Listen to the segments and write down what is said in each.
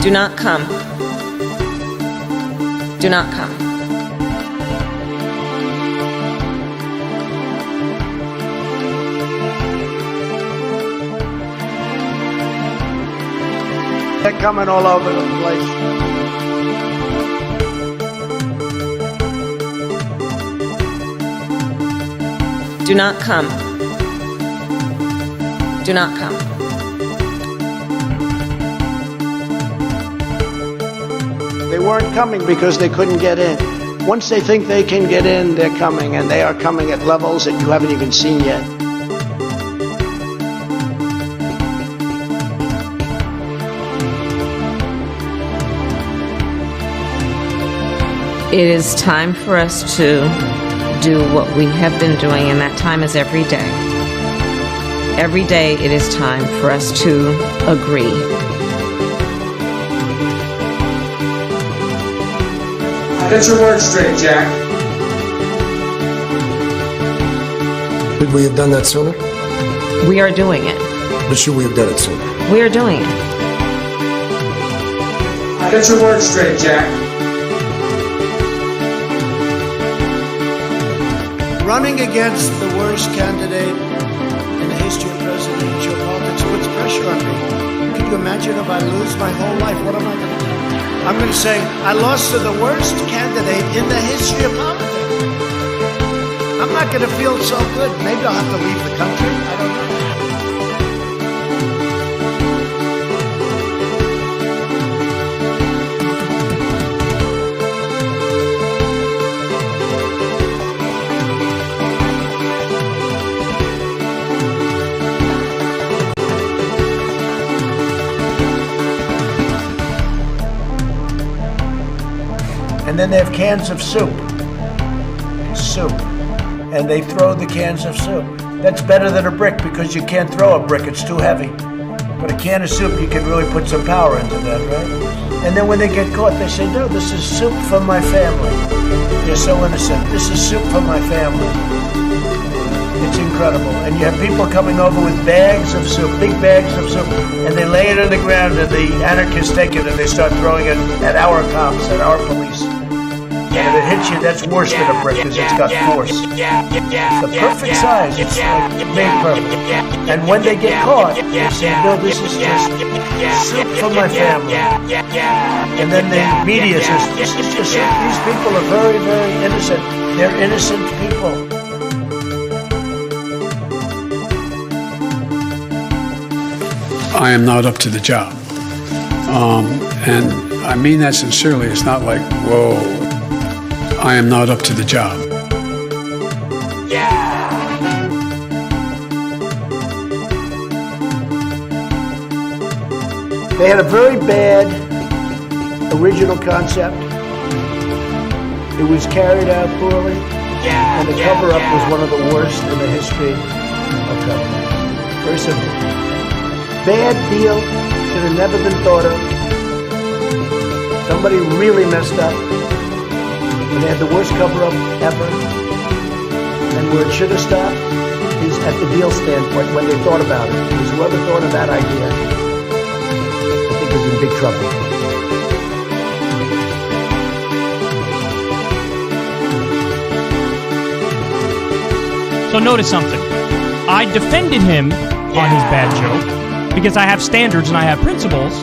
Do not come. Do not come. They're coming all over the place. Do not come. Do not come. They weren't coming because they couldn't get in. Once they think they can get in, they're coming, and they are coming at levels that you haven't even seen yet. It is time for us to do what we have been doing, and that time is every day. Every day it is time for us to agree. Get your words straight, Jack. Should we have done that sooner? We are doing it. But should we have done it sooner? We are doing it. Get your words straight, Jack. Running against the worst candidate in the history of presidential politics puts pressure on me. Can you imagine if I lose my whole life? What am I going to do? I'm going to say, I lost to the worst candidate in the history of politics. I'm not going to feel so good. Maybe I'll have to leave the country. I don't know. And then they have cans of soup. And they throw the cans of soup. That's better than a brick because you can't throw a brick, it's too heavy. But a can of soup, you can really put some power into that, right? And then when they get caught, they say, no, this is soup from my family. They're so innocent. This is soup from my family. It's incredible. And you have people coming over with bags of soup, big bags of soup, and they lay it on the ground, and the anarchists take it and they start throwing it at our cops, at our police. And if it hits you, that's worse than a brick because it's got force. It's the perfect size. It's like made perfect. And when they get caught, they say, no, this is just soup from my family. And then the media says, this is just soup. These people are very, very innocent. They're innocent people. I am not up to the job. And I mean that sincerely. It's not like, whoa, I am not up to the job. They had a very bad original concept. It was carried out poorly. And the cover-up was one of the worst in the history of government. Very simple. Bad deal, should have never been thought of. Somebody really messed up. And they had the worst cover-up ever. And where it should have stopped is at the deal standpoint when they thought about it. Because whoever thought of that idea, I think is in big trouble. So notice something. I defended him on his bad joke because I have standards and I have principles.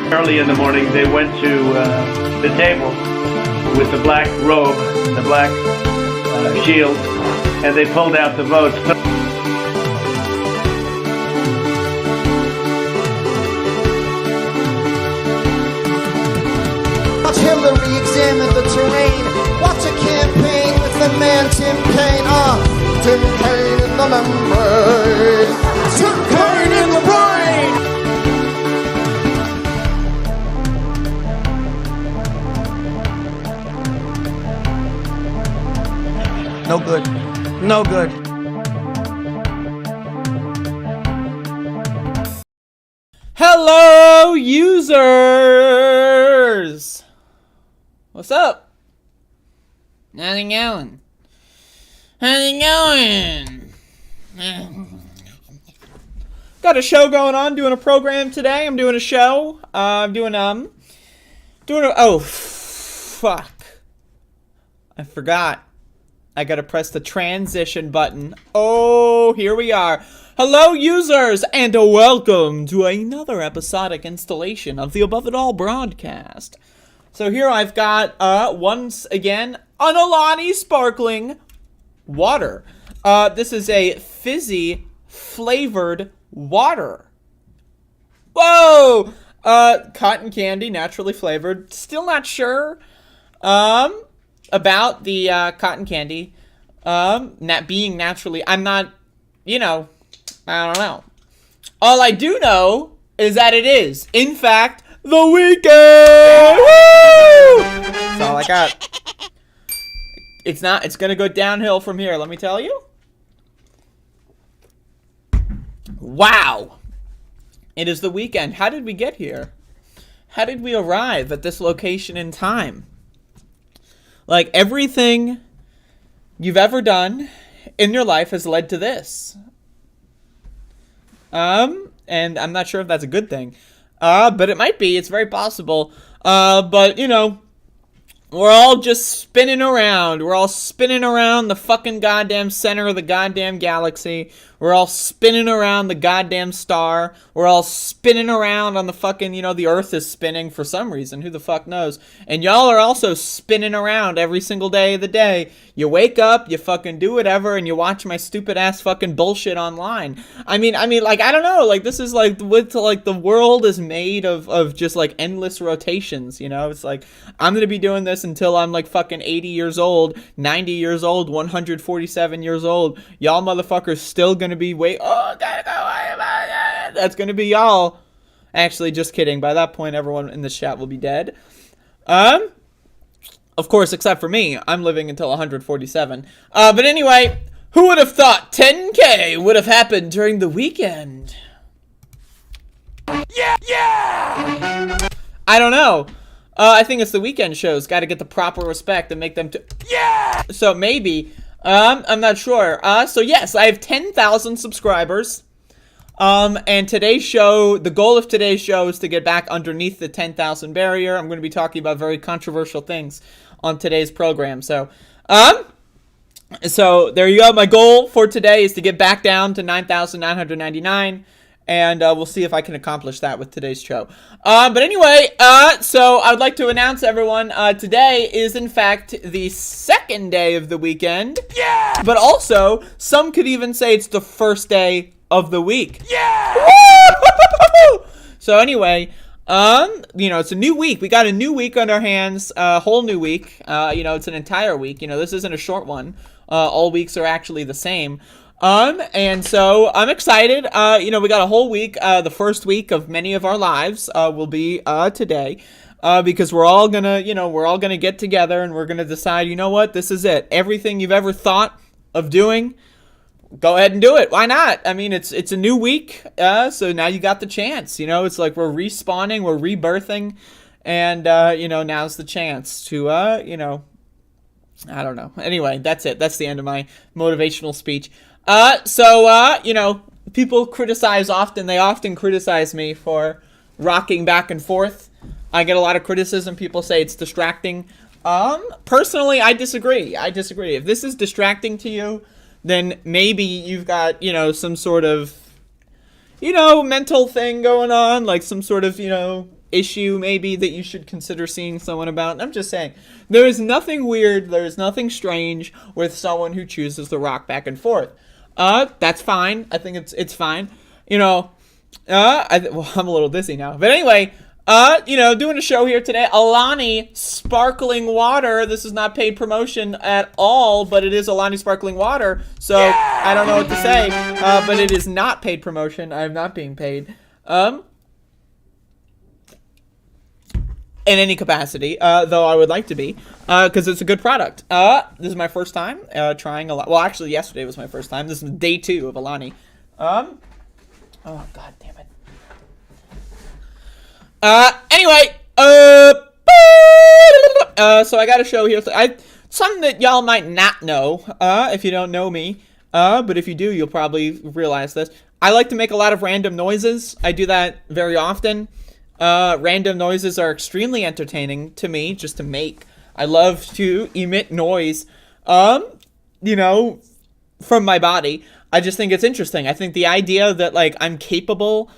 Early in the morning, they went to the table with the black robe, the black shield, and they pulled out the votes. Watch Hillary examine the terrain. Watch a campaign with the man Tim Kaine. Tim Kaine in the membrane. Tim Kaine in the brain. No good. No good. Hello, users! What's up? How's it going? How's it going? got a show going on, doing a program today. I'm doing a show. Oh, fuck. I forgot. I gotta press the transition button. Oh, here we are. Hello, users, and welcome to another episodic installation of the Above It All broadcast. So here I've got, once again, an Alani sparkling water. This is a fizzy flavored water. Whoa! Cotton candy, naturally flavored. Still not sure, about the, cotton candy, being naturally, I'm not, I don't know. All I do know is that it is, in fact, the weekend! Woo! That's all I got. It's gonna go downhill from here, let me tell you. Wow. It is the weekend. How did we get here? How did we arrive at this location in time? Like, everything you've ever done in your life has led to this. And I'm not sure if that's a good thing. But it might be. It's very possible. But, we're all just spinning around. We're all spinning around the fucking goddamn center of the goddamn galaxy. We're all spinning around the goddamn star. We're all spinning around on the fucking, the Earth is spinning for some reason. Who the fuck knows? And y'all are also spinning around every single day of the day. You wake up, you fucking do whatever, and you watch my stupid ass fucking bullshit online. I mean, like, I don't know. Like, this is like, the world is made of just like endless rotations, It's like, I'm gonna be doing this until I'm like fucking 80 years old, 90 years old, 147 years old. Y'all motherfuckers still gonna be gotta go. That's gonna be y'all. Actually, just kidding. By that point, everyone in the chat will be dead. Of course, except for me. I'm living until 147. But anyway, who would have thought 10K would have happened during the weekend? Yeah! I don't know. I think it's the weekend shows. Got to get the proper respect and make them yeah! So maybe. I'm not sure. So yes, I have 10,000 subscribers. And today's show, the goal of today's show is to get back underneath the 10,000 barrier. I'm going to be talking about very controversial things on today's program. So there you go. My goal for today is to get back down to 9,999. And we'll see if I can accomplish that with today's show. But anyway, so I would like to announce, everyone, today is, in fact, the second day of the weekend. Yeah! But also, some could even say it's the first day of the week. Yeah! Woo! So anyway, it's a new week. We got a new week on our hands, a whole new week. It's an entire week. This isn't a short one. All weeks are actually the same. And so I'm excited. We got a whole week. The first week of many of our lives, will be, today, because we're all gonna get together and we're gonna decide, what, this is it. Everything you've ever thought of doing, go ahead and do it. Why not? I mean, it's a new week. So now you got the chance, it's like we're respawning, we're rebirthing, and, now's the chance to, I don't know. Anyway, that's it. That's the end of my motivational speech. People criticize often. They often criticize me for rocking back and forth. I get a lot of criticism. People say it's distracting. Personally, I disagree. If this is distracting to you, then maybe you've got, some sort of, mental thing going on, like some sort of, issue maybe that you should consider seeing someone about. I'm just saying, there is nothing weird, there is nothing strange with someone who chooses to rock back and forth. That's fine. I think it's fine. I'm a little dizzy now. But anyway, doing a show here today. Alani sparkling water. This is not paid promotion at all, but it is Alani sparkling water. So yeah! I don't know what to say, but it is not paid promotion. I'm not being paid. In any capacity, though I would like to be, because it's a good product. This is my first time trying Alani. Well, actually, yesterday was my first time. This is day 2 of Alani. Oh, god damn it. Anyway, so I got a show here. Something that y'all might not know, if you don't know me. But if you do, you'll probably realize this. I like to make a lot of random noises. I do that very often. Random noises are extremely entertaining to me just to make. I love to emit noise, you know, from my body. I just think it's interesting. I think the idea that, like, I'm capable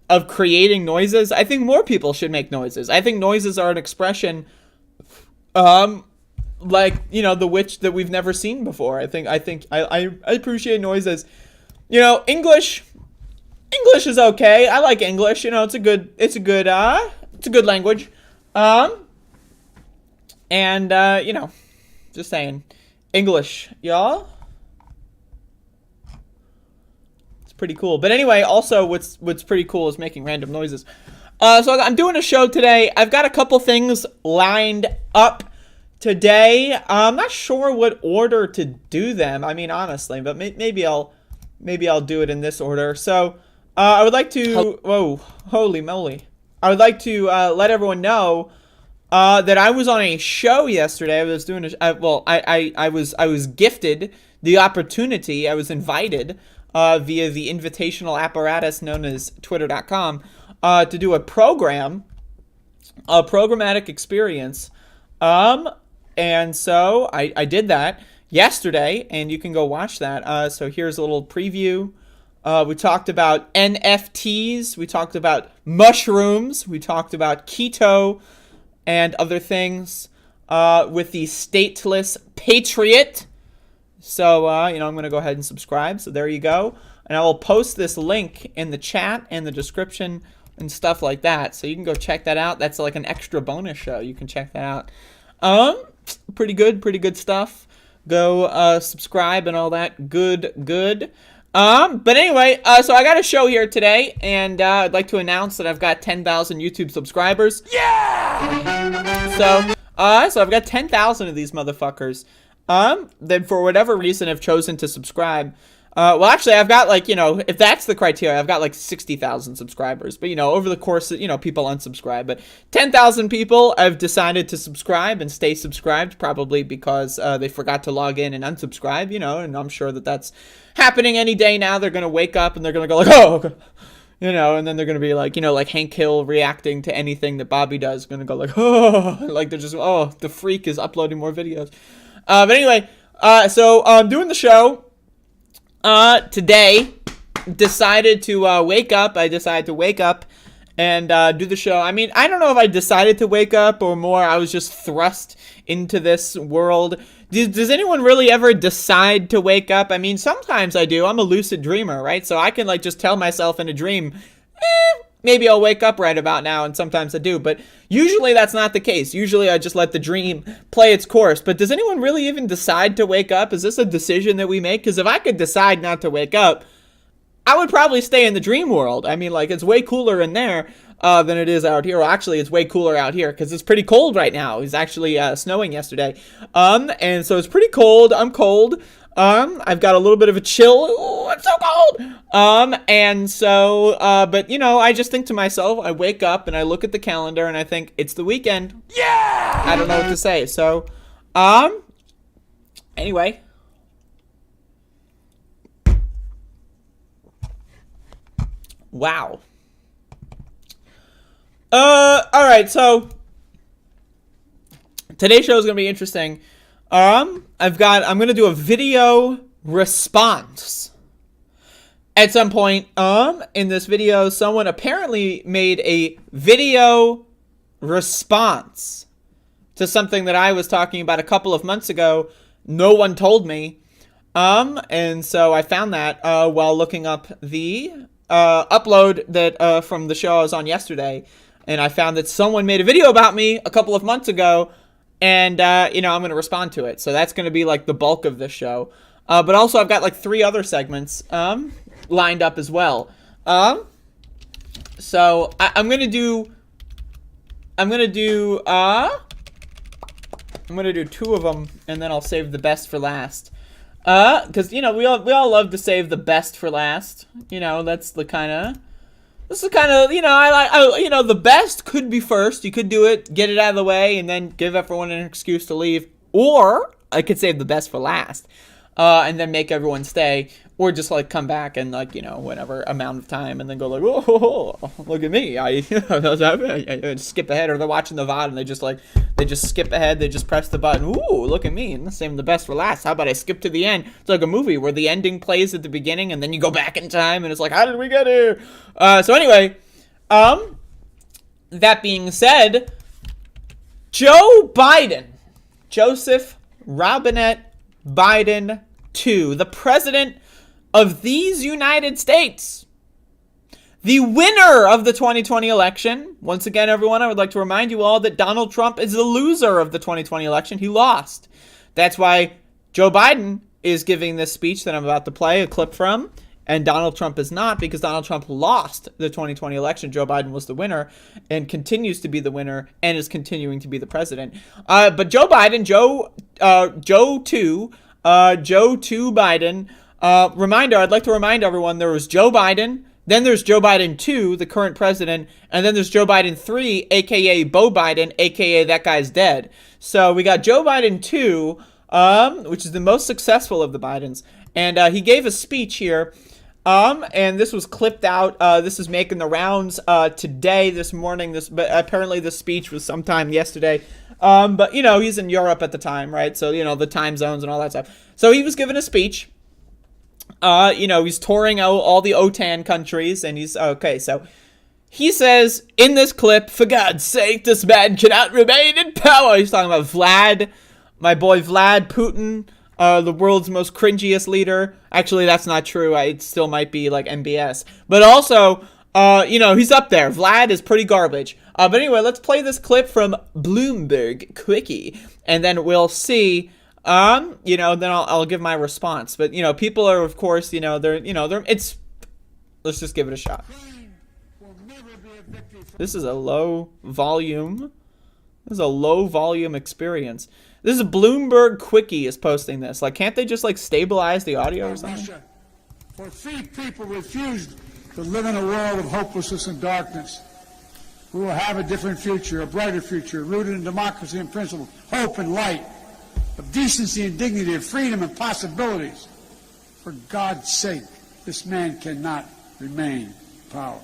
of creating noises, I think more people should make noises. I think noises are an expression, like, you know, the witch that we've never seen before. I appreciate noises. You know, English is okay. I like English. You know, it's a good language. You know, just saying, English, y'all. It's pretty cool. But anyway, also what's pretty cool is making random noises. So I'm doing a show today. I've got a couple things lined up today. I'm not sure what order to do them. I mean, honestly, but maybe I'll do it in this order. So I would like to. Whoa, holy moly! I would like to let everyone know that I was on a show yesterday. I was doing I was gifted the opportunity. I was invited via the invitational apparatus known as Twitter.com to do a programmatic experience. And so I did that yesterday, and you can go watch that. So here's a little preview. We talked about NFTs. We talked about mushrooms. We talked about keto and other things with the Stateless Patriot. So, you know, I'm going to go ahead and subscribe. So there you go. And I will post this link in the chat and the description and stuff like that. So you can go check that out. That's like an extra bonus show. You can check that out. Pretty good stuff. Go subscribe and all that good. But anyway, so I got a show here today, and I'd like to announce that I've got 10,000 YouTube subscribers. Yeah! So I've got 10,000 of these motherfuckers. Then for whatever reason have chosen to subscribe. Well, actually, I've got, like, you know, if that's the criteria, I've got like 60,000 subscribers. But, you know, over the course, you know, people unsubscribe. But 10,000 people have decided to subscribe and stay subscribed, probably because they forgot to log in and unsubscribe, you know, and I'm sure that that's happening any day now. They're going to wake up and they're going to go like, oh, okay. You know, and then they're going to be like, you know, like Hank Hill reacting to anything that Bobby does. Going to go like, oh, like they're just, oh, the freak is uploading more videos. But anyway, so I'm doing the show. Today, decided to wake up. I decided to wake up and do the show. I mean, I don't know if I decided to wake up or more I was just thrust into this world. Does anyone really ever decide to wake up? I mean, sometimes I do. I'm a lucid dreamer, right? So I can, like, just tell myself in a dream, maybe I'll wake up right about now, and sometimes I do. But usually that's not the case. Usually I just let the dream play its course. But does anyone really even decide to wake up? Is this a decision that we make? Because if I could decide not to wake up, I would probably stay in the dream world. I mean, like, it's way cooler in there than it is out here. Well, actually, it's way cooler out here because it's pretty cold right now. It's actually snowing yesterday. And so it's pretty cold. I'm cold. I've got a little bit of a chill. Ooh, it's so cold. And so, but you know, I just think to myself, I wake up and I look at the calendar and I think it's the weekend. Yeah! I don't know what to say. So, anyway. Wow. All right. So today's show is going to be interesting. I'm going to do a video response. At some point, in this video, someone apparently made a video response to something that I was talking about a couple of months ago. No one told me. And so I found that, while looking up the, upload that, from the show I was on yesterday. And I found that someone made a video about me a couple of months ago. And, you know, I'm going to respond to it. So that's going to be, like, the bulk of this show. But also I've got, like, 3 other segments lined up as well. So I'm going to do 2 of them, and then I'll save the best for last. Because, you know, we all love to save the best for last. You know, that's the kind of... This is kind of, you know, you know, the best could be first. You could do it, get it out of the way, and then give everyone an excuse to leave. Or I could save the best for last. and then make everyone stay, or just like come back and like, you know, whatever amount of time and then go like, oh, look at me, I skip ahead, or they're watching the VOD and they just skip ahead, they just press the button, ooh, look at me, and saving the best for last, how about I skip to the end? It's like a movie where the ending plays at the beginning and then you go back in time and it's like, how did we get here? So anyway, that being said, Joe Biden, Joseph Robinette Biden II, the president of these United States, the winner of the 2020 election. Once again, everyone, I would like to remind you all that Donald Trump is the loser of the 2020 election. He lost. That's why Joe Biden is giving this speech that I'm about to play a clip from, and Donald Trump is not, because Donald Trump lost the 2020 election. Joe Biden was the winner and continues to be the winner and is continuing to be the president. But Joe Biden, Joe 2 Biden, reminder, I'd like to remind everyone, there was Joe Biden, then there's Joe Biden 2, the current president, and then there's Joe Biden 3, a.k.a. Beau Biden, a.k.a. that guy's dead. So we got Joe Biden 2, which is the most successful of the Bidens, and he gave a speech here, and this was clipped out. This is making the rounds today, this morning, but apparently the speech was sometime yesterday. But, you know, he's in Europe at the time, right? So, you know, the time zones and all that stuff. So he was giving a speech. You know, he's touring out all the OTAN countries, and he's, okay, so he says in this clip, for God's sake, this man cannot remain in power. He's talking about Vlad, my boy Vlad Putin, the world's most cringiest leader. Actually, that's not true. It still might be like MBS. But also, you know, he's up there. Vlad is pretty garbage. But anyway, let's play this clip from Bloomberg Quickie, and then we'll see. You know, then I'll give my response. But, you know, people are, of course, let's just give it a shot. This is a low volume. This is a low volume experience. This is Bloomberg Quickie is posting this. Like, can't they just, like, stabilize the audio or something? For free people refused to live in a world of hopelessness and darkness. We will have a different future, a brighter future, rooted in democracy and principle, hope and light, of decency and dignity, of freedom and possibilities. For God's sake, this man cannot remain in power.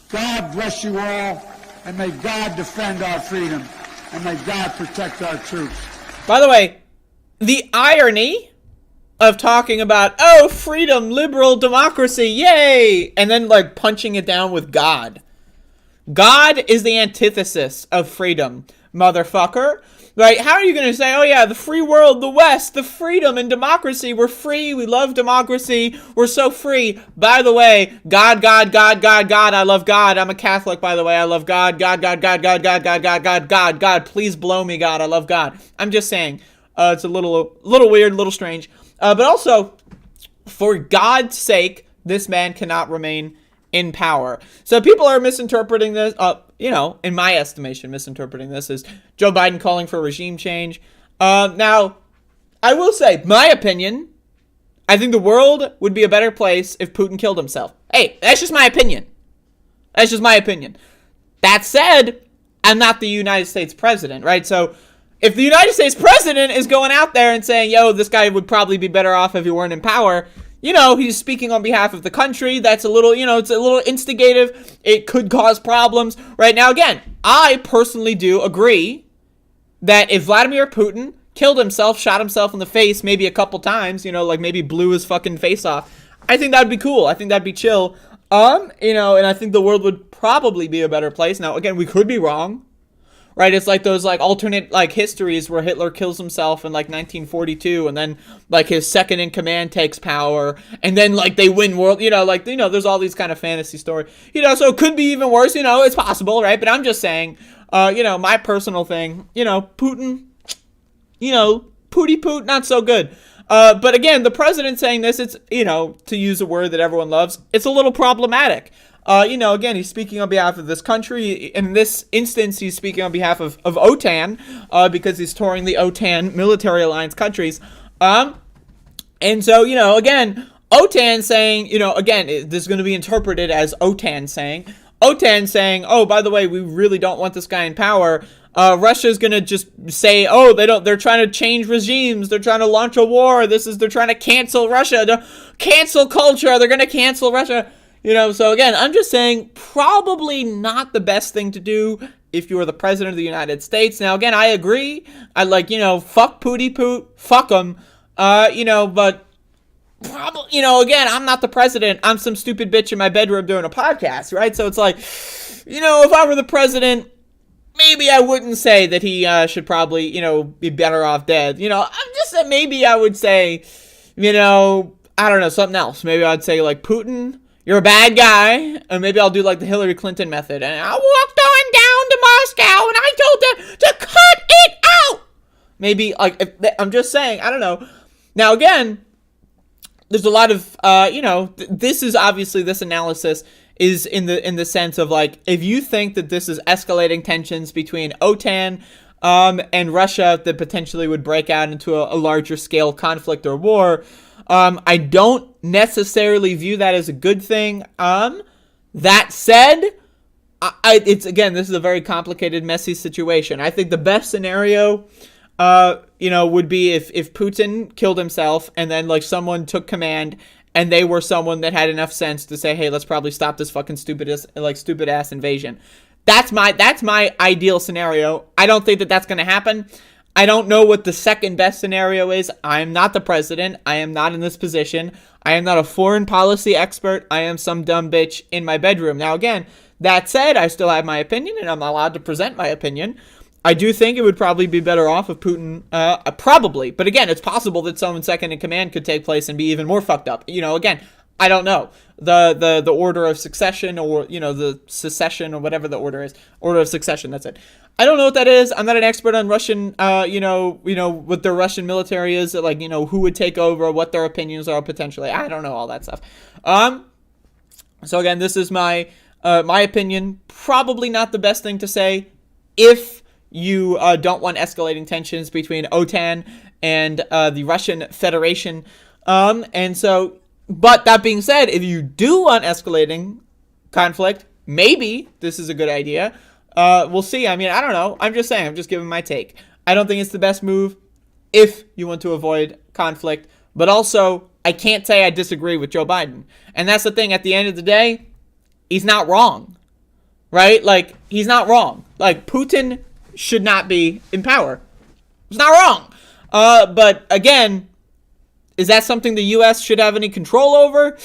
God bless you all, and may God defend our freedom, and may God protect our troops. By the way, the irony of talking about, oh, freedom, liberal democracy, yay, and then, like, punching it down with God. God is the antithesis of freedom, motherfucker. Right? How are you going to say, oh yeah, the free world, the West, the freedom and democracy, we're free, we love democracy, we're so free. By the way, God, I love God. I'm a Catholic, by the way, I love God. God, please blow me, God, I love God. I'm just saying, it's a little weird, a little strange. But also, for God's sake, this man cannot remain in power. So people are misinterpreting this, you know, in my estimation, misinterpreting this as Joe Biden calling for regime change. Now, I will say, my opinion, I think the world would be a better place if Putin killed himself. Hey, that's just my opinion. That's just my opinion. That said, I'm not the United States president, right? So if the United States president is going out there and saying, yo, this guy would probably be better off if he weren't in power, you know, he's speaking on behalf of the country. That's a little, you know, it's a little instigative. It could cause problems. Right now, again, I personally do agree that if Vladimir Putin killed himself, shot himself in the face maybe a couple times, you know, like maybe blew his fucking face off, I think that'd be cool. I think that'd be chill. You know, and I think the world would probably be a better place. Now, again, we could be wrong. Right, it's like those like alternate like histories where Hitler kills himself in like 1942, and then like his second in command takes power, and then like they win world. You know, like, you know, there's all these kind of fantasy stories. You know, so it could be even worse. You know, it's possible, right? But I'm just saying, you know, my personal thing. You know, Putin. You know, Pooty Poot, not so good. But again, the president saying this, it's, you know, to use a word that everyone loves, it's a little problematic. You know, again, he's speaking on behalf of this country. In this instance, he's speaking on behalf of OTAN, because he's touring the OTAN military alliance countries. And so, you know, again, OTAN saying, you know, again, this is going to be interpreted as OTAN saying, oh, by the way, we really don't want this guy in power. Russia's going to just say, oh, they're trying to change regimes. They're trying to launch a war. They're trying to cancel Russia. Cancel culture. They're going to cancel Russia. So again, I'm just saying probably not the best thing to do if you were the president of the United States. Now, again, I agree. I fuck Pooty Poot. Fuck them. But probably, again, I'm not the president. I'm some stupid bitch in my bedroom doing a podcast, right? So it's like, if I were the president, maybe I wouldn't say that he should probably, be better off dead. I'm just saying maybe I would say, I don't know, something else. Maybe I'd say, like, Putin, you're a bad guy. And maybe I'll do, like, the Hillary Clinton method. And I walked on down to Moscow and I told them to cut it out. Maybe, like, I'm just saying, I don't know. Now, again, there's a lot of, this is obviously, this analysis is in the sense of, like, if you think that this is escalating tensions between OTAN and Russia that potentially would break out into a larger scale conflict or war, I don't necessarily view that as a good thing. That said, it's, again, this is a very complicated, messy situation. I think the best scenario would be if Putin killed himself and then, like, someone took command and they were someone that had enough sense to say, hey, let's probably stop this fucking stupid ass invasion. That's my ideal scenario. I don't think that that's going to happen. I don't know what the second best scenario is. I am not the president. I am not in this position. I am not a foreign policy expert. I am some dumb bitch in my bedroom. Now, again, that said, I still have my opinion and I'm allowed to present my opinion. I do think it would probably be better off if Putin, probably. But again, it's possible that someone second in command could take place and be even more fucked up. Again, I don't know. The order of succession or, the secession or whatever the order is. Order of succession, that's it. I don't know what that is. I'm not an expert on Russian, what the Russian military is, like, who would take over, what their opinions are potentially. I don't know all that stuff. So again, this is my opinion. Probably not the best thing to say if you don't want escalating tensions between OTAN and the Russian Federation. But that being said, if you do want escalating conflict, maybe this is a good idea. We'll see. I mean, I don't know. I'm just saying. I'm just giving my take. I don't think it's the best move if you want to avoid conflict. But also, I can't say I disagree with Joe Biden. And that's the thing. At the end of the day, he's not wrong. Right? Like, he's not wrong. Like, Putin should not be in power. It's not wrong. But again, is that something the U.S. should have any control over?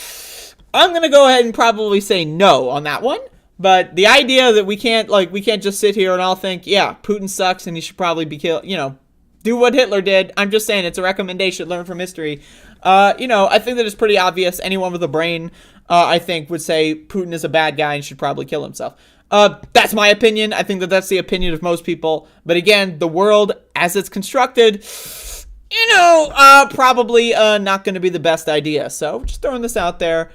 I'm going to go ahead and probably say no on that one. But the idea that we can't just sit here and all think, yeah, Putin sucks and he should probably be killed, do what Hitler did. I'm just saying it's a recommendation, learn from history. I think that it's pretty obvious. Anyone with a brain, I think, would say Putin is a bad guy and should probably kill himself. That's my opinion. I think that that's the opinion of most people. But again, the world as it's constructed, probably not going to be the best idea. So just throwing this out there.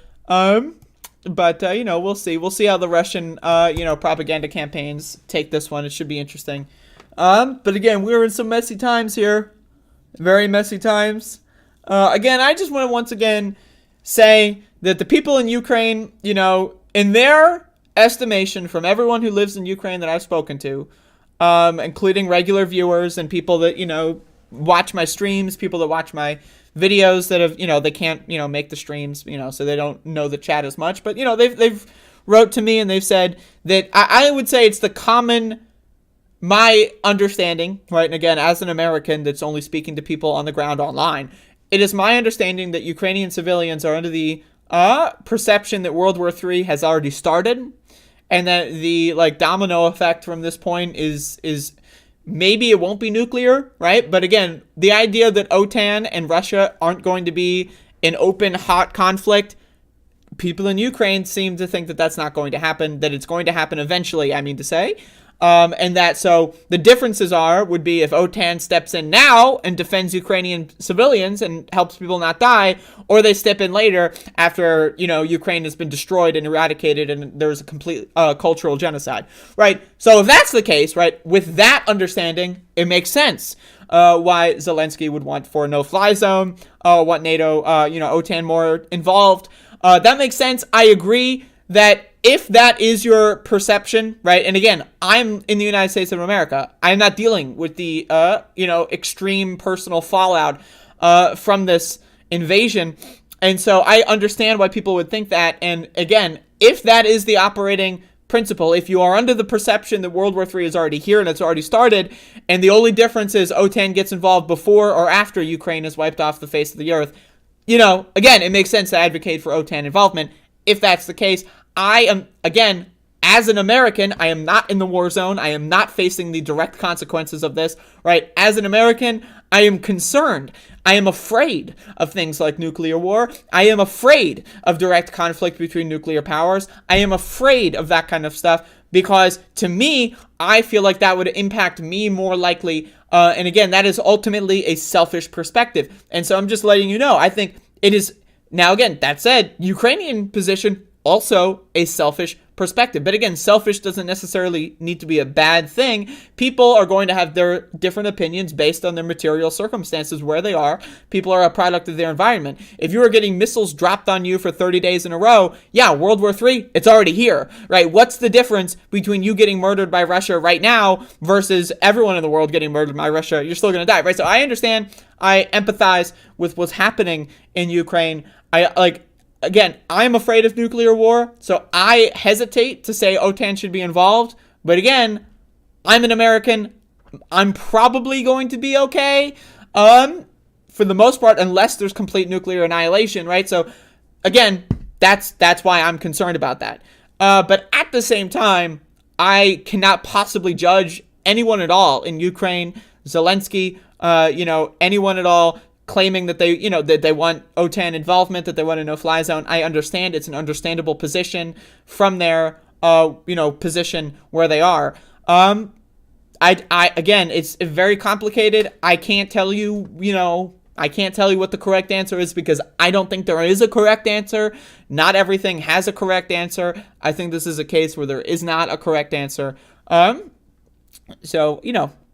But we'll see. We'll see how the Russian, propaganda campaigns take this one. It should be interesting. But again, we're in some messy times here. Very messy times. Again, I just want to once again say that the people in Ukraine, in their estimation from everyone who lives in Ukraine that I've spoken to, including regular viewers and people that, watch my streams, people that watch my videos that have, they can't, make the streams, so they don't know the chat as much. But, they've wrote to me and they've said that I would say it's my understanding, right? And again, as an American that's only speaking to people on the ground online, it is my understanding that Ukrainian civilians are under the perception that World War III has already started, and that the domino effect from this point is maybe it won't be nuclear, right? But again, the idea that OTAN and Russia aren't going to be in open, hot conflict, people in Ukraine seem to think that that's not going to happen, that it's going to happen eventually, I mean to say. And that, so the differences would be if OTAN steps in now and defends Ukrainian civilians and helps people not die, or they step in later after, Ukraine has been destroyed and eradicated and there's a complete cultural genocide, right? So if that's the case, right, with that understanding, it makes sense why Zelensky would want for a no-fly zone, want NATO, OTAN more involved. That makes sense. I agree that if that is your perception, right? And again, I'm in the United States of America. I'm not dealing with the, extreme personal fallout from this invasion. And so I understand why people would think that. And again, if that is the operating principle, if you are under the perception that World War III is already here and it's already started, and the only difference is OTAN gets involved before or after Ukraine is wiped off the face of the earth, again, it makes sense to advocate for OTAN involvement. If that's the case, I am, again, as an American, I am not in the war zone. I am not facing the direct consequences of this, right? As an American, I am concerned. I am afraid of things like nuclear war. I am afraid of direct conflict between nuclear powers. I am afraid of that kind of stuff because, to me, I feel like that would impact me more likely. And again, that is ultimately a selfish perspective. And so I'm just letting you know, I think it is, now again, that said, Ukrainian position, also a selfish perspective. But again, selfish doesn't necessarily need to be a bad thing. People are going to have their different opinions based on their material circumstances where they are. People are a product of their environment. If you are getting missiles dropped on you for 30 days in a row, yeah, World War III, it's already here, right? What's the difference between you getting murdered by Russia right now versus everyone in the world getting murdered by Russia? You're still going to die, right? So I understand. I empathize with what's happening in Ukraine. Again, I'm afraid of nuclear war, so I hesitate to say OTAN should be involved. But again, I'm an American. I'm probably going to be okay, for the most part, unless there's complete nuclear annihilation, right? So, again, that's why I'm concerned about that. But at the same time, I cannot possibly judge anyone at all in Ukraine, Zelensky, anyone at all claiming that they, that they want OTAN involvement, that they want a no-fly zone. I understand it's an understandable position from their, position where they are. Again, it's very complicated. I can't tell you, what the correct answer is because I don't think there is a correct answer. Not everything has a correct answer. I think this is a case where there is not a correct answer. So,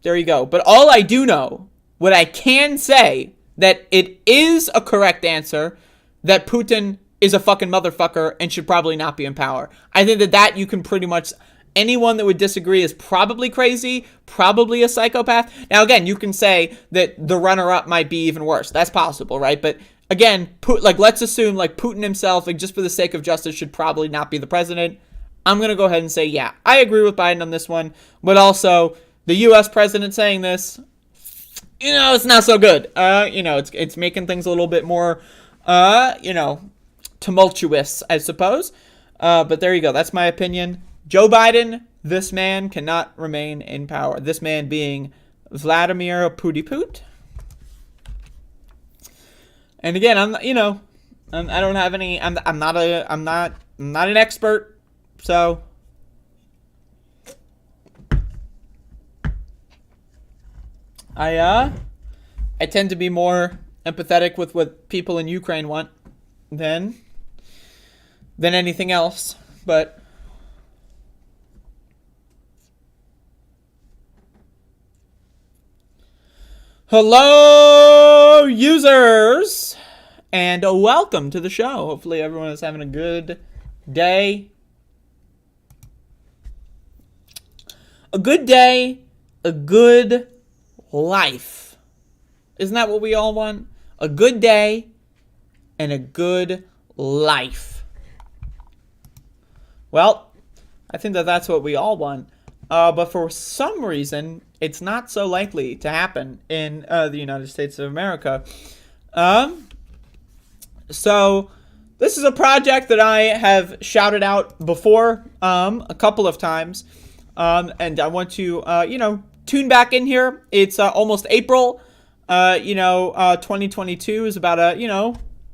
there you go. But all I do know, what I can say, that it is a correct answer that Putin is a fucking motherfucker and should probably not be in power. I think that you can pretty much, anyone that would disagree is probably crazy, probably a psychopath. Now, again, you can say that the runner-up might be even worse. That's possible, right? But again, let's assume Putin himself, just for the sake of justice, should probably not be the president. I'm going to go ahead and say, yeah, I agree with Biden on this one. But also, the U.S. president saying this, it's not so good. It's making things a little bit more, tumultuous, I suppose. But there you go. That's my opinion. Joe Biden, this man cannot remain in power. This man being Vladimir Putin. And again, I don't have any. I'm not an expert, so. I tend to be more empathetic with what people in Ukraine want than anything else. But hello, users, and welcome to the show. Hopefully everyone is having a good day. A good day, a good life. Isn't that what we all want? A good day and a good life. Well, I think that's what we all want. But for some reason, it's not so likely to happen in the United States of America. So this is a project that I have shouted out before a couple of times. And I want to, tune back in here. It's almost April. 2022 is about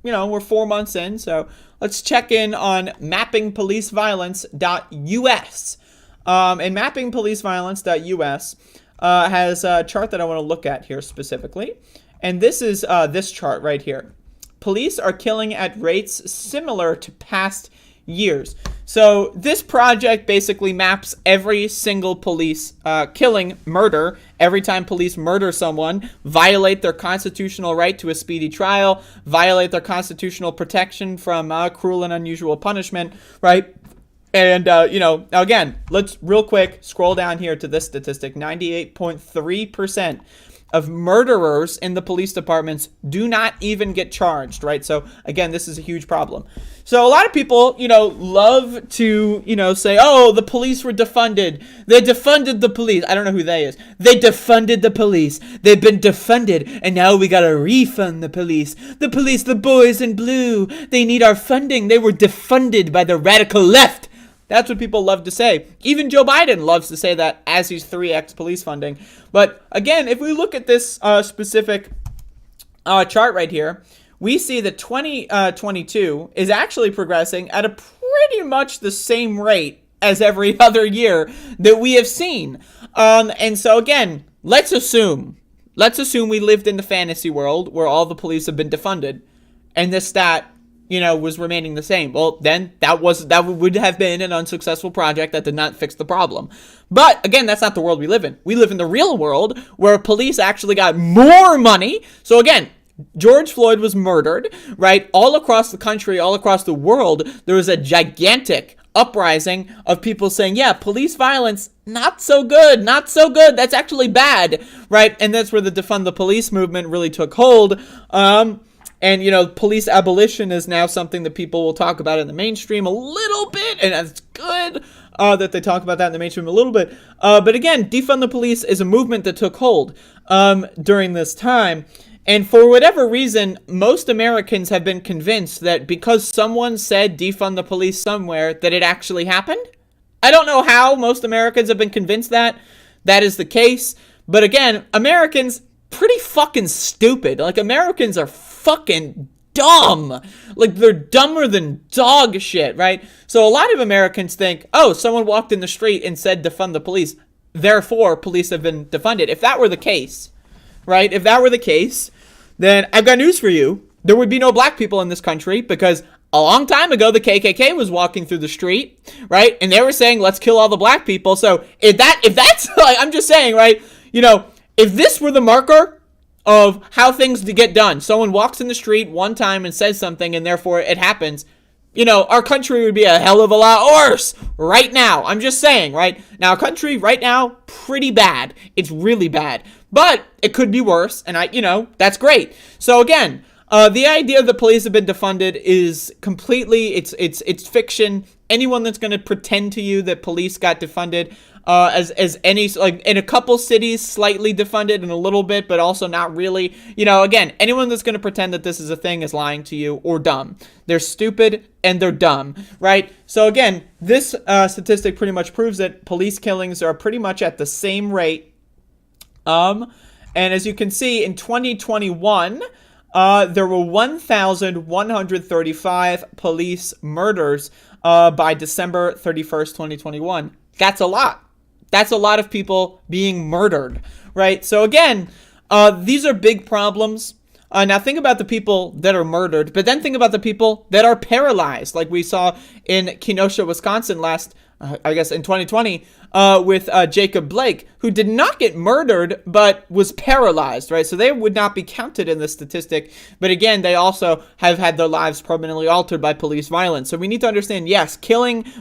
we're 4 months in. So let's check in on mappingpoliceviolence.us. And mappingpoliceviolence.us has a chart that I want to look at here specifically. And this is this chart right here. Police are killing at rates similar to past years. So this project basically maps every single police killing, murder, every time police murder someone, violate their constitutional right to a speedy trial, violate their constitutional protection from cruel and unusual punishment, right? And, now again, let's real quick scroll down here to this statistic. 98.3% of murderers in the police departments do not even get charged, right? So, again, this is a huge problem. So, a lot of people, love to, say, oh, the police were defunded. They defunded the police. I don't know who they is. They defunded the police. They've been defunded, and now we gotta refund the police. The police, the boys in blue, they need our funding. They were defunded by the radical left. That's what people love to say. Even Joe Biden loves to say that as he's 3x police funding. But again, if we look at this specific chart right here, we see that 2022 is actually progressing at a pretty much the same rate as every other year that we have seen. And so again, let's assume we lived in the fantasy world where all the police have been defunded and this stat was remaining the same. Well, then that would have been an unsuccessful project that did not fix the problem. But again, that's not the world we live in. We live in the real world where police actually got more money. So again, George Floyd was murdered, right? All across the country, all across the world, there was a gigantic uprising of people saying, yeah, police violence, not so good, that's actually bad, right? And that's where the defund the police movement really took hold. And, police abolition is now something that people will talk about in the mainstream a little bit, and it's good that they talk about that in the mainstream a little bit. But again, defund the police is a movement that took hold during this time. And for whatever reason, most Americans have been convinced that because someone said defund the police somewhere, that it actually happened. I don't know how most Americans have been convinced that is the case. But again, Americans, pretty fucking stupid. Like, Americans are fucking dumb. Like, they're dumber than dog shit, right? So a lot of Americans think, oh, someone walked in the street and said defund the police, therefore police have been defunded. If that were the case, right? If that were the case, then I've got news for you. There would be no black people in this country because a long time ago, the KKK was walking through the street, right? And they were saying, let's kill all the black people. So if that's like, I'm just saying, right? If this were the marker of how things to get done, someone walks in the street one time and says something and therefore it happens, our country would be a hell of a lot worse right now. I'm just saying, right? Now, our country right now, pretty bad. It's really bad. But it could be worse, and that's great. So again, the idea that police have been defunded is completely, it's fiction. Anyone that's going to pretend to you that police got defunded, as any, like, in a couple cities slightly defunded in a little bit, but also not really. Again, anyone that's going to pretend that this is a thing is lying to you or dumb. They're stupid and they're dumb, right? So again, this statistic pretty much proves that police killings are pretty much at the same rate. And as you can see, in 2021, there were 1,135 police murders by December 31st, 2021. That's a lot. That's a lot of people being murdered, right? So again, these are big problems. Now think about the people that are murdered, but then think about the people that are paralyzed, like we saw in Kenosha, Wisconsin in 2020, with Jacob Blake, who did not get murdered, but was paralyzed, right? So they would not be counted in the statistic. But again, they also have had their lives permanently altered by police violence. So we need to understand, yes,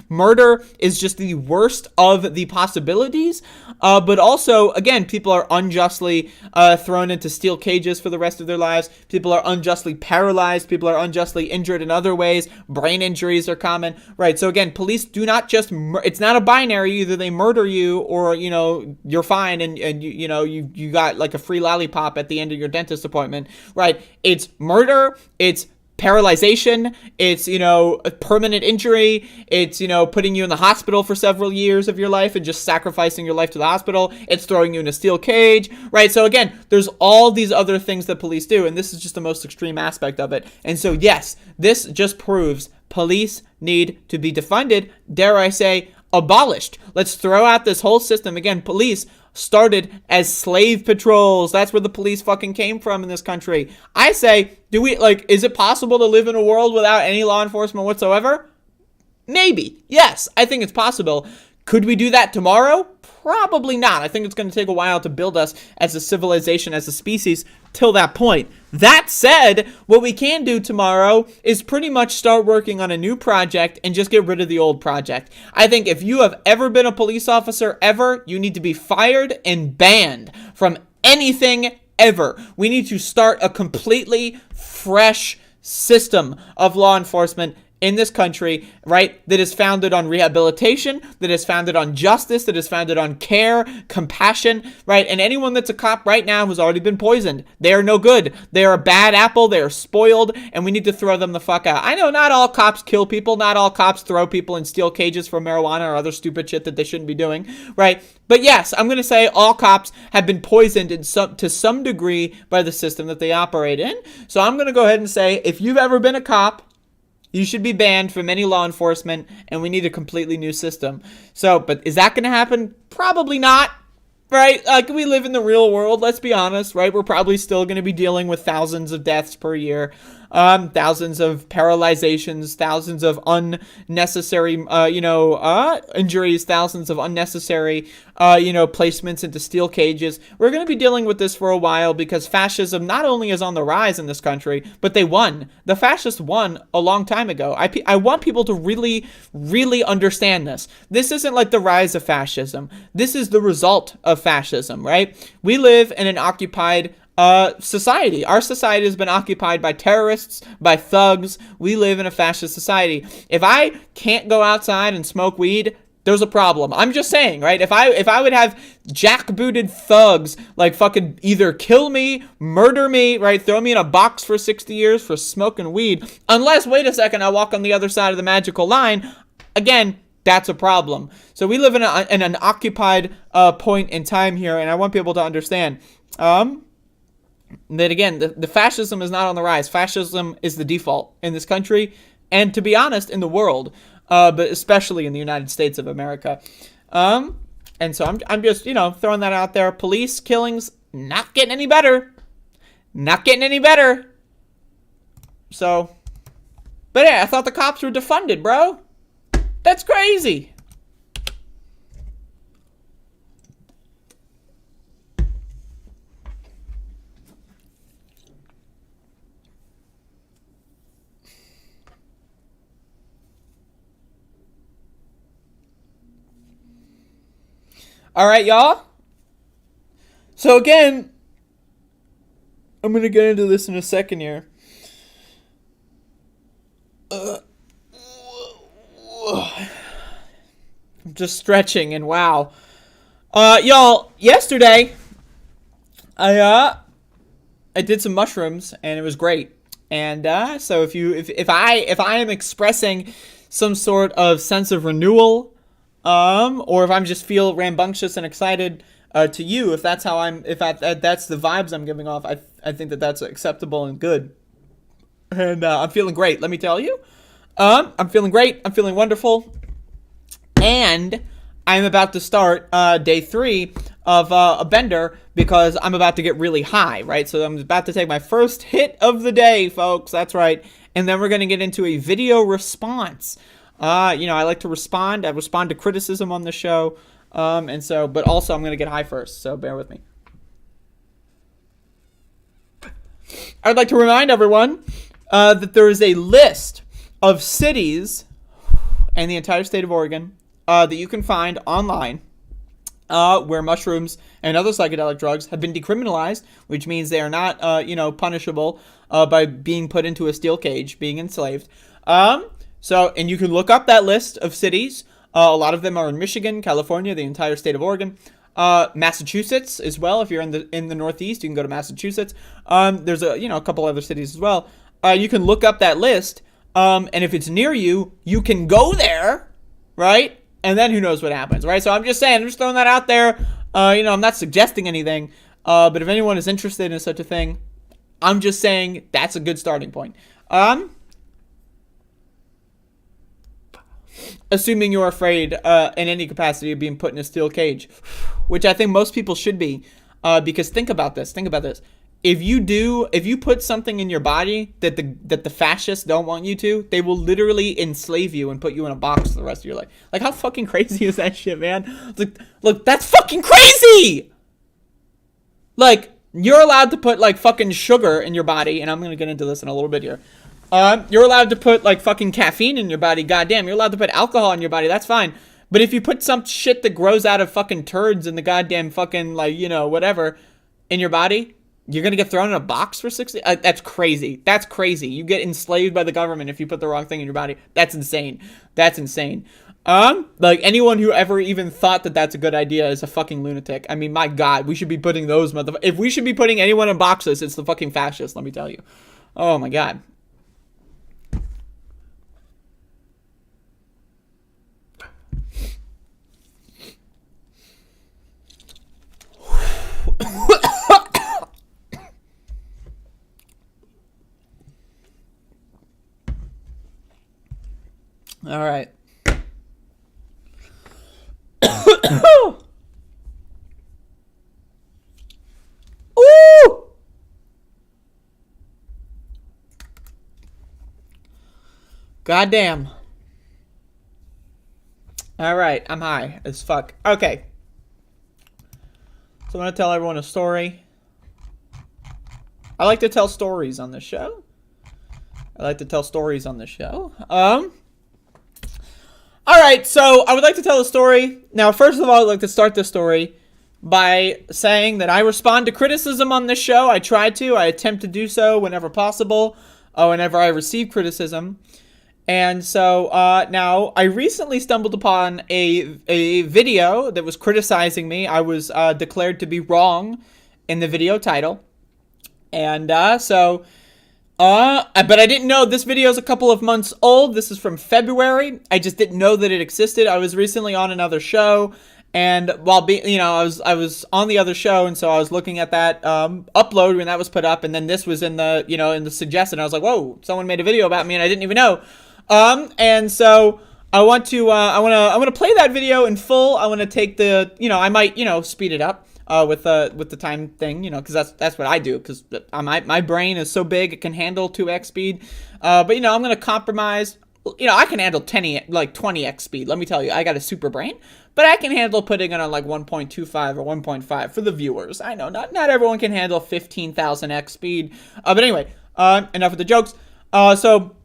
murder is just the worst of the possibilities. But also, again, people are unjustly thrown into steel cages for the rest of their lives. People are unjustly paralyzed. People are unjustly injured in other ways. Brain injuries are common, right? So again, police do not just, it's not a binary. Either they murder you or, you're fine and you got like a free lollipop at the end of your dentist appointment, right? It's murder. It's paralyzation. It's, a permanent injury. It's, putting you in the hospital for several years of your life and just sacrificing your life to the hospital. It's throwing you in a steel cage, right? So again, there's all these other things that police do, and this is just the most extreme aspect of it. And so yes, this just proves police need to be defunded, dare I say, abolished. Let's throw out this whole system. Again, police started as slave patrols. That's where the police fucking came from in this country. I say, is it possible to live in a world without any law enforcement whatsoever? Maybe. Yes, I think it's possible. Could we do that tomorrow? Probably not. I think it's going to take a while to build us as a civilization, as a species, till that point. That said, what we can do tomorrow is pretty much start working on a new project and just get rid of the old project. I think if you have ever been a police officer ever, you need to be fired and banned from anything ever. We need to start a completely fresh system of law enforcement in this country, right, that is founded on rehabilitation, that is founded on justice, that is founded on care, compassion, right? And anyone that's a cop right now has already been poisoned. They are no good. They are a bad apple. They are spoiled, and we need to throw them the fuck out. I know not all cops kill people. Not all cops throw people in steel cages for marijuana or other stupid shit that they shouldn't be doing, right? But yes, I'm going to say all cops have been poisoned to some degree by the system that they operate in. So I'm going to go ahead and say, if you've ever been a cop, you should be banned from any law enforcement, and we need a completely new system. So, but is that going to happen? Probably not, right? Like, we live in the real world, let's be honest, right? We're probably still going to be dealing with thousands of deaths per year, thousands of paralyzations, thousands of unnecessary, injuries, thousands of unnecessary, placements into steel cages. We're going to be dealing with this for a while because fascism not only is on the rise in this country, but they won. The fascists won a long time ago. I want people to really, really understand this. This isn't like the rise of fascism. This is the result of fascism, right? We live in an occupied society. Our society has been occupied by terrorists, by thugs. We live in a fascist society. If I can't go outside and smoke weed, there's a problem. I'm just saying, right? If I would have jackbooted thugs like fucking either kill me, murder me, right? Throw me in a box for 60 years for smoking weed. Unless, wait a second, I walk on the other side of the magical line. Again, that's a problem. So we live in an occupied point in time here, and I want people to understand. That again, the fascism is not on the rise. Fascism is the default in this country, and to be honest, in the world, but especially in the United States of America. And so I'm just, throwing that out there. Police killings, not getting any better. Not getting any better. So, but yeah, I thought the cops were defunded, bro. That's crazy. All right, y'all. So again, I'm going to get into this in a second here. I'm just stretching, and wow. Y'all, yesterday, I did some mushrooms, and it was great. And so if I am expressing some sort of sense of renewal, or if I'm just feel rambunctious and excited to you, if that's how that's the vibes I'm giving off, I think that's acceptable and good. And I'm feeling great, let me tell you. I'm feeling great. I'm feeling wonderful. And I'm about to start day 3 of a bender because I'm about to get really high, right? So I'm about to take my first hit of the day, folks. That's right. And then we're going to get into a video response. I like to respond. I respond to criticism on the show. But also I'm going to get high first, so bear with me. I'd like to remind everyone that there is a list of cities in the entire state of Oregon that you can find online where mushrooms and other psychedelic drugs have been decriminalized, which means they are not, punishable by being put into a steel cage, being enslaved. And you can look up that list of cities. A lot of them are in Michigan, California, the entire state of Oregon, Massachusetts as well. If you're in the Northeast, you can go to Massachusetts. There's a couple other cities as well. You can look up that list, and if it's near you, you can go there, right? And then who knows what happens, right? So I'm just saying, I'm just throwing that out there. I'm not suggesting anything, but if anyone is interested in such a thing, I'm just saying that's a good starting point. Assuming you're afraid in any capacity of being put in a steel cage, which I think most people should be, because think about this. if you put something in your body that the fascists don't want you to, they will literally enslave you and put you in a box for the rest of your life. Like, how fucking crazy is that shit, man? It's like, look, that's fucking crazy! Like, you're allowed to put, like, fucking sugar in your body, and I'm gonna get into this in a little bit here. You're allowed to put, like, fucking caffeine in your body, goddamn. You're allowed to put alcohol in your body, that's fine. But if you put some shit that grows out of fucking turds in the goddamn fucking, like, you know, whatever, in your body, you're gonna get thrown in a box for 60? That's crazy. That's crazy. You get enslaved by the government if you put the wrong thing in your body. That's insane. That's insane. Like, anyone who ever even thought that that's a good idea is a fucking lunatic. I mean, my God, we should be putting those motherfuckers. If we should be putting anyone in boxes, it's the fucking fascists, let me tell you. Oh my God. All right. Ooh! Goddamn. All right, I'm high as fuck. Okay. So I'm gonna tell everyone a story. I like to tell stories on this show. All right, so I would like to tell a story. Now, first of all, I'd like to start this story by saying that I respond to criticism on this show. I try to. I attempt to do so whenever possible, whenever I receive criticism. And so now I recently stumbled upon a video that was criticizing me. I was declared to be wrong in the video title. And but I didn't know this video is a couple of months old. This is from February. I just didn't know that it existed. I was recently on another show, and while I was on the other show, and so I was looking at that upload when that was put up, and then this was in the in the suggestion. I was like, whoa, someone made a video about me, and I didn't even know. And so I want to play that video in full. I want to take the I might speed it up. With the time thing, because that's what I do, because my brain is so big it can handle 2x speed. But I'm gonna compromise. I can handle 20x speed. Let me tell you, I got a super brain, but I can handle putting it on like 1.25 or 1.5 for the viewers. I know not everyone can handle 15,000x speed. But anyway, enough of the jokes. So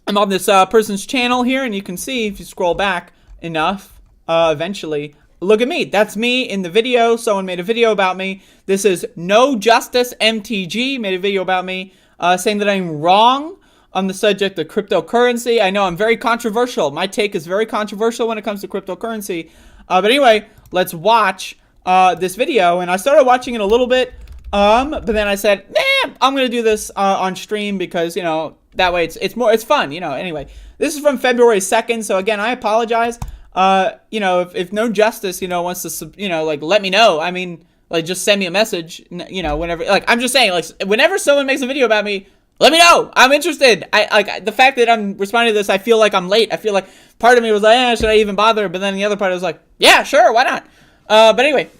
I'm on this person's channel here, and you can see if you scroll back enough, eventually. Look at me. That's me in the video. Someone made a video about me. This is No Justice MTG made a video about me saying that I'm wrong on the subject of cryptocurrency. I know I'm very controversial. My take is very controversial when it comes to cryptocurrency. But anyway, let's watch this video. And I started watching it a little bit, but then I said, nah, I'm going to do this on stream because, that way it's fun, Anyway, this is from February 2nd. So again, I apologize. If No Justice, wants to, let me know. I mean, just send me a message, whenever, I'm just saying, whenever someone makes a video about me, let me know. I'm interested. The fact that I'm responding to this, I feel like I'm late. I feel like part of me was like, should I even bother? But then the other part was like, yeah, sure, why not? But anyway,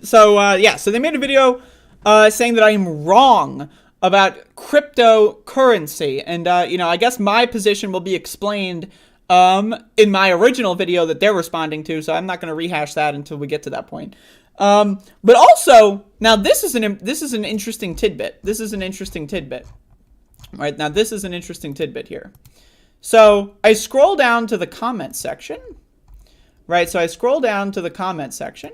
so they made a video, saying that I am wrong about cryptocurrency. And, I guess my position will be explained in my original video that they're responding to, so I'm not going to rehash that until we get to that point. But also, now this is an interesting tidbit. Right, now this is an interesting tidbit here. So I scroll down to the comment section. Right, so I scroll down to the comment section.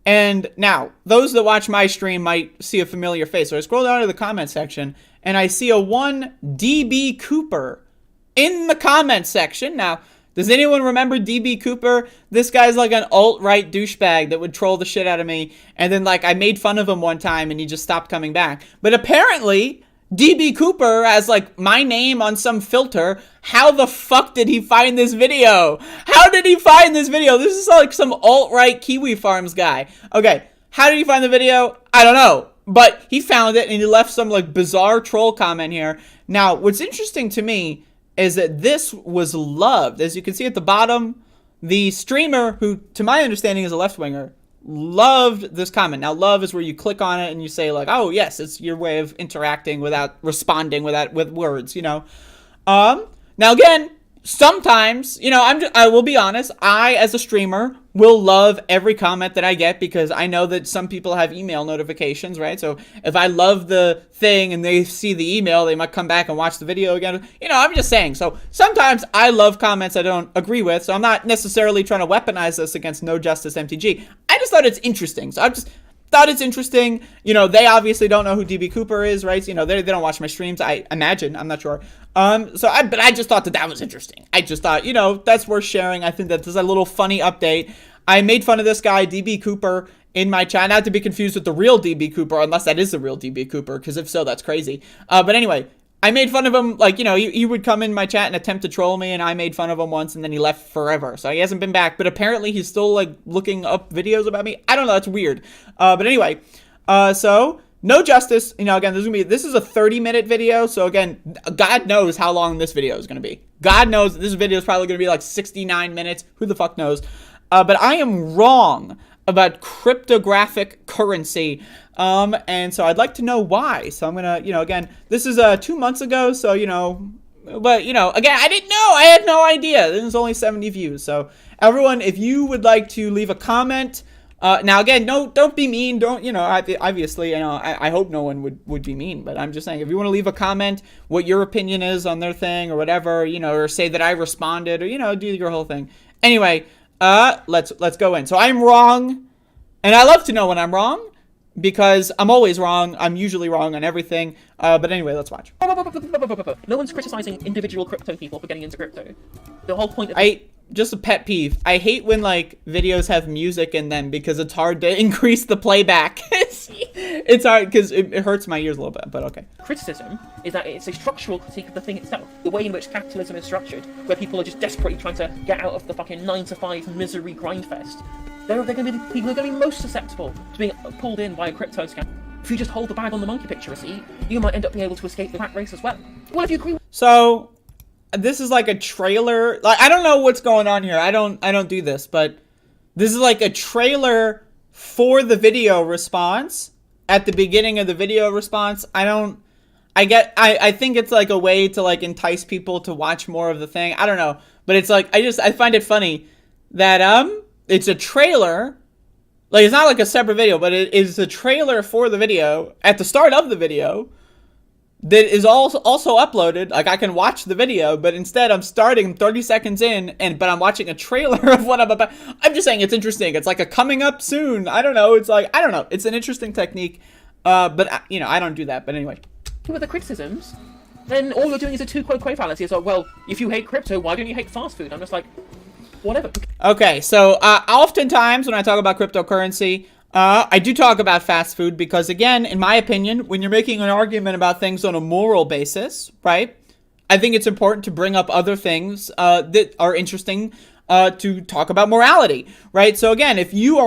And now, those that watch my stream might see a familiar face. So I scroll down to the comment section, and I see a 1 DB Cooper in the comment section. Now, does anyone remember DB Cooper? This guy's like an alt-right douchebag that would troll the shit out of me. And then, I made fun of him one time, and he just stopped coming back. But apparently, DB Cooper has, my name on some filter. How the fuck did he find this video? How did he find this video? This is, some alt-right Kiwi Farms guy. Okay, how did he find the video? I don't know. But he found it, and he left some, bizarre troll comment here. Now, what's interesting to me is that this was loved. As you can see at the bottom, the streamer, who to my understanding is a left-winger, loved this comment. Now, love is where you click on it and you say like, oh yes, it's your way of interacting without responding with words, you know. Now again, sometimes, you know, I will be honest, I as a streamer will love every comment that I get because I know that some people have email notifications, right? So if I love the thing and they see the email, they might come back and watch the video again. You know, I'm just saying. So sometimes I love comments I don't agree with, so I'm not necessarily trying to weaponize this against No Justice MTG. I just thought it's interesting. So I just thought it's interesting. You know, they obviously don't know who DB Cooper is, right? You know, they don't watch my streams, I imagine. I'm not sure. But I just thought that was interesting. I just thought, you know, that's worth sharing. I think that this is a little funny update. I made fun of this guy, DB Cooper, in my chat. Not to be confused with the real DB Cooper, unless that is the real DB Cooper, because if so, that's crazy. But anyway, I made fun of him. Like, you know, he would come in my chat and attempt to troll me, and I made fun of him once, and then he left forever. So he hasn't been back. But apparently he's still, like, looking up videos about me. I don't know. That's weird. But anyway, so No Justice, you know, again, this is a 30-minute video, so again, God knows how long this video is going to be. God knows this video is probably going to be like 69 minutes. Who the fuck knows? But I am wrong about cryptographic currency, and so I'd like to know why. So I'm going to, you know, again, this is 2 months ago, so, you know, but, you know, again, I didn't know. I had no idea. There's only 70 views. So everyone, if you would like to leave a comment, now again, don't be mean. Don't, you know, obviously, you know, I hope no one would be mean, but I'm just saying, if you want to leave a comment, what your opinion is on their thing or whatever, you know, or say that I responded or, you know, do your whole thing. Anyway, let's go in. So I'm wrong, and I love to know when I'm wrong because I'm always wrong. I'm usually wrong on everything. But anyway, let's watch. No one's criticizing individual crypto people for getting into crypto. The whole point of just a pet peeve. I hate when, like, videos have music in them because it's hard to increase the playback. It's hard because it hurts my ears a little bit, but okay. Criticism is that it's a structural critique of the thing itself. The way in which capitalism is structured, where people are just desperately trying to get out of the fucking 9-to-5 misery grind fest. They're going to be the people who are going to be most susceptible to being pulled in by a crypto scam. If you just hold the bag on the monkey picture receipt, you might end up being able to escape the rat race as well. Well, if you agree. So this is like a trailer. Like, I don't know what's going on here. I don't do this, but this is like a trailer for the video response at the beginning of the video response. I think it's like a way to like entice people to watch more of the thing. I don't know, but it's like, I find it funny that it's a trailer. Like, it's not like a separate video, but it is a trailer for the video at the start of the video that is also uploaded. Like, I can watch the video, but instead I'm starting 30 seconds in, but I'm watching a trailer of what I'm about. I'm just saying it's interesting. It's like a coming up soon. I don't know. It's like, I don't know. It's an interesting technique, but, you know, I don't do that. But anyway. With the criticisms, then all you're doing is a two-quote fallacy. It's like, well, if you hate crypto, why don't you hate fast food? I'm just like, whatever. Okay, so oftentimes when I talk about cryptocurrency, I do talk about fast food because, again, in my opinion, when you're making an argument about things on a moral basis, right, I think it's important to bring up other things that are interesting to talk about morality, right? So again, if you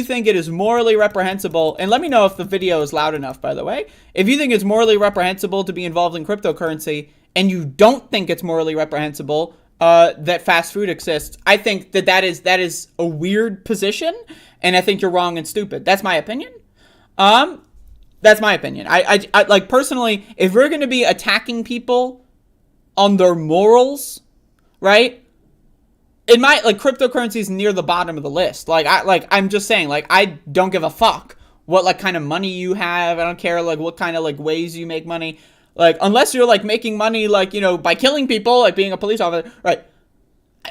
think it is morally reprehensible, and let me know if the video is loud enough, by the way, if you think it's morally reprehensible to be involved in cryptocurrency and you don't think it's morally reprehensible that fast food exists, I think that is a weird position, and I think you're wrong and stupid. That's my opinion. That's my opinion. I like, personally, if we're going to be attacking people on their morals, right? It might, like, cryptocurrency is near the bottom of the list. I'm just saying, like, I don't give a fuck what, like, kind of money you have. I don't care, like, what kind of, like, ways you make money. Like, unless you're, like, making money, like, you know, by killing people, like being a police officer, right?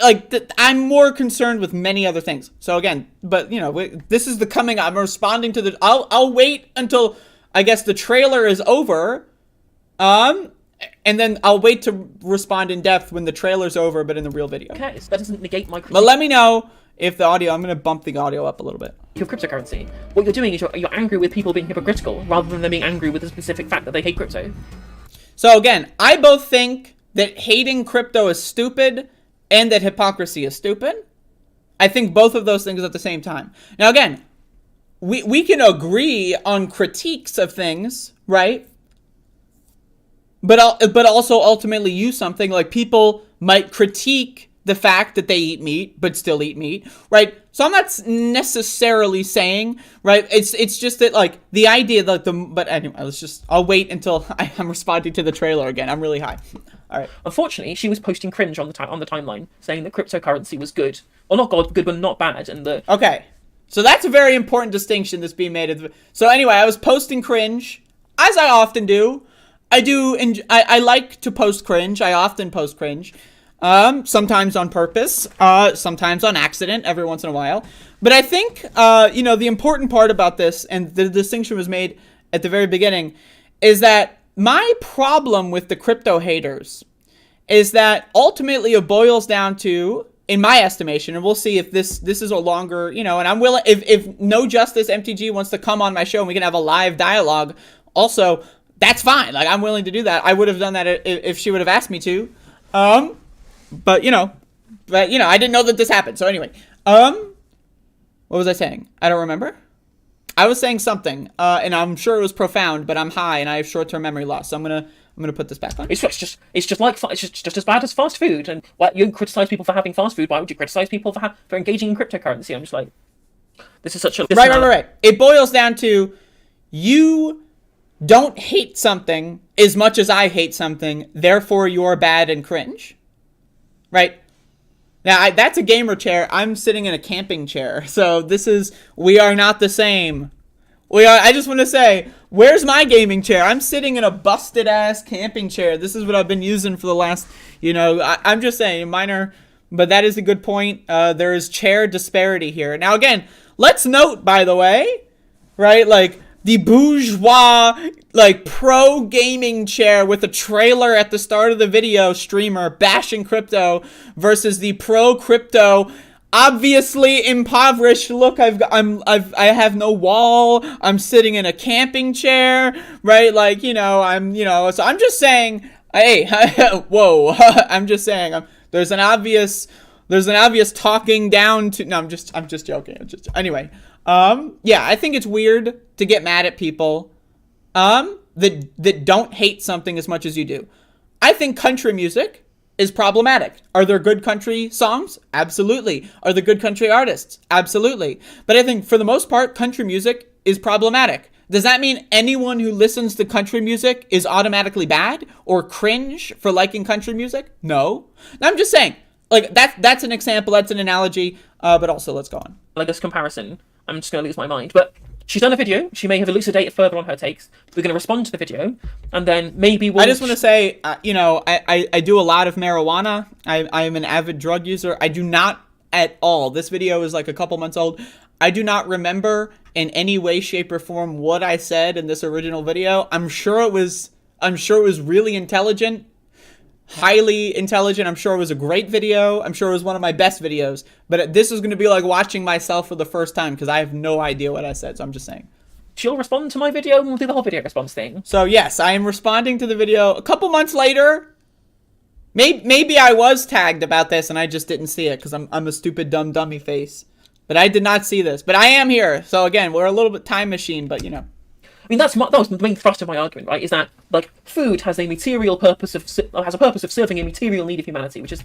Like, I'm more concerned with many other things. So again, but, you know, this is the coming, I'm responding to the, I'll wait until, I guess, the trailer is over, and then I'll wait to respond in depth when the trailer's over, but in the real video. Okay, that doesn't negate my critique. But let me know if the audio, I'm going to bump the audio up a little bit. Of cryptocurrency. What you're doing is you're angry with people being hypocritical, rather than them being angry with the specific fact that they hate crypto. So again, I both think that hating crypto is stupid and that hypocrisy is stupid. I think both of those things at the same time. Now again, we can agree on critiques of things, right? But also ultimately use something. Like, people might critique the fact that they eat meat, but still eat meat, right? So I'm not necessarily saying, right? It's just that, like, the idea that but anyway, I'll wait until I'm responding to the trailer again. I'm really high. All right. Unfortunately, she was posting cringe on the timeline, saying that cryptocurrency was good. Well, not good, but not bad. And Okay. So that's a very important distinction that's being made. So anyway, I was posting cringe, as I often do. I like to post cringe. I often post cringe. Sometimes on purpose, sometimes on accident, every once in a while. But I think, the important part about this, and the distinction was made at the very beginning, is that my problem with the crypto haters is that ultimately it boils down to, in my estimation, and we'll see if this is a longer, and I'm willing, if No Justice MTG wants to come on my show and we can have a live dialogue, also, that's fine. Like, I'm willing to do that. I would have done that if she would have asked me to. But I didn't know that this happened. So anyway, what was I saying? I don't remember. I was saying something, and I'm sure it was profound, but I'm high and I have short-term memory loss. So I'm gonna put this back on. It's just as bad as fast food. And you criticize people for having fast food. Why would you criticize people for engaging in cryptocurrency? I'm just like, this is such a right. It boils down to you don't hate something as much as I hate something. Therefore, you're bad and cringe. Right? Now, that's a gamer chair. I'm sitting in a camping chair. So we are not the same. I just want to say, where's my gaming chair? I'm sitting in a busted ass camping chair. This is what I've been using for the last, I'm just saying, minor, but that is a good point. There is chair disparity here. Now, again, let's note, by the way, right, like, the bourgeois, like, pro gaming chair with a trailer at the start of the video streamer bashing crypto versus the pro crypto, obviously impoverished. Look, I have no wall. I'm sitting in a camping chair, right? Like, so I'm just saying, hey, whoa, I'm just saying, there's an obvious talking down to, no, I'm just joking. Anyway. I think it's weird to get mad at people, that don't hate something as much as you do. I think country music is problematic. Are there good country songs? Absolutely. Are there good country artists? Absolutely. But I think for the most part, country music is problematic. Does that mean anyone who listens to country music is automatically bad or cringe for liking country music? No. I'm just saying, like, that's an example, that's an analogy, but also let's go on. Like this comparison. I'm just going to lose my mind. But she's done a video. She may have elucidated further on her takes. We're going to respond to the video. And then maybe we'll... I just want to say, I do a lot of marijuana. I am an avid drug user. I do not at all. This video is like a couple months old. I do not remember in any way, shape, or form what I said in this original video. I'm sure it was really intelligent. Highly intelligent. I'm sure it was a great video. I'm sure it was one of my best videos. But this is going to be like watching myself for the first time because I have no idea what I said. So I'm just saying. She'll respond to my video and we'll do the whole video response thing. So yes, I am responding to the video. A couple months later, maybe I was tagged about this and I just didn't see it because I'm a stupid dumb dummy face. But I did not see this. But I am here. So again, we're a little bit time machine, but I mean, that was the main thrust of my argument, right? Is that, like, food has a purpose of serving a material need of humanity, which is...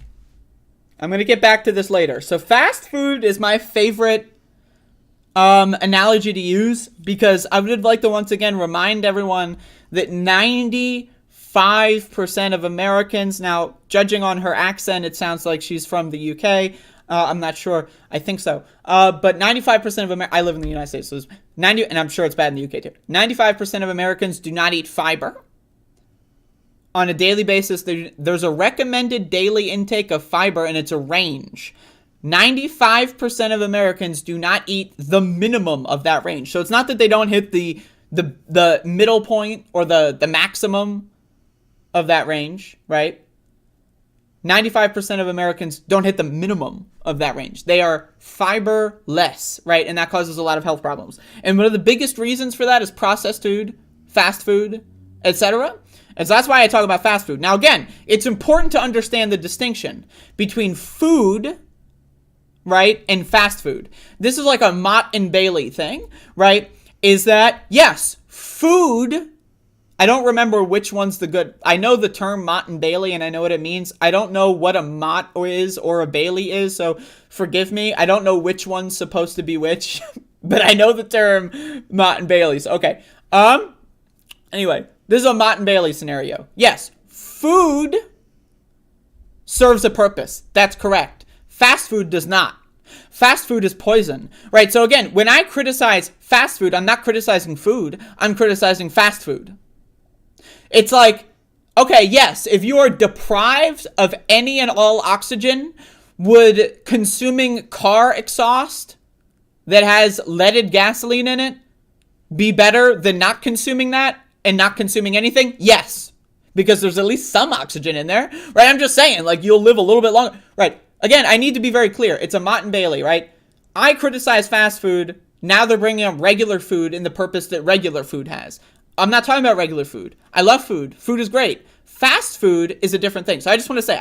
I'm going to get back to this later. So fast food is my favorite analogy to use because I would like to once again remind everyone that 95% of Americans, now judging on her accent, it sounds like she's from the UK. I'm not sure. I think so. But 95% of I live in the United States, so it's 90, and I'm sure it's bad in the UK too. 95% of Americans do not eat fiber. On a daily basis, there's a recommended daily intake of fiber, and it's a range. 95% of Americans do not eat the minimum of that range. So it's not that they don't hit the middle point or the maximum of that range, right? 95% of Americans don't hit the minimum of that range. They are fiber-less, right? And that causes a lot of health problems. And one of the biggest reasons for that is processed food, fast food, etc. And so that's why I talk about fast food. Now, again, it's important to understand the distinction between food, right, and fast food. This is like a Mott and Bailey thing, right? Is that, yes, food, I don't remember which one's the good. I know the term Mott and Bailey, and I know what it means. I don't know what a Mott is or a Bailey is, so forgive me. I don't know which one's supposed to be which, but I know the term Mott and Bailey's. Okay. Anyway, this is a Mott and Bailey scenario. Yes, food serves a purpose. That's correct. Fast food does not. Fast food is poison, right? So again, when I criticize fast food, I'm not criticizing food. I'm criticizing fast food. It's like, okay, yes, if you are deprived of any and all oxygen, would consuming car exhaust that has leaded gasoline in it be better than not consuming that and not consuming anything? Yes, because there's at least some oxygen in there, right? I'm just saying, like, you'll live a little bit longer, right? Again, I need to be very clear. It's a Mott and Bailey, right? I criticize fast food. Now they're bringing up regular food in the purpose that regular food has. I'm not talking about regular food. I love food. Food is great. Fast food is a different thing. So I just want to say,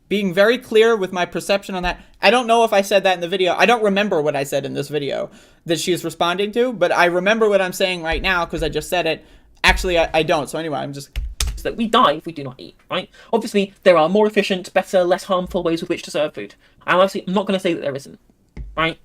being very clear with my perception on that. I don't know if I said that in the video. I don't remember what I said in this video that she's responding to, but I remember what I'm saying right now because I just said it. Actually, I don't. So anyway, I'm just... that we die if we do not eat, right? Obviously, there are more efficient, better, less harmful ways with which to serve food. And obviously, I'm not going to say that there isn't, right?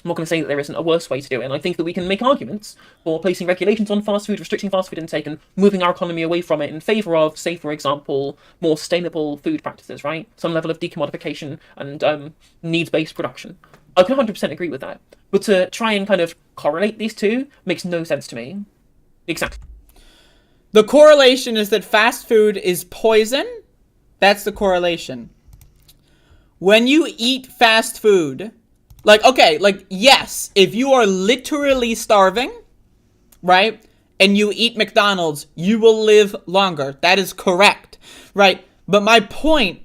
I'm not going to say that there isn't a worse way to do it. And I think that we can make arguments for placing regulations on fast food, restricting fast food intake, and moving our economy away from it in favour of, say, for example, more sustainable food practices, right? Some level of decommodification and needs-based production. I can 100% agree with that. But to try and kind of correlate these two makes no sense to me. Exactly. The correlation is that fast food is poison. That's the correlation. When you eat fast food, yes, if you are literally starving, right, and you eat McDonald's, you will live longer. That is correct, right? But my point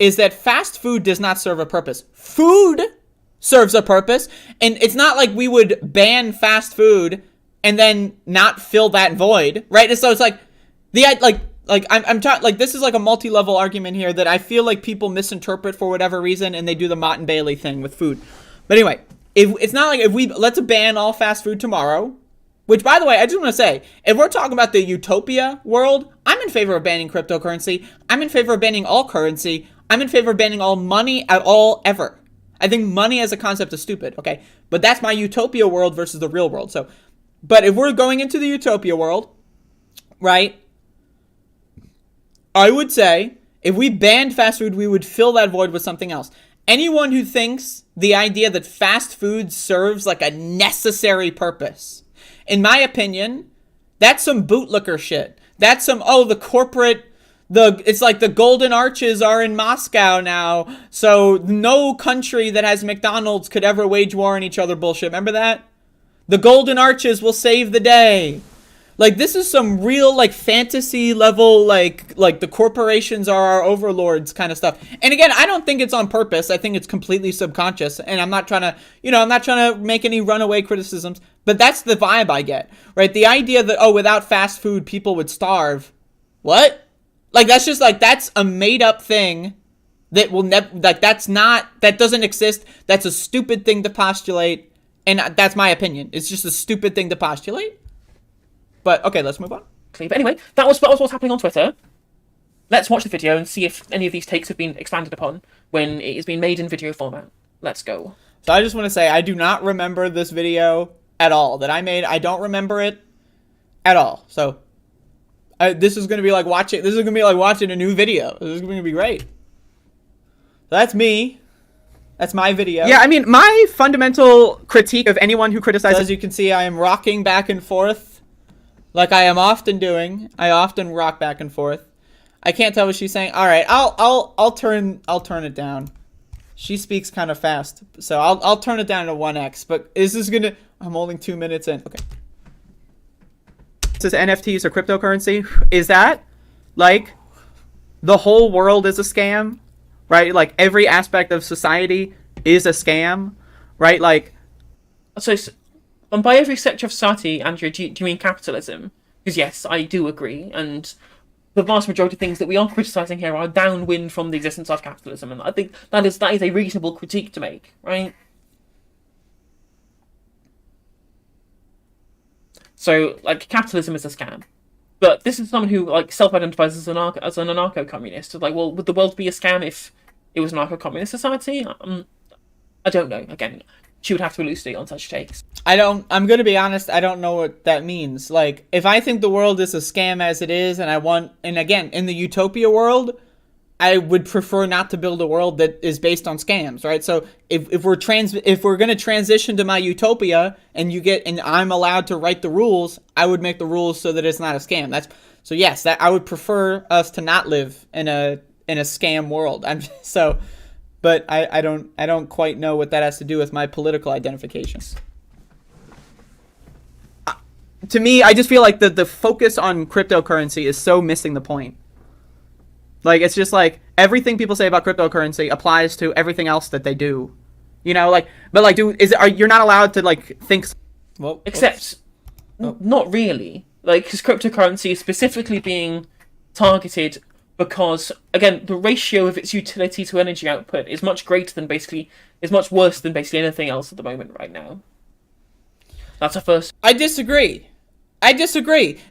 is that fast food does not serve a purpose. Food serves a purpose, and it's not like we would ban fast food and then not fill that void, right? And so it's like I'm trying, like, this is like a multi-level argument here that I feel like people misinterpret for whatever reason, and they do the Mott and Bailey thing with food. But anyway, if it's not like let's ban all fast food tomorrow, which, by the way, I just want to say, if we're talking about the utopia world, I'm in favor of banning cryptocurrency. I'm in favor of banning all currency. I'm in favor of banning all money at all ever. I think money as a concept is stupid, okay? But that's my utopia world versus the real world. So, but if we're going into the utopia world, right, I would say if we banned fast food, we would fill that void with something else. Anyone who thinks the idea that fast food serves like a necessary purpose, in my opinion, that's some bootlicker shit. That's some, it's like the Golden Arches are in Moscow now, so no country that has McDonald's could ever wage war on each other bullshit. Remember that? The Golden Arches will save the day. Like, this is some real, like, fantasy level, like the corporations are our overlords kind of stuff. And again, I don't think it's on purpose. I think it's completely subconscious. And I'm not trying to make any runaway criticisms. But that's the vibe I get, right? The idea that, without fast food, people would starve. What? Like, that's just, like, that's a made-up thing that will never, like, that doesn't exist. That's a stupid thing to postulate. And that's my opinion. It's just a stupid thing to postulate. But, okay, let's move on. But anyway, that was what's happening on Twitter. Let's watch the video and see if any of these takes have been expanded upon when it has been made in video format. Let's go. So I just want to say, I do not remember this video at all that I made. I don't remember it at all. So this is going to be like watching a new video. This is going to be great. So that's me. That's my video. Yeah, I mean, my fundamental critique of anyone who criticizes... As you can see, I am rocking back and forth like I am often doing. I often rock back and forth. I can't tell what she's saying. All right, I'll turn it down. She speaks kind of fast, so I'll turn it down to 1x. But is this gonna... I'm only 2 minutes in. Okay. It says NFTs or cryptocurrency. Is that like the whole world is a scam? Right? Like every aspect of society is a scam, right? Like, so by every sector of society, Andrea, do you mean capitalism? Because yes, I do agree, and the vast majority of things that we are criticising here are downwind from the existence of capitalism, and I think that is a reasonable critique to make, right? So, like, capitalism is a scam, But this is someone who like self-identifies as as an anarcho-communist. Like, well, would the world be a scam if it was an anarcho-communist society? I don't know. Again, she would have to elucidate on such takes. I'm going to be honest, I don't know what that means. Like, if I think the world is a scam as it is, and again, in the utopia world, I would prefer not to build a world that is based on scams, right? So if we're going to transition to my utopia and I'm allowed to write the rules, I would make the rules so that it's not a scam. Yes, I would prefer us to not live in a scam world. But I don't quite know what that has to do with my political identifications. To me, I just feel like the focus on cryptocurrency is so missing the point. Like, it's just like everything people say about cryptocurrency applies to everything else that they do. You know, like, but like, you're not allowed to like think. Well, except, not really. Like, because cryptocurrency is specifically being targeted because, again, the ratio of its utility to energy output is much worse than basically anything else at the moment right now. That's a first. I disagree.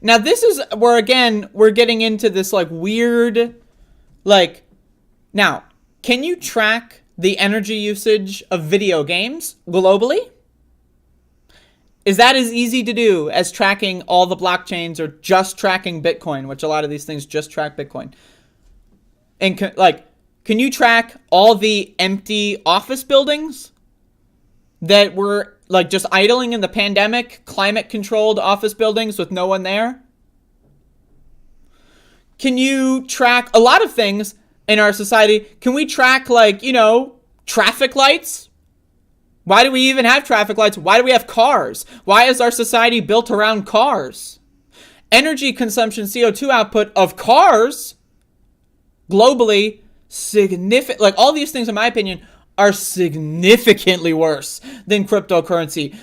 Now, this is where, again, we're getting into this, like, weird, like, now, can you track the energy usage of video games globally? Is that as easy to do as tracking all the blockchains or just tracking Bitcoin, which a lot of these things just track Bitcoin? And, can you track all the empty office buildings that were like just idling in the pandemic, climate-controlled office buildings with no one there? Can you track a lot of things in our society? Can we track, like, you know, traffic lights? Why do we even have traffic lights? Why do we have cars? Why is our society built around cars? Energy consumption, CO2 output of cars, globally, significant. Like, all these things, in my opinion, are significantly worse than cryptocurrency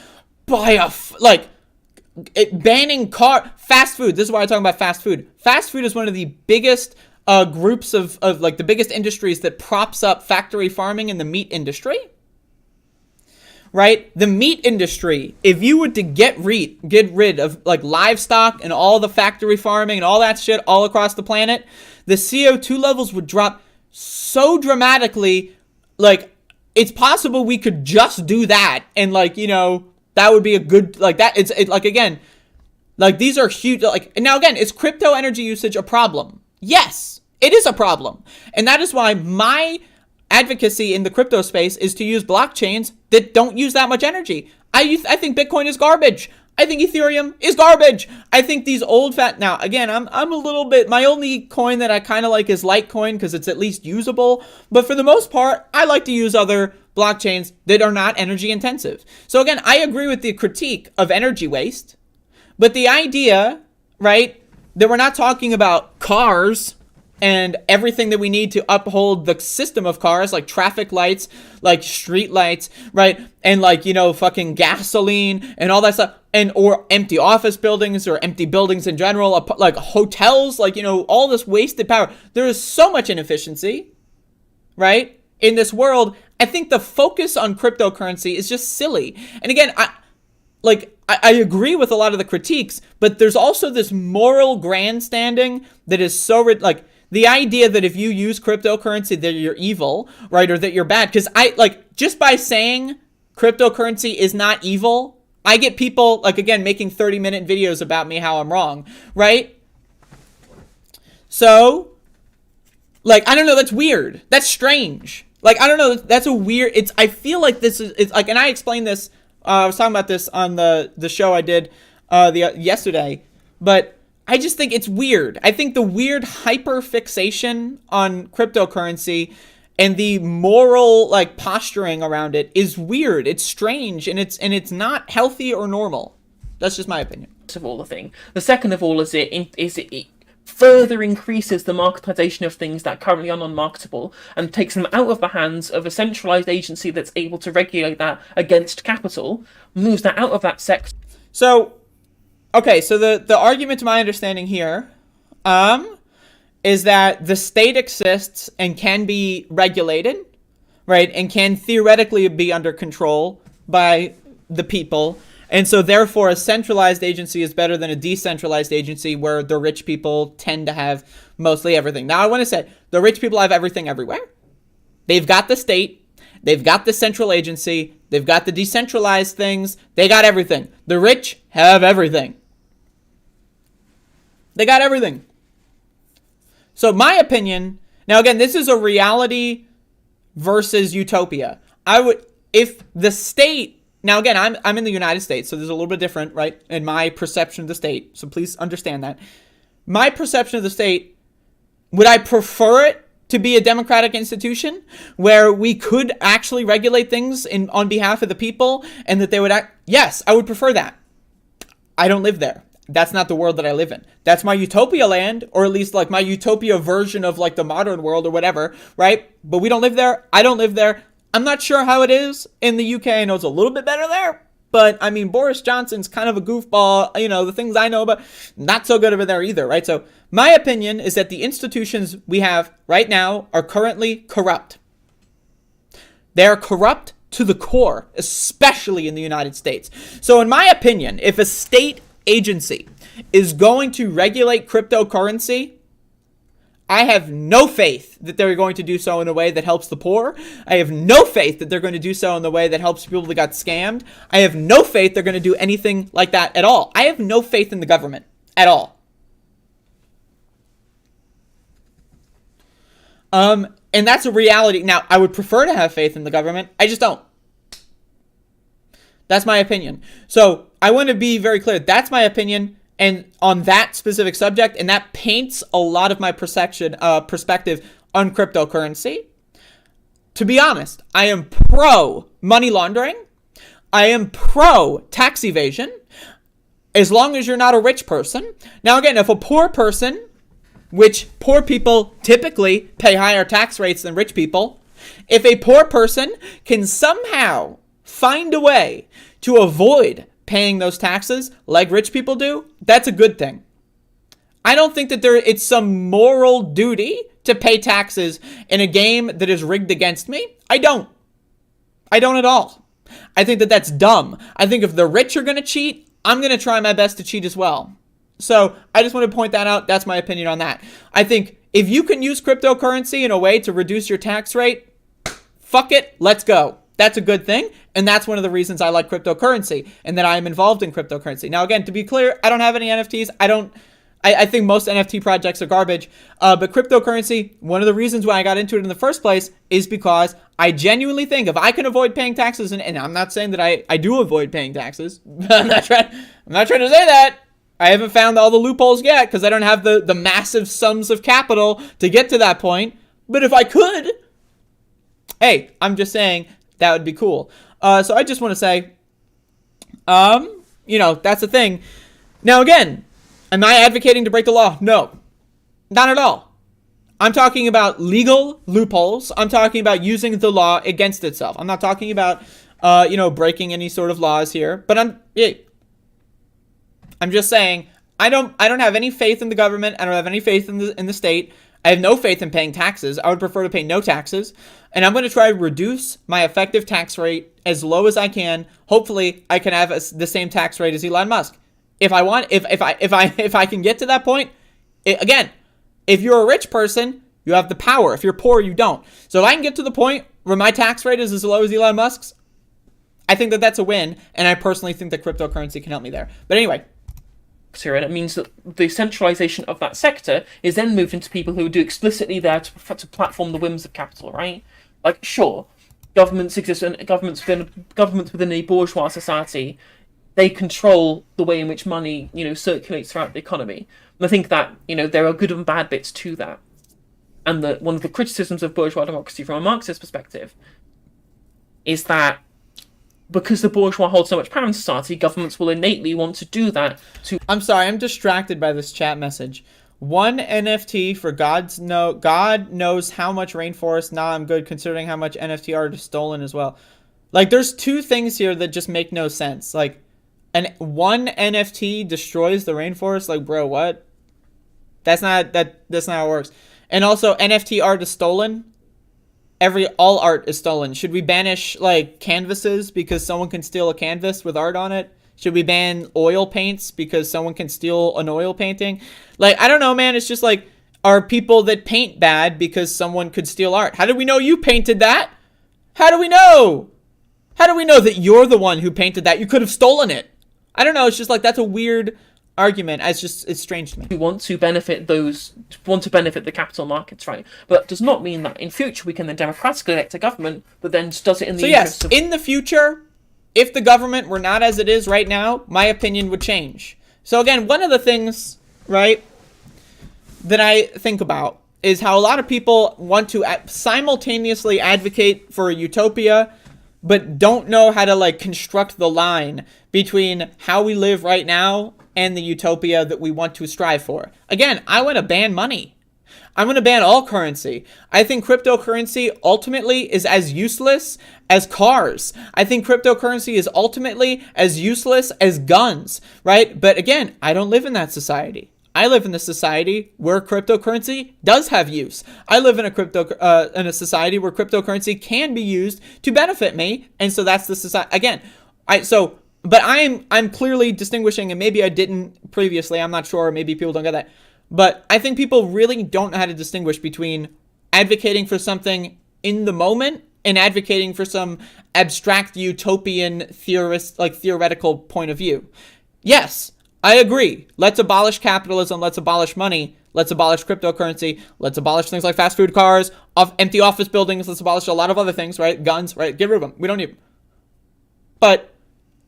by banning fast food. This is why I'm talking about fast food. Fast food is one of the biggest groups of like the biggest industries that props up factory farming in the meat industry. Right? The meat industry, if you were to get rid of like livestock and all the factory farming and all that shit all across the planet, the CO2 levels would drop so dramatically. Like, it's possible we could just do that, and, like, you know, that would be a good, like, that, like, again, like, these are huge, like, and now, again, is crypto energy usage a problem? Yes, it is a problem, and that is why my advocacy in the crypto space is to use blockchains that don't use that much energy. I think Bitcoin is garbage. I think Ethereum is garbage. I think these now, again, I'm a little bit, my only coin that I kind of like is Litecoin because it's at least usable. But for the most part, I like to use other blockchains that are not energy intensive. So again, I agree with the critique of energy waste, but the idea, right, that we're not talking about cars and everything that we need to uphold the system of cars, like traffic lights, like street lights, right? And, like, you know, fucking gasoline and all that stuff, or empty office buildings or empty buildings in general, like hotels, like, you know, all this wasted power. There is so much inefficiency, right, in this world. I think the focus on cryptocurrency is just silly. And again, I agree with a lot of the critiques, but there's also this moral grandstanding that is so, like, the idea that if you use cryptocurrency that you're evil, right, or that you're bad. Because just by saying cryptocurrency is not evil, I get people, like, again, making 30-minute videos about me how I'm wrong, right? So, like, I don't know, that's weird. That's strange. Like, I don't know, that's a weird, I feel like this is, it's like, and I explained this, I was talking about this on the show I did yesterday, but I just think it's weird. I think the weird hyper fixation on cryptocurrency and the moral, like, posturing around it is weird. It's strange, and it's not healthy or normal. That's just my opinion. Of all, the thing. The second of all is it further increases the marketization of things that currently are non-marketable and takes them out of the hands of a centralized agency that's able to regulate that against capital, moves that out of that sector. So, okay, so the argument to my understanding here is that the state exists and can be regulated, right, and can theoretically be under control by the people, And so therefore a centralized agency is better than a decentralized agency where the rich people tend to have mostly everything. Now I want to say the rich people have everything everywhere. They've got the state, they've got the central agency, they've got the decentralized things, they got everything. The rich have everything. They got everything. So my opinion, now again, this is a reality versus utopia. If the state, now again, I'm in the United States, so there's a little bit different, right, in my perception of the state, so please understand that. My perception of the state, would I prefer it to be a democratic institution where we could actually regulate things on behalf of the people and that they would act? Yes, I would prefer that. I don't live there. That's not the world that I live in. That's my utopia land, or at least like my utopia version of like the modern world or whatever, right? But we don't live there. I don't live there. I'm not sure how it is in the UK. I know it's a little bit better there. But, I mean, Boris Johnson's kind of a goofball. You know, the things I know about, not so good over there either, right? So, my opinion is that the institutions we have right now are currently corrupt. They are corrupt to the core, especially in the United States. So, in my opinion, if a state agency is going to regulate cryptocurrency, I have no faith that they're going to do so in a way that helps the poor. I have no faith that they're going to do so in the way that helps people that got scammed. I have no faith they're going to do anything like that at all. I have no faith in the government at all. And that's a reality. Now, I would prefer to have faith in the government. I just don't. That's my opinion. So I want to be very clear. That's my opinion. And on that specific subject, and that paints a lot of my perspective on cryptocurrency. To be honest, I am pro money laundering. I am pro tax evasion, as long as you're not a rich person. Now, again, if a poor person, which poor people typically pay higher tax rates than rich people, if a poor person can somehow find a way to avoid paying those taxes like rich people do, that's a good thing. I don't think that it's some moral duty to pay taxes in a game that is rigged against me. I don't at all. I think that that's dumb. I think if the rich are going to cheat, I'm going to try my best to cheat as well. So I just want to point that out. That's my opinion on that. I think if you can use cryptocurrency in a way to reduce your tax rate, fuck it, let's go. That's a good thing, and that's one of the reasons I like cryptocurrency and that I am involved in cryptocurrency. Now, again, to be clear, I don't have any NFTs. I think most NFT projects are garbage, but cryptocurrency, one of the reasons why I got into it in the first place is because I genuinely think if I can avoid paying taxes, and I'm not saying that I do avoid paying taxes. I'm not trying to say that. I haven't found all the loopholes yet because I don't have the massive sums of capital to get to that point. But if I could, hey, I'm just saying that would be cool. So I just want to say, that's the thing. Now, again, am I advocating to break the law? No, not at all. I'm talking about legal loopholes. I'm talking about using the law against itself. I'm not talking about, breaking any sort of laws here. But I'm just saying I don't have any faith in the government. I don't have any faith in the state. I have no faith in paying taxes. I would prefer to pay no taxes. And I'm going to try to reduce my effective tax rate as low as I can. Hopefully, I can have the same tax rate as Elon Musk. If I can get to that point, again, if you're a rich person, you have the power. If you're poor, you don't. So if I can get to the point where my tax rate is as low as Elon Musk's, I think that that's a win. And I personally think that cryptocurrency can help me there. But anyway. Here, and it means that the centralization of that sector is then moved into people who do explicitly there to platform the whims of capital, right? Like, sure, governments exist, and governments within a bourgeois society, they control the way in which money, circulates throughout the economy. And I think that, there are good and bad bits to that. And that one of the criticisms of bourgeois democracy from a Marxist perspective is that because the bourgeois hold so much power in society, governments will innately want to do that. I'm sorry, I'm distracted by this chat message. One NFT for God knows how much rainforest. Nah, I'm good considering how much NFT art is stolen as well. Like, there's two things here that just make no sense. Like, one NFT destroys the rainforest. Like, bro, what? That's not how it works. And also, NFT art is stolen. All art is stolen. Should we banish like canvases because someone can steal a canvas with art on it? Should we ban oil paints because someone can steal an oil painting? Like, I don't know, man. It's just like, are people that paint bad because someone could steal art? How do we know you painted that? How do we know? How do we know that you're the one who painted that? You could have stolen it. I don't know. It's just like, that's a weird argument. It's strange to me. We want to benefit the capital markets, right? But that does not mean that in future we can then democratically elect a government that then does it in the interest of... in the future, if the government were not as it is right now, my opinion would change. So again, one of the things, right, that I think about is how a lot of people want to simultaneously advocate for a utopia, but don't know how to like construct the line between how we live right now and the utopia that we want to strive for. Again, I want to ban money. I'm going to ban all currency. I think cryptocurrency ultimately is as useless as cars. I think cryptocurrency is ultimately as useless as guns, right? But again, I don't live in that society. I live in a society where cryptocurrency does have use. I live in a society where cryptocurrency can be used to benefit me, and so that's the society. Again, but I'm clearly distinguishing, and maybe I didn't previously. I'm not sure. Maybe people don't get that. But I think people really don't know how to distinguish between advocating for something in the moment and advocating for some abstract utopian theoretical point of view. Yes, I agree. Let's abolish capitalism. Let's abolish money. Let's abolish cryptocurrency. Let's abolish things like fast food cars, empty office buildings. Let's abolish a lot of other things, right? Guns, right? Get rid of them. We don't need them. But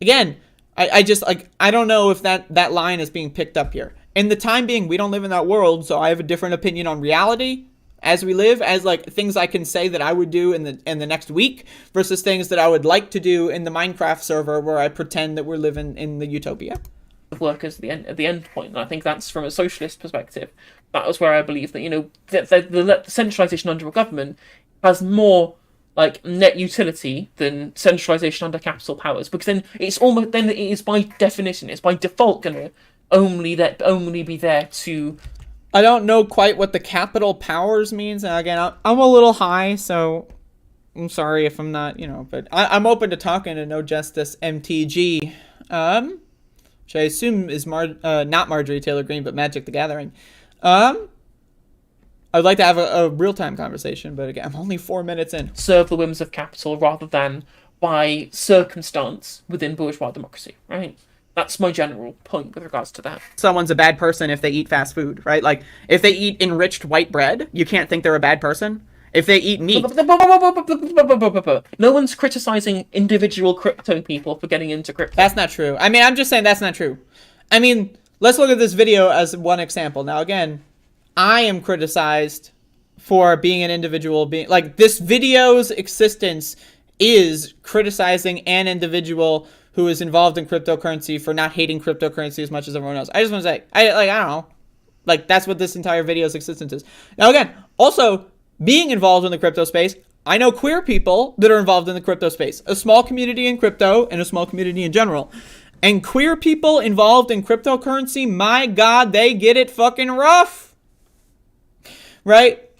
again, I just like, I don't know if that line is being picked up here. In the time being, we don't live in that world, so I have a different opinion on reality as we live, as like things I can say that I would do in the next week versus things that I would like to do in the Minecraft server where I pretend that we're living in the utopia. Workers at the end point, and I think that's from a socialist perspective. That was where I believe that, you know, the centralization under a government has more like net utility than centralization under capital powers, because then it is by definition, it's by default gonna only be there to... I don't know quite what the capital powers means, and again, I'm a little high, so I'm sorry if I'm not, you know, but I'm open to talking to No Justice MTG. Which I assume is not Marjorie Taylor Greene, but Magic the Gathering. I'd like to have a real-time conversation, but again, I'm only 4 minutes in. Serve the whims of capital rather than by circumstance within bourgeois democracy, right? That's my general point with regards to that. Someone's a bad person if they eat fast food, right? Like, if they eat enriched white bread, you can't think they're a bad person. If they eat meat... No one's criticizing individual crypto people for getting into crypto. That's not true. I mean, I'm just saying that's not true. I mean, let's look at this video as one example. Now, again, I am criticized for being an individual being... Like, this video's existence is criticizing an individual who is involved in cryptocurrency for not hating cryptocurrency as much as everyone else. I just want to say, I don't know. Like, that's what this entire video's existence is. Now, again, also... being involved in the crypto space, I know queer people that are involved in the crypto space. A small community in crypto and a small community in general. And queer people involved in cryptocurrency, my God, they get it fucking rough. Right?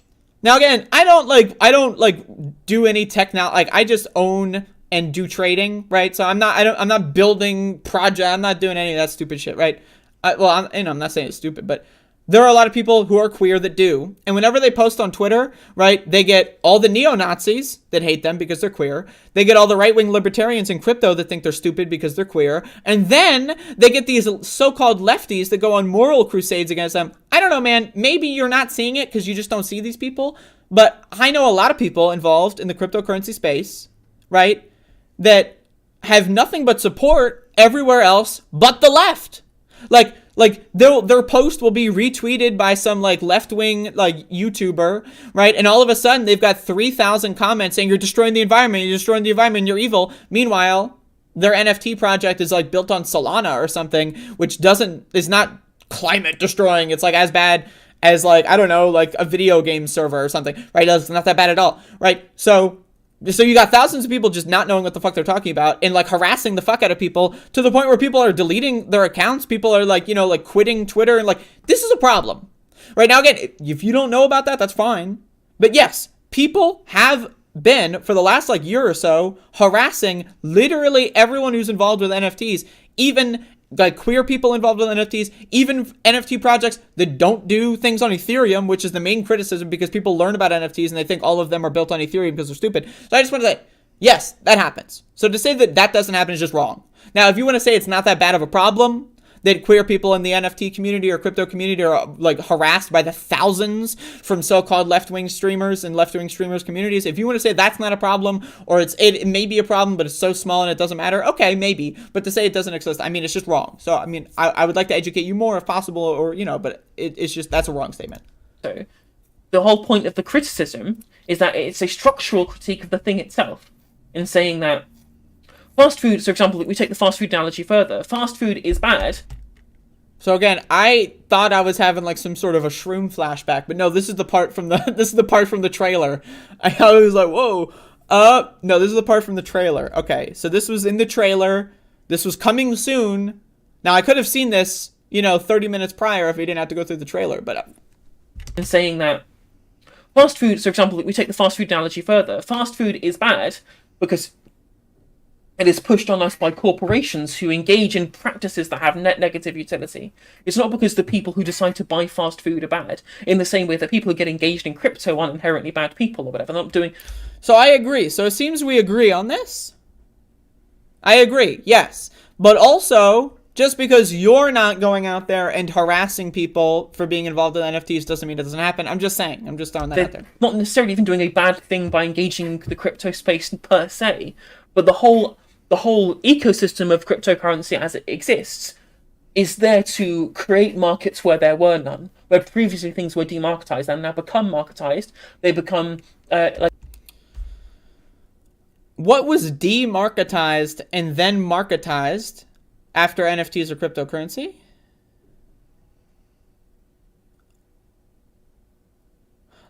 Now again, I don't do any like I just own and do trading, right? So I'm not building project, I'm not doing any of that stupid shit, right? I'm not saying it's stupid, but there are a lot of people who are queer that do. And whenever they post on Twitter, right, they get all the neo-Nazis that hate them because they're queer. They get all the right-wing libertarians in crypto that think they're stupid because they're queer. And then they get these so-called lefties that go on moral crusades against them. I don't know, man. Maybe you're not seeing it because you just don't see these people. But I know a lot of people involved in the cryptocurrency space, right, that have nothing but support everywhere else but the left. Like their post will be retweeted by some like left-wing like YouTuber, right? And all of a sudden they've got 3,000 comments saying you're destroying the environment, you're evil. Meanwhile, their NFT project is like built on Solana or something, which is not climate destroying. It's like as bad as like, I don't know, like a video game server or something, right? It's not that bad at all, right? So you got thousands of people just not knowing what the fuck they're talking about and like harassing the fuck out of people to the point where people are deleting their accounts. People are like, like quitting Twitter and like, this is a problem. Right now, again, if you don't know about that, that's fine. But yes, people have been for the last like year or so harassing literally everyone who's involved with NFTs even like queer people involved with NFTs, even NFT projects that don't do things on Ethereum, which is the main criticism because people learn about NFTs and they think all of them are built on Ethereum because they're stupid. So I just want to say, yes, that happens. So to say that that doesn't happen is just wrong. Now, if you want to say it's not that bad of a problem, that queer people in the NFT community or crypto community are like harassed by the thousands from so-called left-wing streamers and left-wing streamers communities. If you want to say that's not a problem, or it may be a problem, but it's so small and it doesn't matter, okay, maybe. But to say it doesn't exist, I mean, it's just wrong. So, I mean, I would like to educate you more if possible, or, you know, but it's just, that's a wrong statement. So, the whole point of the criticism is that it's a structural critique of the thing itself, in saying that fast food, for example, we take the fast food analogy further. Fast food is bad. So again, I thought I was having like some sort of a shroom flashback, but no, this is the part from the this is the part from the trailer. I was like, whoa. No, this is the part from the trailer. Okay, so this was in the trailer. This was coming soon. Now I could have seen this, you know, 30 minutes prior if we didn't have to go through the trailer, but in saying that fast food, for example, we take the fast food analogy further. Fast food is bad because it is pushed on us by corporations who engage in practices that have net negative utility. It's not because the people who decide to buy fast food are bad, in the same way that people who get engaged in crypto aren't inherently bad people or whatever. They're not doing... So I agree. So it seems we agree on this. I agree, yes. But also, just because you're not going out there and harassing people for being involved in NFTs doesn't mean it doesn't happen. I'm just saying. I'm just throwing that out there. Not necessarily even doing a bad thing by engaging the crypto space per se, but the whole ecosystem of cryptocurrency as it exists is there to create markets where there were none, where previously things were demarketized and now become marketized. They become like... What was demarketized and then marketized after NFTs or cryptocurrency?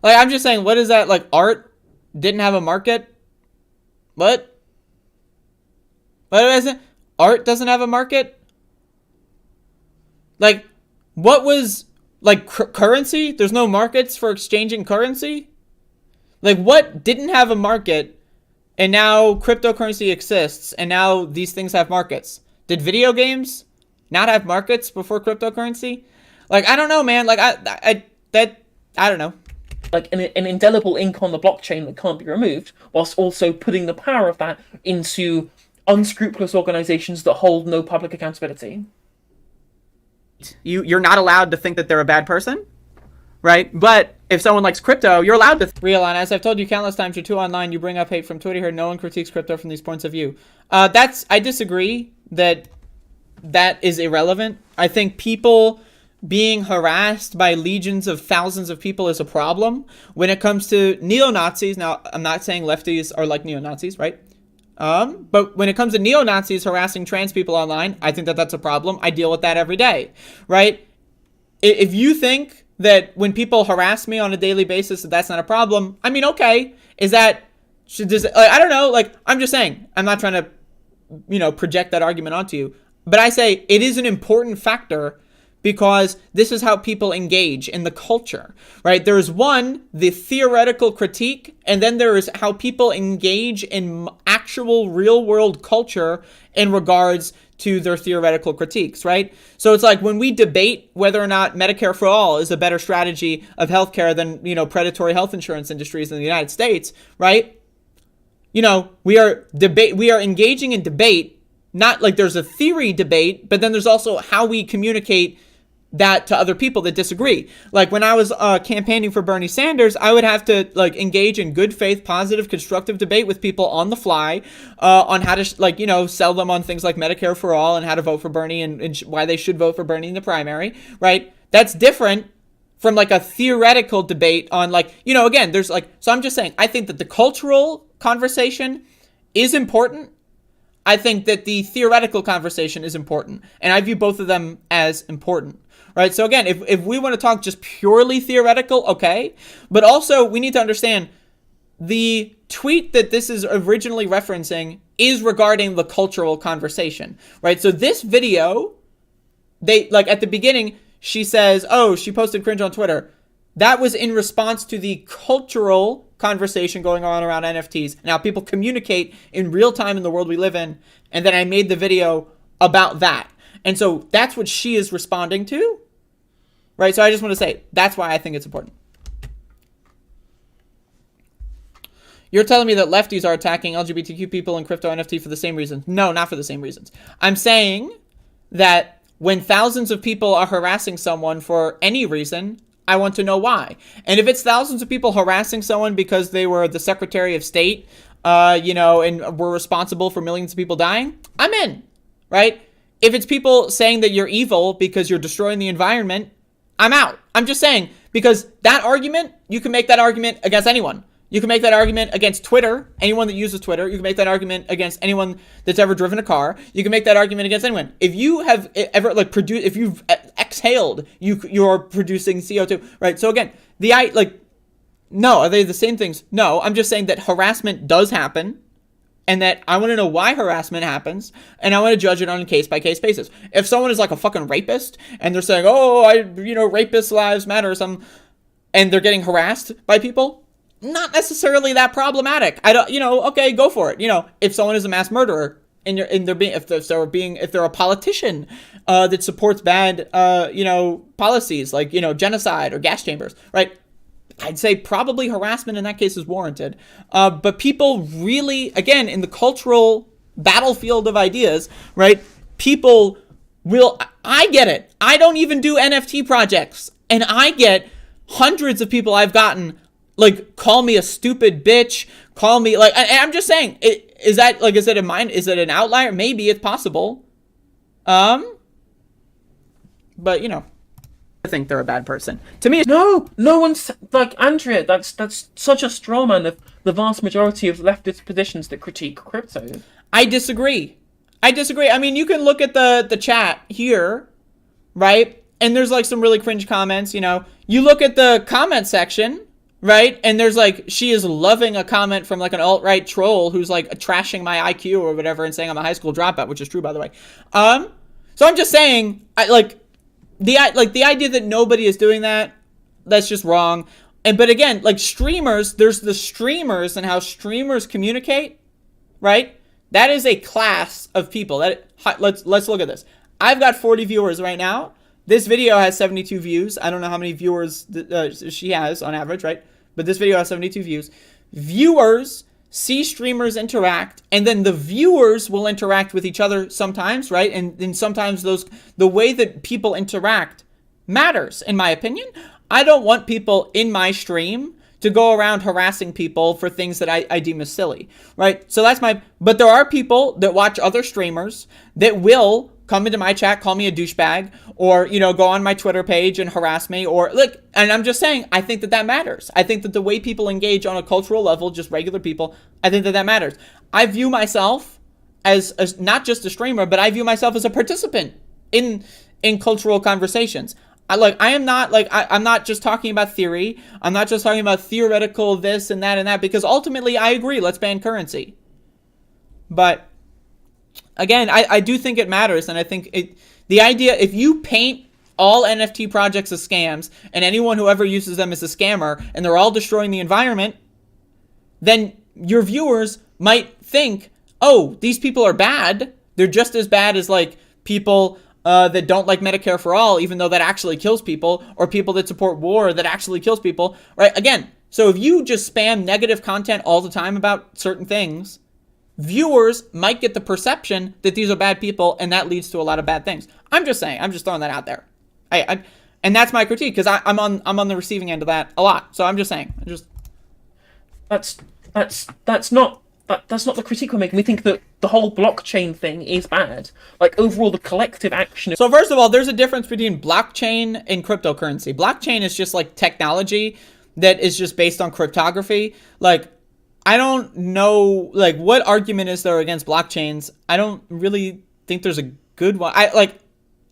Like, I'm just saying, what is that? Like, art didn't have a market? What? What is it? Art doesn't have a market? Like, what was, like, currency? There's no markets for exchanging currency? Like, what didn't have a market, and now cryptocurrency exists, and now these things have markets? Did video games not have markets before cryptocurrency? Like, I don't know, man. Like, I don't know. Like an indelible ink on the blockchain that can't be removed, whilst also putting the power of that into unscrupulous organizations that hold no public accountability. You're not allowed to think that they're a bad person, right? But if someone likes crypto, you're allowed to realign. As I've told you countless times, you're too online. You bring up hate from Twitter here. No one critiques crypto from these points of view. I disagree that is irrelevant. I think people being harassed by legions of thousands of people is a problem. When it comes to neo-Nazis, now I'm not saying lefties are like neo-Nazis, right? But when it comes to neo-Nazis harassing trans people online, I think that that's a problem. I deal with that every day, right? If you think that when people harass me on a daily basis that that's not a problem, I mean, okay, I don't know, like, I'm just saying, I'm not trying to, you know, project that argument onto you, but I say it is an important factor because this is how people engage in the culture, right? There is the theoretical critique, and then there is how people engage in actual real-world culture in regards to their theoretical critiques, right? So it's like when we debate whether or not Medicare for all is a better strategy of healthcare than, you know, predatory health insurance industries in the United States, right? You know, we are engaging in debate, not like there's a theory debate, but then there's also how we communicate that to other people that disagree. Like when I was campaigning for Bernie Sanders, I would have to like engage in good faith, positive, constructive debate with people on the fly on how to like, you know, sell them on things like Medicare for all and how to vote for Bernie and why they should vote for Bernie in the primary, right? That's different from like a theoretical debate on like, you know, again, there's like, so I'm just saying, I think that the cultural conversation is important. I think that the theoretical conversation is important, and I view both of them as important. Right, so again, if we want to talk just purely theoretical, okay, but also we need to understand the tweet that this is originally referencing is regarding the cultural conversation, right? So this video, they like at the beginning, she says, oh, she posted cringe on Twitter. That was in response to the cultural conversation going on around NFTs. Now people communicate in real time in the world we live in, and then I made the video about that. And so that's what she is responding to, right? So I just want to say, that's why I think it's important. You're telling me that lefties are attacking LGBTQ people and crypto NFT for the same reasons. No, not for the same reasons. I'm saying that when thousands of people are harassing someone for any reason, I want to know why. And if it's thousands of people harassing someone because they were the Secretary of State, and were responsible for millions of people dying, I'm in, right? If it's people saying that you're evil because you're destroying the environment, I'm out. I'm just saying, because that argument, you can make that argument against anyone. You can make that argument against Twitter, anyone that uses Twitter. You can make that argument against anyone that's ever driven a car. You can make that argument against anyone. If you have ever if you've exhaled, you're producing CO2, right? So again, no, are they the same things? No, I'm just saying that harassment does happen, and that I want to know why harassment happens, and I want to judge it on a case-by-case basis. If someone is like a fucking rapist, and they're saying, rapist lives matter, and they're getting harassed by people, not necessarily that problematic. I don't, okay, go for it. If someone is a mass murderer and if they're a politician that supports bad, policies like, genocide or gas chambers, right? I'd say probably harassment in that case is warranted. But people really, again, in the cultural battlefield of ideas, right? People I get it. I don't even do NFT projects, and I get hundreds of people I've gotten call me a stupid bitch, call me and I'm just saying, is it an outlier? Maybe it's possible. But I think they're a bad person. To me, no one's like Andrea. That's such a straw man of the vast majority of leftist positions that critique crypto. I disagree. I mean, you can look at the chat here, right? And there's some really cringe comments. You look at the comment section. Right? And there's she is loving a comment from an alt-right troll who's trashing my IQ or whatever and saying I'm a high school dropout, which is true, by the way. So I'm just saying, the idea that nobody is doing that's just wrong. But again, streamers, there's the streamers and how streamers communicate, right? That is a class of people. Let's look at this. I've got 40 viewers right now. This video has 72 views. I don't know how many viewers she has on average, right? But this video has 72 views. Viewers see streamers interact, and then the viewers will interact with each other sometimes, right? And then sometimes the way that people interact matters, in my opinion. I don't want people in my stream to go around harassing people for things that I deem as silly, right? So but there are people that watch other streamers that will come into my chat, call me a douchebag, or, go on my Twitter page and harass me, and I'm just saying, I think that matters. I think that the way people engage on a cultural level, just regular people, I think that matters. I view myself as not just a streamer, but I view myself as a participant in cultural conversations. I'm not just talking about theory. I'm not just talking about theoretical this and that, because ultimately I agree, let's ban currency. But again, I do think it matters, and I think the idea, if you paint all NFT projects as scams, and anyone who ever uses them as a scammer, and they're all destroying the environment, then your viewers might think, oh, these people are bad. They're just as bad as people that don't like Medicare for all, even though that actually kills people, or people that support war that actually kills people, right? Again, so if you just spam negative content all the time about certain things, viewers might get the perception that these are bad people, and that leads to a lot of bad things. I'm just saying. I'm just throwing that out there. And that's my critique, because I'm on the receiving end of that a lot. So I'm just saying. That's not the critique we're making. We think that the whole blockchain thing is bad. Overall, the collective action. So first of all, there's a difference between blockchain and cryptocurrency. Blockchain is just technology that is just based on cryptography. I don't know, what argument is there against blockchains? I don't really think there's a good one.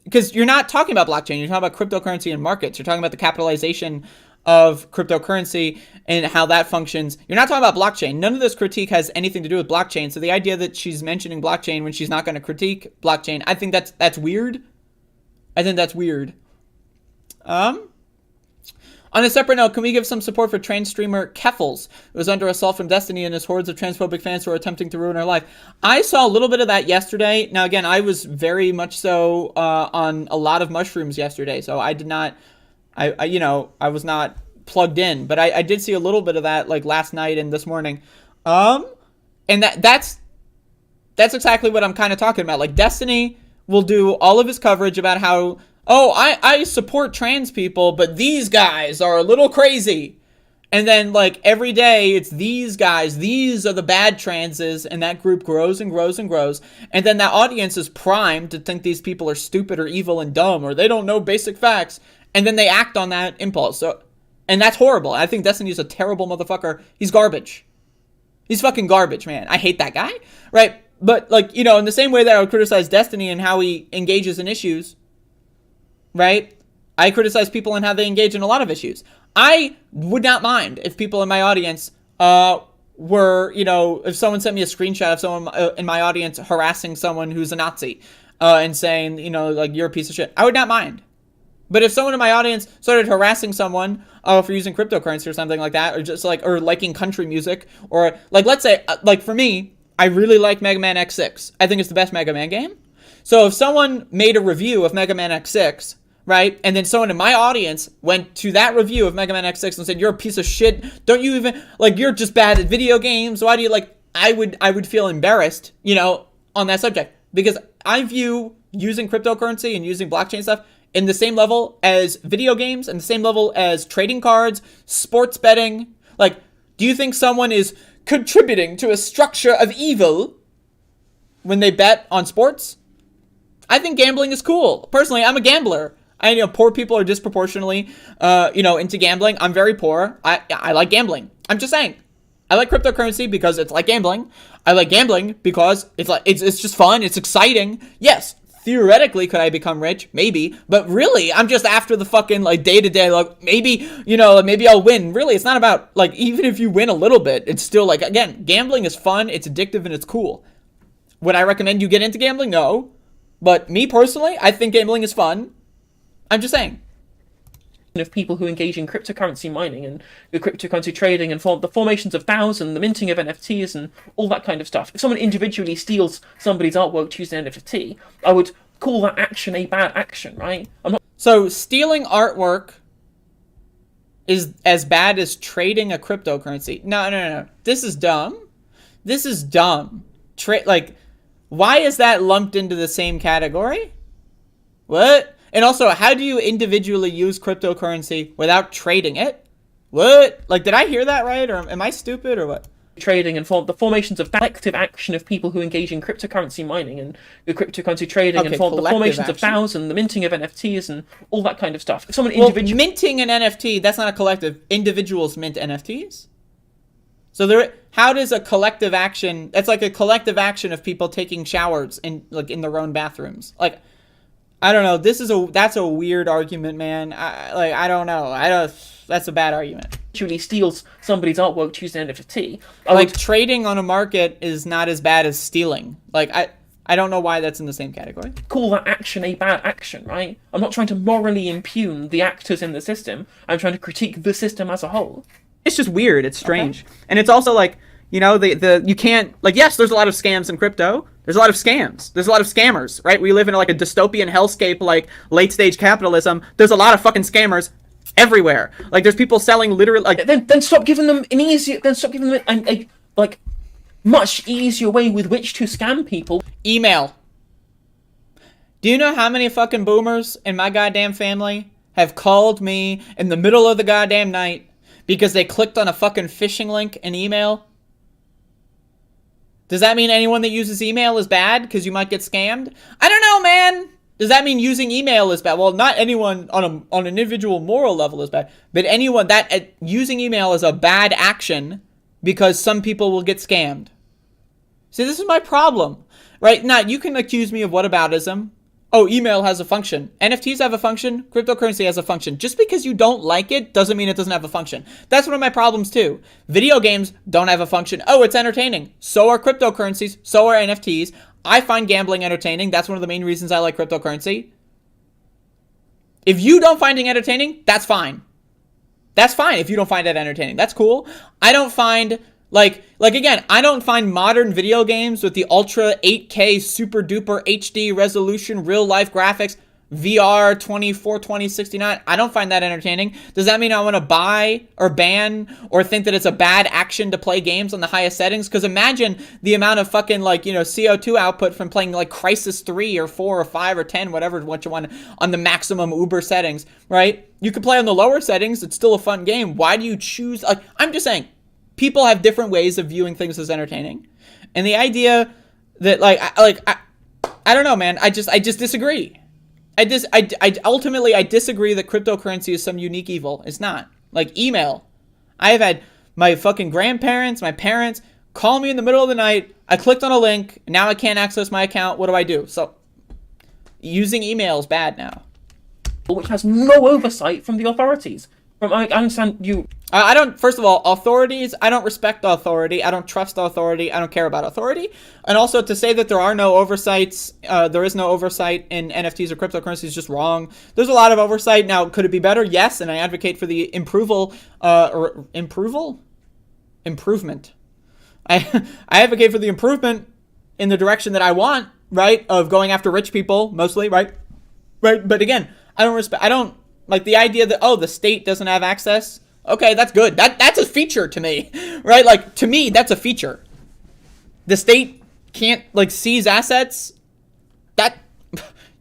Because you're not talking about blockchain, you're talking about cryptocurrency and markets. You're talking about the capitalization of cryptocurrency and how that functions. You're not talking about blockchain. None of this critique has anything to do with blockchain. So the idea that she's mentioning blockchain when she's not going to critique blockchain, I think that's weird. I think that's weird. On a separate note, can we give some support for trans streamer Keffels, who is under assault from Destiny and his hordes of transphobic fans who are attempting to ruin her life? I saw a little bit of that yesterday. Now, again, I was very much so on a lot of mushrooms yesterday, so I did not, I was not plugged in, but I did see a little bit of that like last night and this morning. And that's exactly what I'm kind of talking about. Like, Destiny will do all of his coverage about how, oh, I support trans people, but these guys are a little crazy. And then, like, every day it's these guys, these are the bad transes, and that group grows and grows and grows. And then that audience is primed to think these people are stupid or evil and dumb, or they don't know basic facts. And then they act on that impulse. So, and that's horrible. I think Destiny's a terrible motherfucker. He's garbage. He's fucking garbage, man. I hate that guy, right? But, like, you know, in the same way that I would criticize Destiny and how he engages in issues, right? I criticize people and how they engage in a lot of issues. I would not mind if people in my audience were, you know, if someone sent me a screenshot of someone in my audience harassing someone who's a Nazi and saying, you know, like, you're a piece of shit. I would not mind. But if someone in my audience started harassing someone for using cryptocurrency or something like that, or just like, or liking country music, or like, let's say, like for me, I really like Mega Man X6. I think it's the best Mega Man game. So if someone made a review of Mega Man X6, right, and then someone in my audience went to that review of Mega Man X6 and said, you're a piece of shit, don't you even, like, you're just bad at video games, why do you, like, I would feel embarrassed, you know, on that subject. Because I view using cryptocurrency and using blockchain stuff in the same level as video games and the same level as trading cards, sports betting. Like, do you think someone is contributing to a structure of evil when they bet on sports? I think gambling is cool. Personally, I'm a gambler. I know poor people are disproportionately, into gambling. I'm very poor. I like gambling. I'm just saying. I like cryptocurrency because it's like gambling. I like gambling because it's just fun. It's exciting. Yes, theoretically, could I become rich? Maybe. But really, I'm just after the fucking, like, day-to-day, like, maybe, you know, maybe I'll win. Really, it's not about, like, even if you win a little bit, it's still, like, again, gambling is fun, it's addictive, and it's cool. Would I recommend you get into gambling? No. But me, personally, I think gambling is fun. I'm just saying. Of people who engage in cryptocurrency mining and cryptocurrency trading and the formations of DAOs and the minting of NFTs and all that kind of stuff. If someone individually steals somebody's artwork to use an NFT, I would call that action a bad action, right? So stealing artwork is as bad as trading a cryptocurrency. No. This is dumb. This is dumb. Why is that lumped into the same category? What? And also, how do you individually use cryptocurrency without trading it? What? Like, did I hear that right? Or am I stupid or what? Trading and the formations of collective action of people who engage in cryptocurrency mining and cryptocurrency trading and the formations of DAOs and the minting of NFTs and all that kind of stuff. If someone minting an NFT, that's not a collective. Individuals mint NFTs. So how does a collective action? That's like a collective action of people taking showers in their own bathrooms. Like, I don't know. That's a weird argument, man. I don't know. That's a bad argument. Actually steals somebody's artwork to use an NFT. Trading on a market is not as bad as stealing. Like, I don't know why that's in the same category. Call that action a bad action, right? I'm not trying to morally impugn the actors in the system. I'm trying to critique the system as a whole. It's just weird. It's strange. Okay. And it's also like, you know, you can't, like, yes, there's a lot of scams in crypto. There's a lot of scams. There's a lot of scammers, right? We live in like a dystopian hellscape, like late stage capitalism. There's a lot of fucking scammers everywhere. Like, there's people selling literally like. Then stop giving them an easier. Then stop giving them a much easier way with which to scam people. Email. Do you know how many fucking boomers in my goddamn family have called me in the middle of the goddamn night because they clicked on a fucking phishing link in email? Does that mean anyone that uses email is bad because you might get scammed? I don't know, man. Does that mean using email is bad? Well, not anyone on an individual moral level is bad, but anyone that using email is a bad action because some people will get scammed. See, this is my problem, right? Now, you can accuse me of whataboutism. Oh, email has a function. NFTs have a function. Cryptocurrency has a function. Just because you don't like it doesn't mean it doesn't have a function. That's one of my problems too. Video games don't have a function. Oh, it's entertaining. So are cryptocurrencies. So are NFTs. I find gambling entertaining. That's one of the main reasons I like cryptocurrency. If you don't find it entertaining, that's fine. That's fine if you don't find it entertaining. That's cool. I don't find again, I don't find modern video games with the ultra 8K super duper HD resolution, real life graphics, VR 2420 69. I don't find that entertaining. Does that mean I want to buy or ban or think that it's a bad action to play games on the highest settings? Because imagine the amount of fucking CO2 output from playing like Crysis 3 or 4 or 5 or 10, whatever what you want on the maximum Uber settings, right? You could play on the lower settings. It's still a fun game. Why do you choose? I'm just saying, people have different ways of viewing things as entertaining, and the idea that I don't know, man. I just disagree. I ultimately disagree that cryptocurrency is some unique evil. It's not. Like email. I have had my fucking grandparents, my parents call me in the middle of the night. I clicked on a link. Now I can't access my account. What do I do? So using email is bad now. Which has no oversight from the authorities. I understand you. I don't, first of all, authorities, I don't respect authority. I don't trust authority. I don't care about authority. And also to say that there are no oversights, there is no oversight in NFTs or cryptocurrency is just wrong. There's a lot of oversight. Now, could it be better? Yes. And I advocate for the improvement. I advocate for the improvement in the direction that I want, right? Of going after rich people, mostly, right? Right. But again, I don't like the idea that, the state doesn't have access. Okay, that's good. That's a feature to me, right? Like, to me, that's a feature. The state can't, seize assets.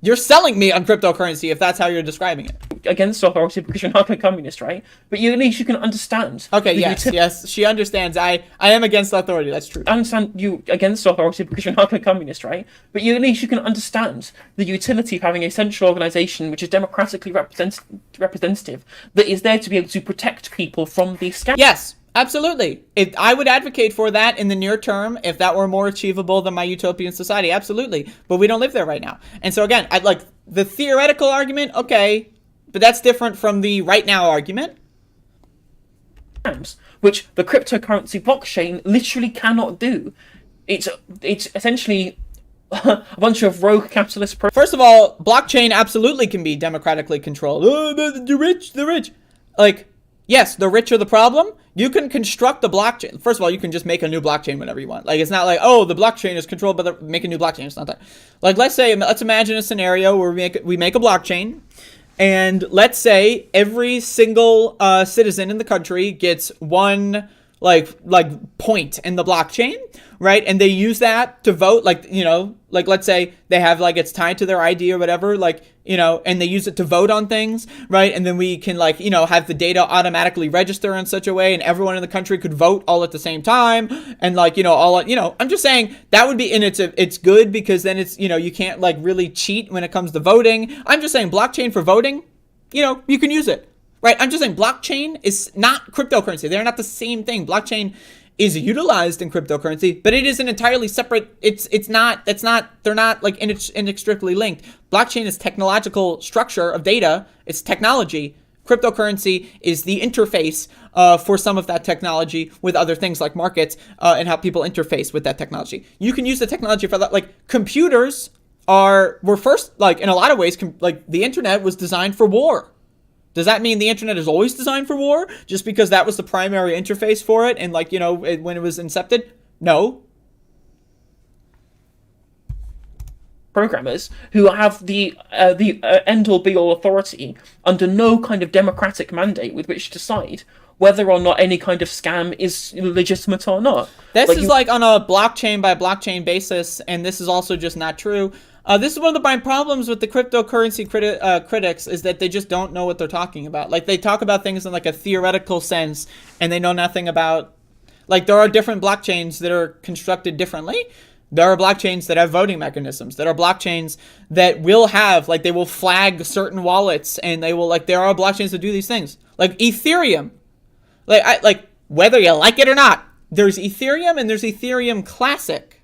You're selling me on cryptocurrency if that's how you're describing it. Against authority because you're not a communist, right? But at least you can understand. Okay, yes, she understands. I am against authority, that's true. I understand you against authority because you're not a communist, right? But at least you can understand the utility of having a central organization which is democratically representative that is there to be able to protect people from these scams. Yes. Absolutely. I would advocate for that in the near term if that were more achievable than my utopian society. Absolutely. But we don't live there right now. And so again, I'd like the theoretical argument, okay, but that's different from the right now argument. Which the cryptocurrency blockchain literally cannot do. It's essentially a bunch of rogue capitalist... First of all, blockchain absolutely can be democratically controlled. Oh, the rich. Yes, the rich are the problem. You can construct the blockchain. First of all, you can just make a new blockchain whenever you want. It's not like, the blockchain is controlled by make a new blockchain. It's not that. Let's imagine a scenario where we make a blockchain, and let's say every single citizen in the country gets one point in the blockchain, right? And they use that to vote, let's say they have it's tied to their ID or whatever, and they use it to vote on things, right? And then we can have the data automatically register in such a way, and everyone in the country could vote all at the same time, and I'm just saying that would be, and it's good because then it's you can't really cheat when it comes to voting. I'm just saying blockchain for voting, you can use it. Right, I'm just saying blockchain is not cryptocurrency. They're not the same thing. Blockchain is utilized in cryptocurrency, but it is an entirely separate, they're not inextricably linked. Blockchain is technological structure of data. It's technology. Cryptocurrency is the interface for some of that technology with other things like markets and how people interface with that technology. You can use the technology for that. Computers were first, in a lot of ways, the internet was designed for war. Does that mean the internet is always designed for war just because that was the primary interface for it and when it was incepted? No. Programmers who have the end-all be-all authority under no kind of democratic mandate with which to decide whether or not any kind of scam is legitimate or not. This is on a blockchain by blockchain basis, and this is also just not true. This is one of the problems with the cryptocurrency critics is that they just don't know what they're talking about. They talk about things in a theoretical sense, and they know nothing about... there are different blockchains that are constructed differently. There are blockchains that have voting mechanisms. There are blockchains that will have, they will flag certain wallets, and they will, there are blockchains that do these things. Ethereum. Whether you like it or not, there's Ethereum and there's Ethereum Classic.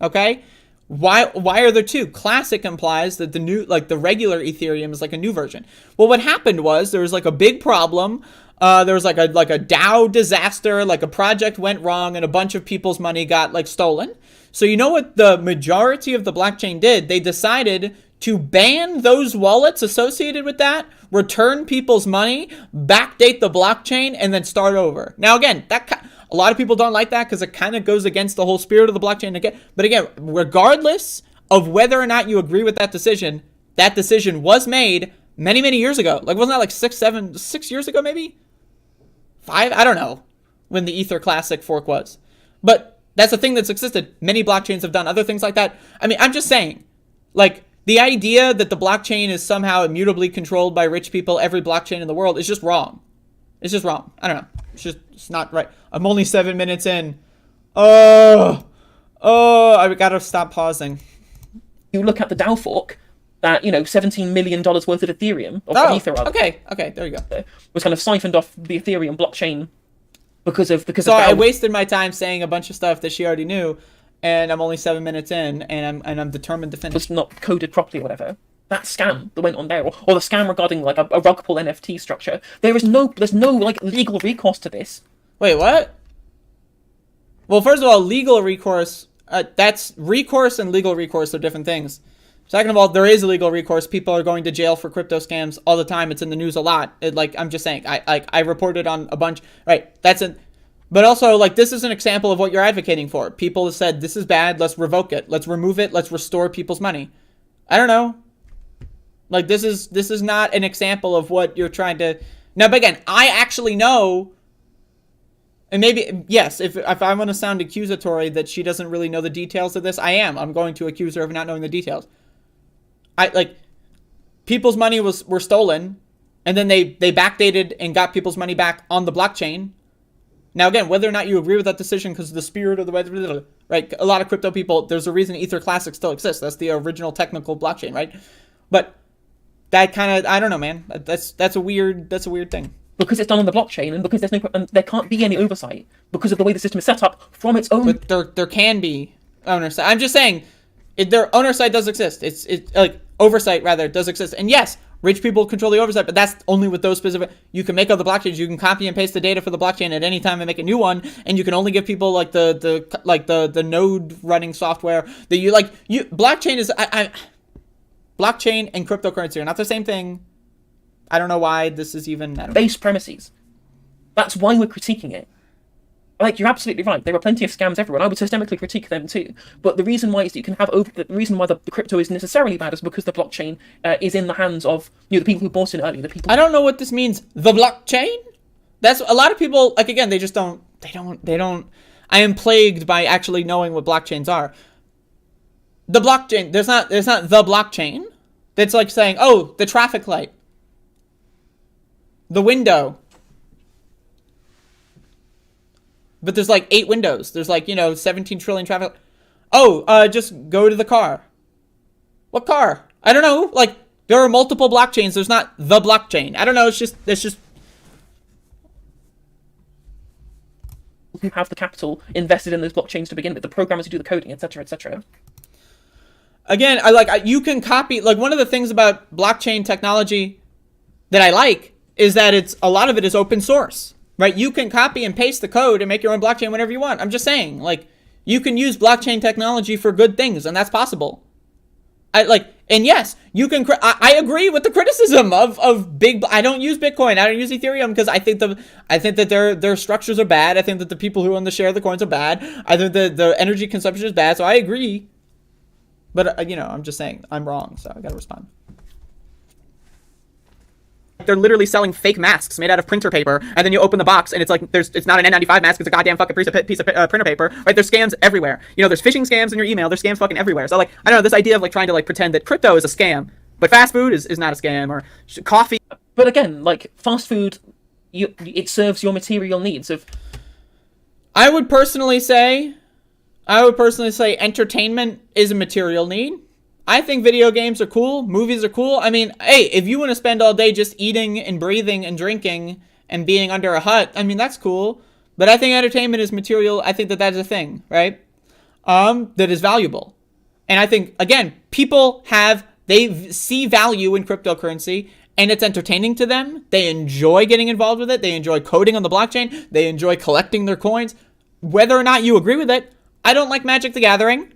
Okay? Why are there two? Classic implies that the new, the regular Ethereum is a new version. Well, what happened was there was a big problem. There was a DAO disaster, a project went wrong and a bunch of people's money got stolen. So you know what the majority of the blockchain did? They decided to ban those wallets associated with that, return people's money, backdate the blockchain, and then start over. Now, again, a lot of people don't like that because it kind of goes against the whole spirit of the blockchain. But again, regardless of whether or not you agree with that decision was made many, many years ago. Like, wasn't that like 6 years ago, maybe? 5? I don't know when the Ether Classic fork was. But that's a thing that's existed. Many blockchains have done other things like that. I mean, I'm just saying, like, the idea that the blockchain is somehow immutably controlled by rich people, every blockchain in the world, is just wrong. It's just wrong. I don't know. It's not right. I'm only 7 minutes in. I gotta stop pausing. You look at the DAO fork, that, $17 million worth of Ethereum, or Ether, rather. Okay, there you go. Was kind of siphoned off the Ethereum blockchain because of I wasted my time saying a bunch of stuff that she already knew, and I'm only 7 minutes in, and I'm determined to finish. Was not coded properly or whatever. That scam that went on there, or the scam regarding like a rug pull NFT structure. There's no like legal recourse to this. Wait, what? Well, first of all, legal recourse, that's recourse and legal recourse are different things. Second of all, there is legal recourse. People are going to jail for crypto scams all the time. It's in the news a lot. I'm just saying, I reported on a bunch, right? But also, like, this is an example of what you're advocating for. People have said, this is bad, let's revoke it. Let's remove it, let's restore people's money. I don't know. Like, this is not an example of what you're trying to... Now, but again, I actually know... And maybe, yes, if I want to sound accusatory that she doesn't really know the details of this, I am. I'm going to accuse her of not knowing the details. People's money were stolen, and then they backdated and got people's money back on the blockchain. Now, again, whether or not you agree with that decision because of the spirit of the... Right, a lot of crypto people, there's a reason Ether Classic still exists. That's the original technical blockchain, right? But that kind of... I don't know, man. That's a weird thing. Because it's done on the blockchain, and because there can't be any oversight because of the way the system is set up from its own. But there can be oversight. I'm just saying, their oversight does exist. It's like oversight rather does exist. And yes, rich people control the oversight, but that's only with those specific. You can make other blockchains. You can copy and paste the data for the blockchain at any time and make a new one. And you can only give people like the node running software that you like. Blockchain is blockchain and cryptocurrency are not the same thing. I don't know why this is even... Base premises. That's why we're critiquing it. Like, you're absolutely right. There are plenty of scams everywhere. I would systemically critique them too. But the reason why is that you can have... The reason why the crypto isn't necessarily bad is because the blockchain is in the hands of the people who bought it earlier. The people. I don't know what this means. The blockchain? That's... A lot of people, like, again, they just don't... They don't... I am plagued by actually knowing what blockchains are. The blockchain... There's not the blockchain. That's like saying, oh, the traffic light. The window. But there's like 8 windows. There's like, 17 trillion traffic. Oh, just go to the car. What car? I don't know. Like, there are multiple blockchains. There's not the blockchain. I don't know. It's just... Who have the capital invested in those blockchains to begin with. The programmers who do the coding, etc., etc. Again, you can copy... Like, one of the things about blockchain technology that I like is that a lot of it is open source, right? You can copy and paste the code and make your own blockchain whenever you want. I'm just saying, like, you can use blockchain technology for good things, and that's possible. And yes, you can. I agree with the criticism of big. I don't use Bitcoin. I don't use Ethereum because I think that their structures are bad. I think that the people who own the share of the coins are bad. I think the energy consumption is bad. So I agree. But I'm just saying I'm wrong. So I gotta respond. They're literally selling fake masks made out of printer paper, and then you open the box, and it's like it's not an N95 mask, it's a goddamn fucking piece of printer paper, right? There's scams everywhere. There's phishing scams in your email. There's scams fucking everywhere. So I don't know, this idea of trying to pretend that crypto is a scam, but fast food is not a scam, or coffee. But again, fast food, it serves your material needs of. I would personally say entertainment is a material need. I think video games are cool. Movies are cool. I mean, hey, if you want to spend all day just eating and breathing and drinking and being under a hut, I mean, that's cool. But I think entertainment is material. I think that is a thing, right? That is valuable. And I think, again, they see value in cryptocurrency, and it's entertaining to them. They enjoy getting involved with it. They enjoy coding on the blockchain. They enjoy collecting their coins. Whether or not you agree with it, I don't like Magic the Gathering.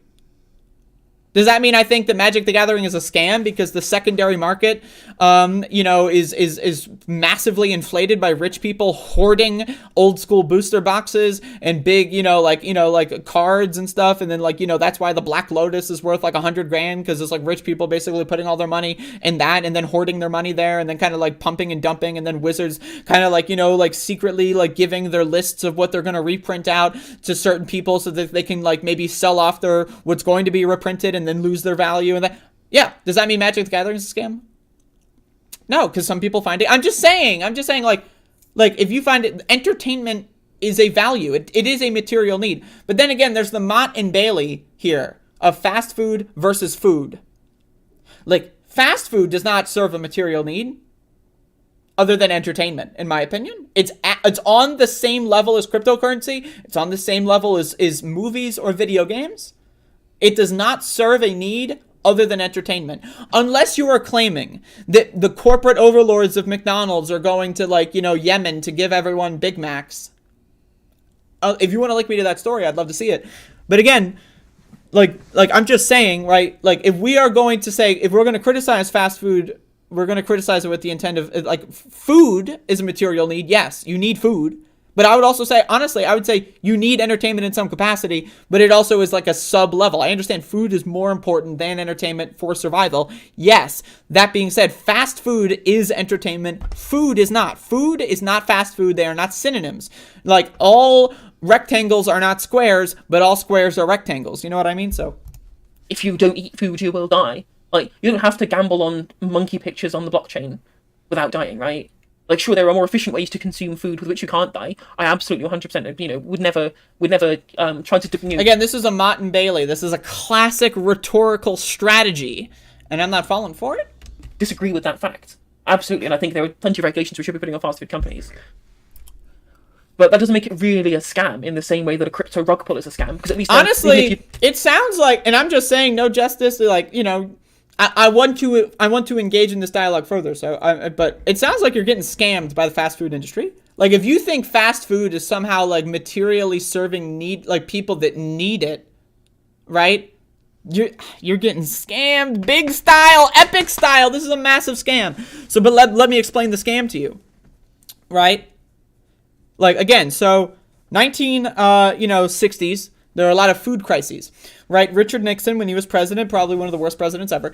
Does that mean I think that Magic the Gathering is a scam because the secondary market, is massively inflated by rich people hoarding old school booster boxes and big, like cards and stuff, and then that's why the Black Lotus is worth like $100,000 because it's like rich people basically putting all their money in that and then hoarding their money there and then kind of like pumping and dumping, and then Wizards kind of secretly like giving their lists of what they're going to reprint out to certain people so that they can like maybe sell off their what's going to be reprinted and then lose their value. And that, yeah, does that mean Magic the Gathering is a scam? No, because some people find it. I'm just saying like if you find it, entertainment is a value. It is a material need. But then again, there's the Mott and Bailey here of fast food versus food. Like, fast food does not serve a material need other than entertainment, in my opinion. It's on the same level as cryptocurrency. It's on the same level as movies or video games. It does not serve a need other than entertainment. Unless you are claiming that the corporate overlords of McDonald's are going to Yemen to give everyone Big Macs. If you want to link me to that story, I'd love to see it. But again, like I'm just saying, right? Like, if we're going to criticize fast food, we're going to criticize it with the intent of food is a material need. Yes, you need food. But I would also say, honestly, I would say you need entertainment in some capacity, but it also is like a sub-level. I understand food is more important than entertainment for survival. Yes. That being said, fast food is entertainment. Food is not. Food is not fast food. They are not synonyms. Like, all rectangles are not squares, but all squares are rectangles. You know what I mean? So, if you don't eat food, you will die. Like, you don't have to gamble on monkey pictures on the blockchain without dying, right? Like, sure, there are more efficient ways to consume food with which you can't die. I absolutely 100%, would never try to... Again, this is a Mott and Bailey. This is a classic rhetorical strategy, and I'm not falling for it. Disagree with that fact. Absolutely, and I think there are plenty of regulations we should be putting on fast food companies. But that doesn't make it really a scam in the same way that a crypto rug pull is a scam. Because at least... Honestly, it sounds like, and I'm just saying no justice, I want to engage in this dialogue further. But it sounds like you're getting scammed by the fast food industry. Like, if you think fast food is somehow like materially serving people that need it, right? You're getting scammed, big style, epic style. This is a massive scam. So, but let me explain the scam to you, right? Like, again, so 1960s, there are a lot of food crises. Right, Richard Nixon, when he was president, probably one of the worst presidents ever,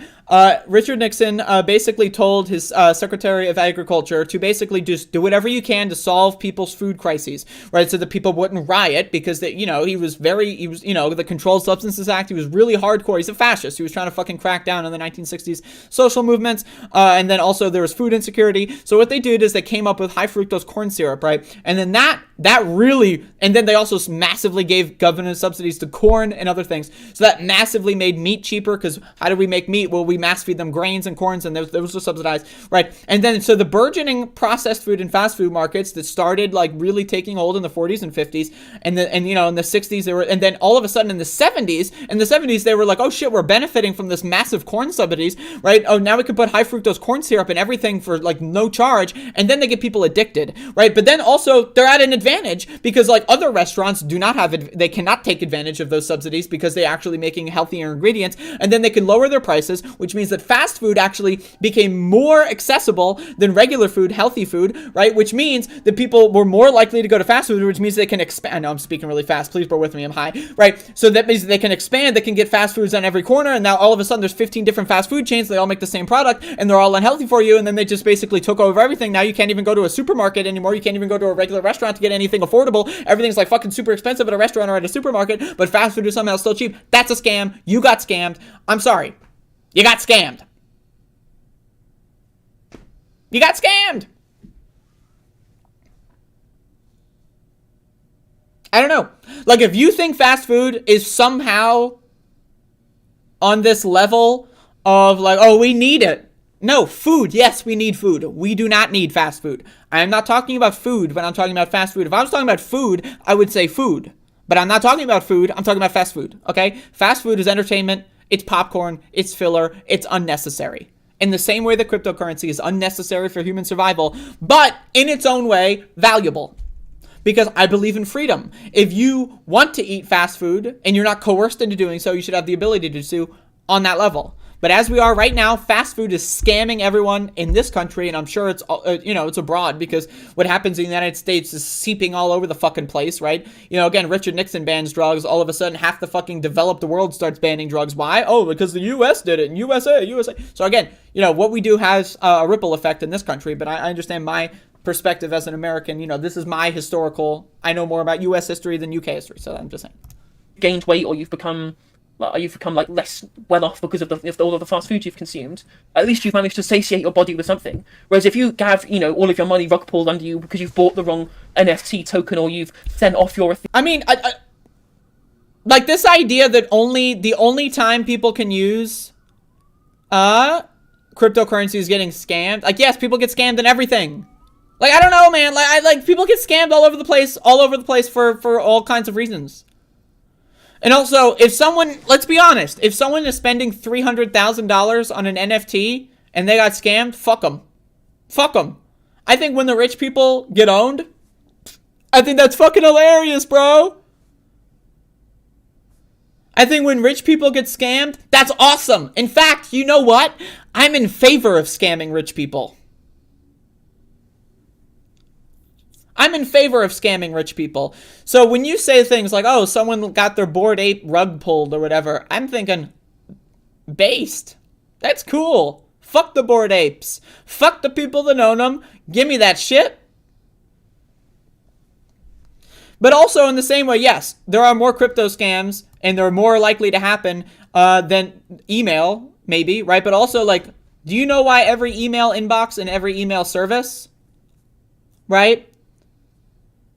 Richard Nixon basically told his Secretary of Agriculture to basically just do whatever you can to solve people's food crises, right, so that people wouldn't riot, because he was the Controlled Substances Act, he was really hardcore, he's a fascist, he was trying to fucking crack down on the 1960s social movements, and then also there was food insecurity. So what they did is they came up with high fructose corn syrup, right, and then that really, and then they also massively gave government subsidies to corn and other things. So that massively made meat cheaper, because how do we make meat? Well, we mass feed them grains and corns, and those are subsidized, right? And then, so the burgeoning processed food and fast food markets that started like really taking hold in the 40s and 50s, and in the 60s they were, and then all of a sudden in the 70s they were like, oh shit, we're benefiting from this massive corn subsidies, right? Oh, now we can put high fructose corn syrup in everything for like no charge, and then they get people addicted, right? But then also they're at an advantage because like other restaurants they cannot take advantage of those subsidies because they actually making healthier ingredients, and then they can lower their prices, which means that fast food actually became more accessible than regular food, healthy food, right? Which means that people were more likely to go to fast food, which means they can expand. I know I'm speaking really fast, please bear with me, I'm high, right? So that means they can expand, they can get fast foods on every corner, and now all of a sudden there's 15 different fast food chains, they all make the same product, and they're all unhealthy for you, and then they just basically took over everything. Now you can't even go to a supermarket anymore, you can't even go to a regular restaurant to get anything affordable, everything's like fucking super expensive at a restaurant or at a supermarket, but fast food is somehow still cheap. That's a scam. You got scammed. I'm sorry. You got scammed. You got scammed. I don't know. Like, if you think fast food is somehow on this level of like, oh, we need it. No, food. Yes, we need food. We do not need fast food. I am not talking about food when I'm talking about fast food. If I was talking about food, I would say food. But I'm not talking about food, I'm talking about fast food, okay? Fast food is entertainment, it's popcorn, it's filler, it's unnecessary. In the same way that cryptocurrency is unnecessary for human survival, but in its own way, valuable. Because I believe in freedom. If you want to eat fast food and you're not coerced into doing so, you should have the ability to do. on that level. But as we are right now, fast food is scamming everyone in this country, and I'm sure it's, it's abroad, because what happens in the United States is seeping all over the fucking place, right? Again, Richard Nixon bans drugs. All of a sudden, half the fucking developed world starts banning drugs. Why? Oh, because the U.S. did it, and USA. So again, what we do has a ripple effect in this country, but I understand my perspective as an American. This is my historical, I know more about U.S. history than UK history, so I'm just saying. Gained weight, or you've become like less well off because of all of the fast food you've consumed, at least you've managed to satiate your body with something. Whereas if you have, all of your money rug pulled under you because you've bought the wrong NFT token, or you've sent off your... like this idea that the only time people can use cryptocurrency is getting scammed. Like, yes, people get scammed in everything. Like, I don't know, man. Like people get scammed all over the place for all kinds of reasons. And also, let's be honest, if someone is spending $300,000 on an NFT and they got scammed, fuck them. Fuck them. I think when the rich people get owned, I think that's fucking hilarious, bro. I think when rich people get scammed, that's awesome. In fact, you know what? I'm in favor of scamming rich people. I'm in favor of scamming rich people. So when you say things like, oh, someone got their Bored Ape rug pulled or whatever, I'm thinking, based. That's cool. Fuck the Bored Apes. Fuck the people that own them. Give me that shit. But also in the same way, yes, there are more crypto scams and they're more likely to happen than email, maybe, right? But also, like, do you know why every email inbox and every email service, right,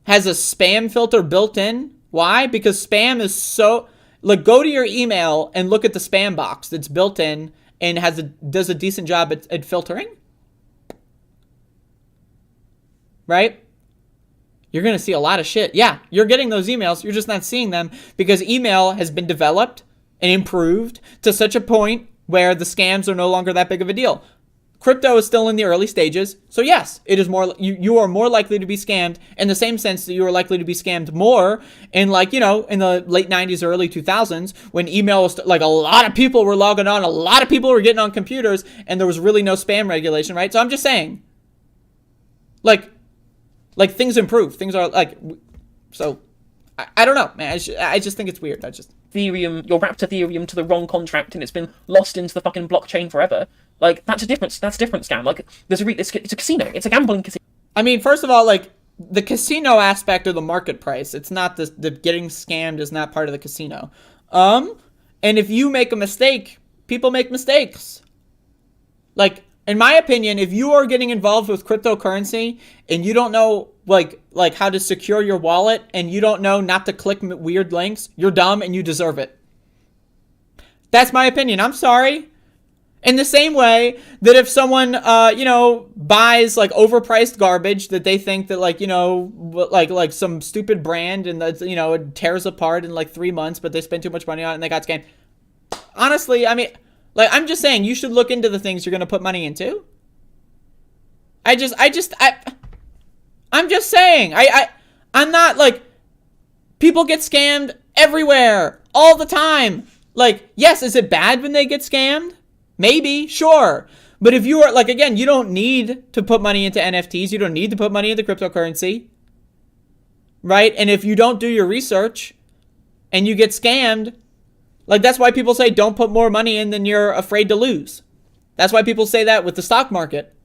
has a spam filter built in? Why? Because spam is so... Like, go to your email and look at the spam box that's built in and does a decent job at filtering. Right? You're going to see a lot of shit. Yeah, you're getting those emails. You're just not seeing them because email has been developed and improved to such a point where the scams are no longer that big of a deal. Crypto is still in the early stages, so yes, it is more. You are more likely to be scammed in the same sense that you are likely to be scammed more in, like, in the late 90s or early 2000s when email was like a lot of people were logging on, a lot of people were getting on computers, and there was really no spam regulation, right? So I'm just saying, like things improve, things are like, so I don't know, man. I just think it's weird. Ethereum, your wrapped Ethereum to the wrong contract and it's been lost into the fucking blockchain forever. Like, that's a different scam. Like, it's a casino. It's a gambling casino. I mean, first of all, like, the casino aspect of the market price, it's not the getting scammed is not part of the casino. And if you make a mistake, people make mistakes. Like, in my opinion, if you are getting involved with cryptocurrency and you don't know, like how to secure your wallet and you don't know not to click weird links, you're dumb and you deserve it. That's my opinion. I'm sorry. In the same way that if someone, buys like overpriced garbage that they think that like some stupid brand and that's, it tears apart in like 3 months, but they spend too much money on it and they got scammed. Honestly, I mean, like, I'm just saying you should look into the things you're going to put money into. I'm just saying, I'm not like, people get scammed everywhere all the time. Like, yes, is it bad when they get scammed? Maybe, sure. But if you are, like, again, you don't need to put money into NFTs. You don't need to put money into cryptocurrency. Right? And if you don't do your research and you get scammed, like, that's why people say don't put more money in than you're afraid to lose. That's why people say that with the stock market.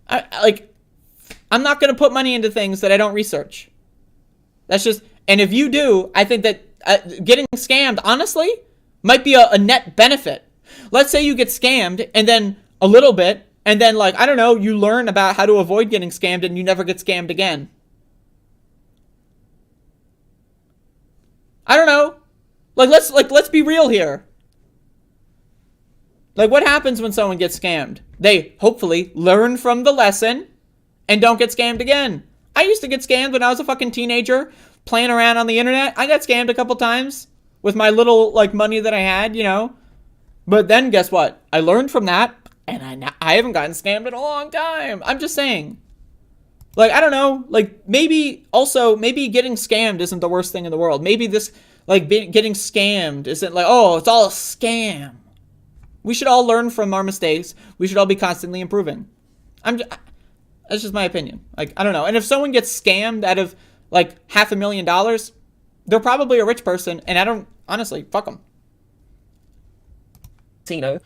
I'm not going to put money into things that I don't research. That's just, and if you do, I think that getting scammed, honestly, might be a net benefit. Let's say you get scammed and then a little bit, and then, like, I don't know, you learn about how to avoid getting scammed and you never get scammed again. I don't know. Let's be real here. Like, what happens when someone gets scammed? They hopefully learn from the lesson and don't get scammed again. I used to get scammed when I was a fucking teenager playing around on the internet. I got scammed a couple times with my little, like, money that I had, But then guess what? I learned from that and I haven't gotten scammed in a long time. I'm just saying. Like, I don't know. Like, maybe getting scammed isn't the worst thing in the world. Maybe this, like, getting scammed isn't like, oh, it's all a scam. We should all learn from our mistakes. We should all be constantly improving. That's just my opinion. Like, I don't know. And if someone gets scammed out of, like, $500,000, they're probably a rich person, and I don't, honestly, fuck them. Casino,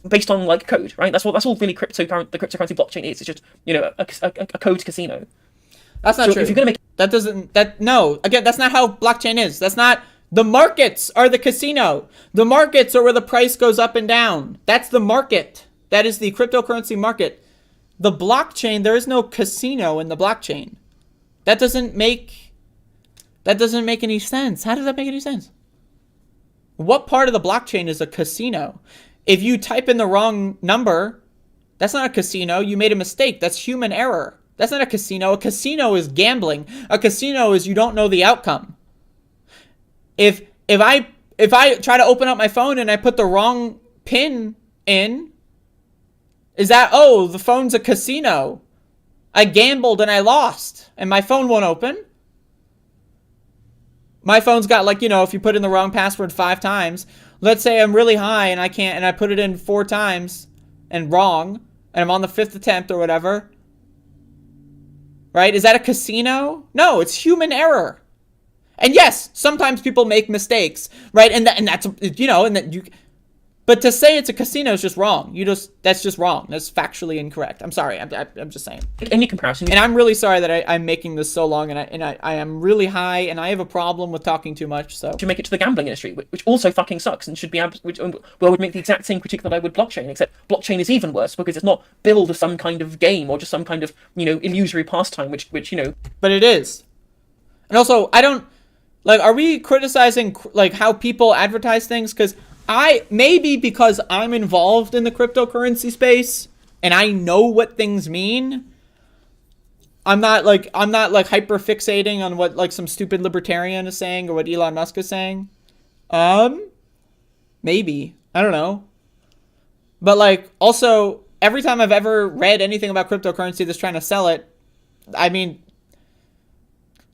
based on, like, code, right? That's all really the cryptocurrency blockchain is. It's just, you know, a code casino. That's not true. If you're gonna make no, again, that's not how blockchain is. That's not, the markets are the casino. The markets are where the price goes up and down. That's the market. That is the cryptocurrency market. The blockchain, there is no casino in the blockchain. That doesn't make any sense. How does that make any sense? What part of the blockchain is a casino? If you type in the wrong number, that's not a casino. You made a mistake. That's human error. That's not a casino. A casino is gambling. A casino is you don't know the outcome. If I try to open up my phone and I put the wrong pin in, is that, oh, the phone's a casino? I gambled and I lost and my phone won't open. My phone's got, like, you know, if you put in the wrong password 5 times, let's say I'm really high and I put it in 4 times and wrong, and I'm on the 5th attempt or whatever. Right? Is that a casino? No, it's human error. And yes, sometimes people make mistakes, right? And that's, you know, and that you, but to say it's a casino is just wrong. That's just wrong. That's factually incorrect. I'm sorry. I'm just saying. Any comparison. And I'm really sorry that I'm making this so long, and I am really high, and I have a problem with talking too much. So to make it to the gambling industry, which also fucking sucks, and should be would make the exact same critique that I would blockchain, except blockchain is even worse because it's not billed as some kind of game or just some kind of, you know, illusory pastime, which you know. But it is. And also, I don't. Like, are we criticizing, like, how people advertise things? Because because I'm involved in the cryptocurrency space and I know what things mean, I'm not hyper fixating on what, like, some stupid libertarian is saying or what Elon Musk is saying. Maybe. I don't know. But, like, also, every time I've ever read anything about cryptocurrency that's trying to sell it, I mean,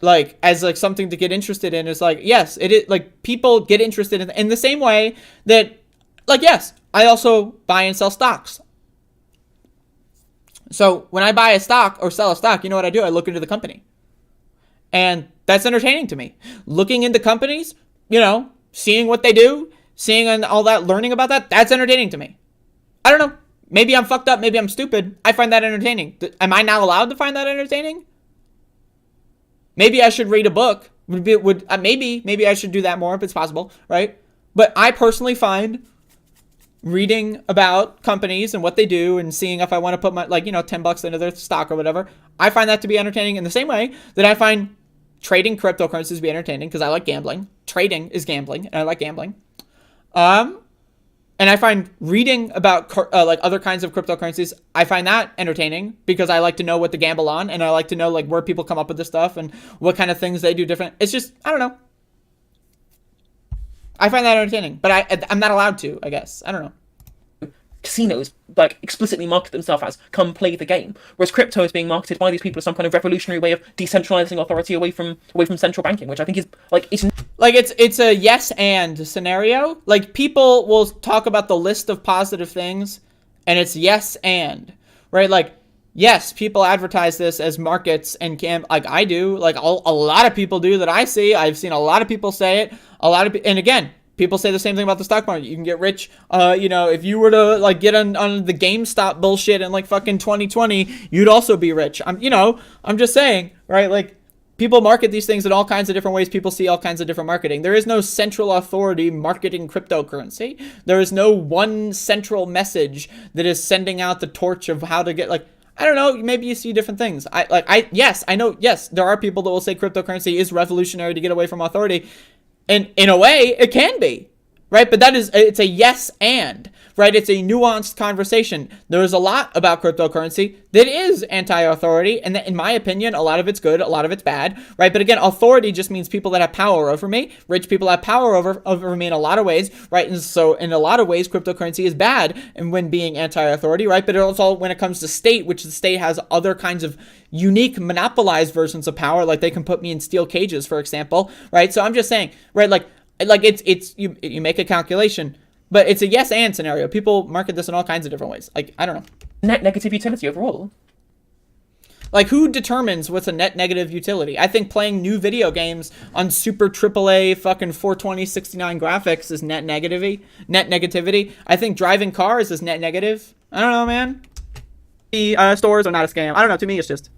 like, as, like, something to get interested in, is like, yes, it is, like, people get interested in the same way that, like, yes, I also buy and sell stocks. So when I buy a stock or sell a stock, you know what I do? I look into the company. And that's entertaining to me. Looking into companies, you know, seeing what they do, seeing and all that, learning about that, that's entertaining to me. I don't know. Maybe I'm fucked up. Maybe I'm stupid. I find that entertaining. Am I not allowed to find that entertaining? Maybe I should read a book. Maybe I should do that more if it's possible, right? But I personally find reading about companies and what they do and seeing if I want to put my, like, you know, $10 into their stock or whatever, I find that to be entertaining in the same way that I find trading cryptocurrencies to be entertaining because I like gambling. Trading is gambling, and I like gambling. And I find reading about like other kinds of cryptocurrencies, I find that entertaining because I like to know what to gamble on, and I like to know, like, where people come up with this stuff and what kind of things they do different. It's just, I don't know. I find that entertaining, but I'm not allowed to, I guess. I don't know. Casinos, like, explicitly market themselves as come play the game, whereas crypto is being marketed by these people as some kind of revolutionary way of decentralizing authority away from central banking, which I think is, like, it's a yes and scenario. Like, people will talk about the list of positive things, and it's yes and, right? Like, yes, people advertise this as markets and like I do, like a lot of people do that I see. I've seen a lot of people say it. And again, people say the same thing about the stock market. You can get rich, you know, if you were to, like, get on the GameStop bullshit in, like, fucking 2020, you'd also be rich. I'm just saying, right? Like, people market these things in all kinds of different ways. People see all kinds of different marketing. There is no central authority marketing cryptocurrency. There is no one central message that is sending out the torch of how to get, like, I don't know, maybe you see different things. Yes, there are people that will say cryptocurrency is revolutionary to get away from authority. And in a way, it can be. right? But it's a yes and, right? It's a nuanced conversation. There's a lot about cryptocurrency that is anti-authority, and that, in my opinion, a lot of it's good, a lot of it's bad, right? But again, authority just means people that have power over me. Rich people have power over me in a lot of ways, right? And so in a lot of ways, cryptocurrency is bad and when being anti-authority, right? But also when it comes to state, which the state has other kinds of unique monopolized versions of power, like they can put me in steel cages, for example, right? So I'm just saying, right, like it's you make a calculation, but it's a yes and scenario. People market this in all kinds of different ways. Like, I don't know. Net negative utility overall. Like, who determines what's a net negative utility? I think playing new video games on super AAA fucking 420 69 graphics is net negativity. I think driving cars is net negative. I don't know, man. The stores are not a scam. I don't know. To me, it's just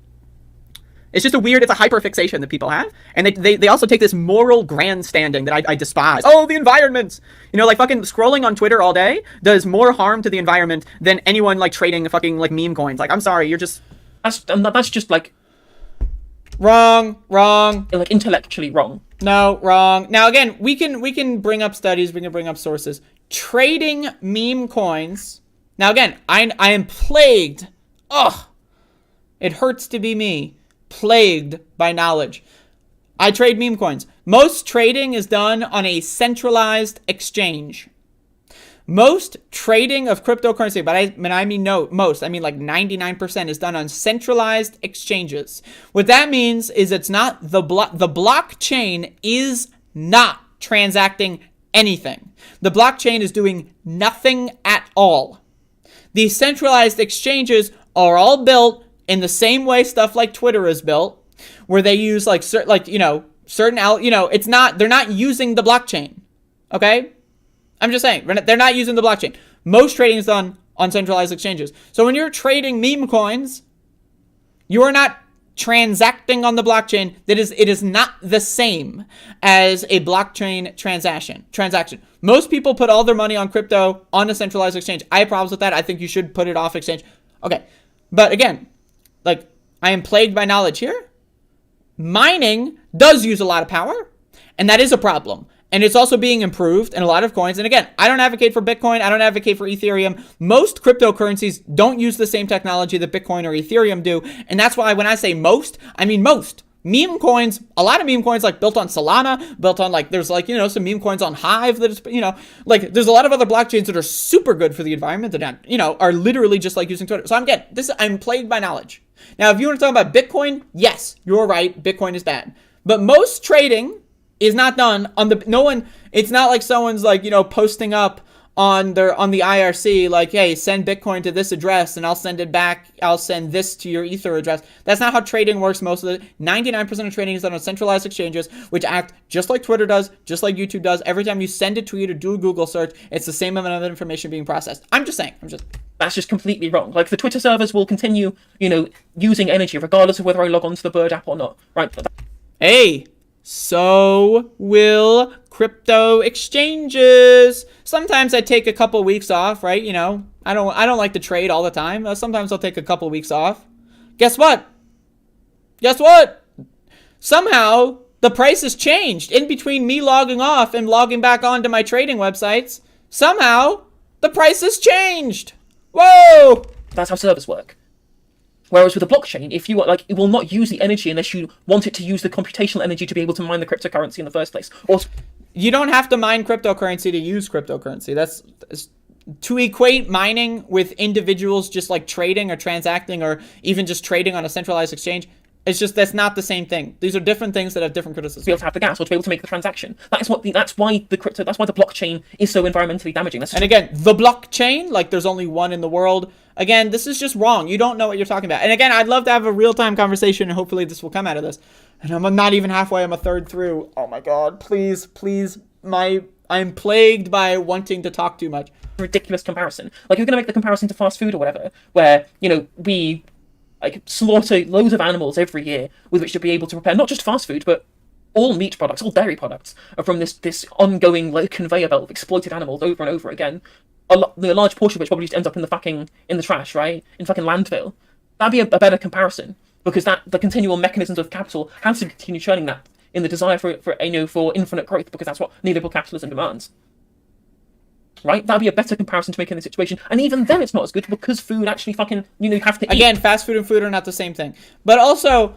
a hyperfixation that people have. And they also take this moral grandstanding that I despise. Oh, the environment! You know, like fucking scrolling on Twitter all day does more harm to the environment than anyone like trading fucking like meme coins. Like, I'm sorry, you're just... That's just like... Wrong. Like intellectually wrong. No, wrong. Now again, we can bring up studies, we can bring up sources. Trading meme coins... Now again, I am plagued. Ugh! It hurts to be me. Plagued by knowledge. I trade meme coins. Most trading is done on a centralized exchange. Most trading of cryptocurrency, but when I mean most, I mean like 99% is done on centralized exchanges. What that means is it's not the blockchain is not transacting anything. The blockchain is doing nothing at all. These centralized exchanges are all built in the same way stuff like Twitter is built, where they use they're not using the blockchain. Okay? I'm just saying, they're not using the blockchain. Most trading is done on centralized exchanges. So when you're trading meme coins, you are not transacting on the blockchain. It is not the same as a blockchain transaction. Most people put all their money on crypto on a centralized exchange. I have problems with that. I think you should put it off exchange. Okay. But again, like, I am plagued by knowledge here. Mining does use a lot of power, and that is a problem. And it's also being improved in a lot of coins. And again, I don't advocate for Bitcoin. I don't advocate for Ethereum. Most cryptocurrencies don't use the same technology that Bitcoin or Ethereum do. And that's why when I say most, I mean most. Meme coins, a lot of meme coins like built on Solana, built on there's some meme coins on Hive that is, there's a lot of other blockchains that are super good for the environment that, are literally just like using Twitter. So I'm plagued by knowledge. Now, if you want to talk about Bitcoin, yes, you're right. Bitcoin is bad. But most trading is not done on it's not like someone's posting up on the IRC like, hey, send Bitcoin to this address and I'll send it back. I'll send this to your Ether address. That's not how trading works. Most of 99% of trading is done on centralized exchanges, which act just like Twitter does, just like YouTube does. Every time you send a tweet or do a Google search, it's the same amount of information being processed. I'm just saying. That's just completely wrong. Like, the Twitter servers will continue, using energy regardless of whether I log on to the Bird app or not, right? Hey, so will crypto exchanges. Sometimes I take a couple weeks off, right? I don't like to trade all the time. Sometimes I'll take a couple weeks off. Guess what? Somehow the price has changed in between me logging off and logging back onto my trading websites. Somehow the price has changed. Whoa! That's how servers work. Whereas with a blockchain, if you it will not use the energy unless you want it to use the computational energy to be able to mine the cryptocurrency in the first place. Or you don't have to mine cryptocurrency to use cryptocurrency. That's to equate mining with individuals just like trading or transacting or even just trading on a centralized exchange. It's just that's not the same thing. These are different things that have different criticisms. To be able to have the gas or to be able to make the transaction. That's why the blockchain is so environmentally damaging. And again, the blockchain, there's only one in the world. Again, this is just wrong. You don't know what you're talking about. And again, I'd love to have a real-time conversation, and hopefully this will come out of this. And I'm not even halfway. I'm a third through. Oh my God, please. I'm plagued by wanting to talk too much. Ridiculous comparison. Like, you're going to make the comparison to fast food or whatever, where, we slaughter loads of animals every year with which to be able to prepare not just fast food, but all meat products, all dairy products are from this ongoing conveyor belt of exploited animals over and over again. A large portion of which probably just ends up in the trash, right? In fucking landfill. That'd be a better comparison, because the continual mechanisms of capital has to continue churning that in the desire for infinite growth, because that's what neoliberal capitalism demands. right? That'd be a better comparison to make in this situation. And even then, it's not as good because food actually fucking, you have to eat. Again, fast food and food are not the same thing. But also,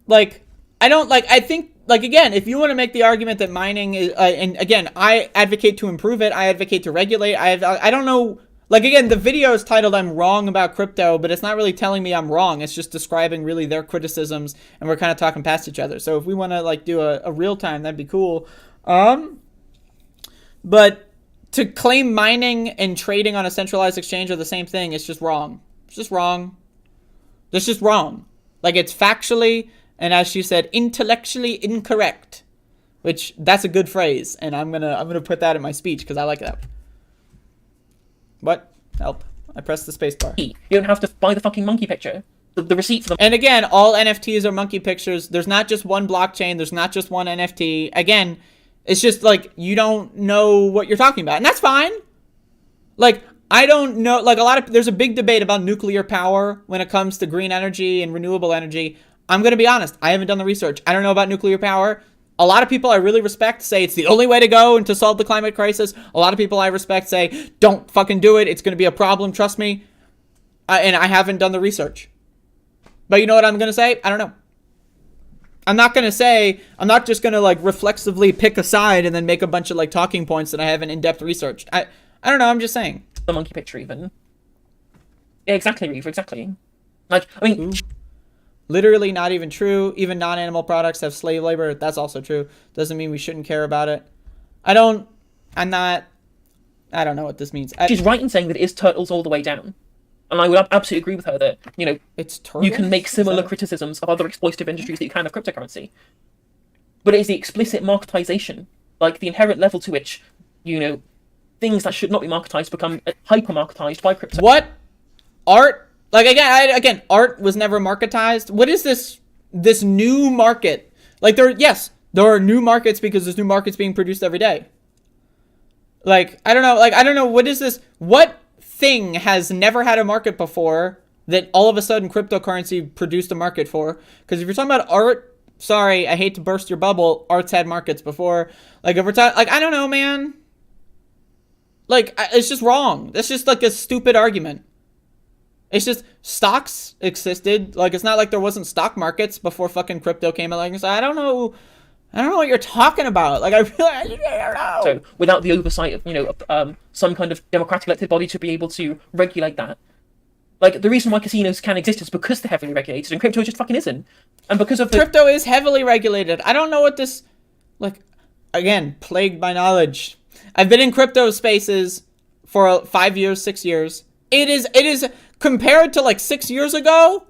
like, I think, like, again, if you want to make the argument that mining is, and again, I advocate to improve it, I advocate to regulate, I don't know, like, again, the video is titled I'm Wrong About Crypto, but it's not really telling me I'm wrong, it's just describing really their criticisms, and we're kind of talking past each other. So if we want to, like, do a real time, that'd be cool. But to claim mining and trading on a centralized exchange are the same thing, it's just wrong. It's just wrong. It's just wrong. Like, it's factually, and as she said, intellectually incorrect. Which, that's a good phrase, and I'm gonna put that in my speech, because I like that. What? Help. I pressed the space bar. You don't have to buy the fucking monkey picture. The receipt for them. And again, all NFTs are monkey pictures. There's not just one blockchain. There's not just one NFT. Again, it's just like you don't know what you're talking about. And that's fine. Like, I don't know. Like, there's a big debate about nuclear power when it comes to green energy and renewable energy. I'm going to be honest. I haven't done the research. I don't know about nuclear power. A lot of people I really respect say it's the only way to go and to solve the climate crisis. A lot of people I respect say, don't fucking do it. It's going to be a problem. Trust me. And I haven't done the research. But you know what I'm going to say? I don't know. I'm not just going to like reflexively pick a side and then make a bunch of like talking points that I haven't in-depth researched. I don't know. I'm just saying. The monkey picture even. Yeah, exactly, Reeve, exactly. Like, I mean... Literally not even true. Even non-animal products have slave labor. That's also true. Doesn't mean we shouldn't care about it. I don't know what this means. She's right in saying that it is turtles all the way down. And I would absolutely agree with her that, it's turtles? You can make similar criticisms of other exploitative industries that you can of cryptocurrency. But it is the explicit marketization, like the inherent level to which, things that should not be marketized become hyper-marketized by crypto. What? Art? Like, again, art was never marketized. What is this new market? Like, there are new markets because there's new markets being produced every day. Like, I don't know, what is this? What thing has never had a market before that all of a sudden cryptocurrency produced a market for? Because if you're talking about art, sorry, I hate to burst your bubble, art's had markets before. Like, if we're talking, like, I don't know, man. Like, it's just wrong. That's just, like, a stupid argument. It's just stocks existed. Like, it's not like there wasn't stock markets before fucking crypto came along. So I don't know what you're talking about. Like, I don't know. So without the oversight of, some kind of democratic elected body to be able to regulate that. Like, the reason why casinos can exist is because they're heavily regulated, and crypto just fucking isn't. And because of Crypto is heavily regulated. I don't know what this... Like, again, plagued by knowledge. I've been in crypto spaces for 5 years, 6 years. It is compared to like 6 years ago,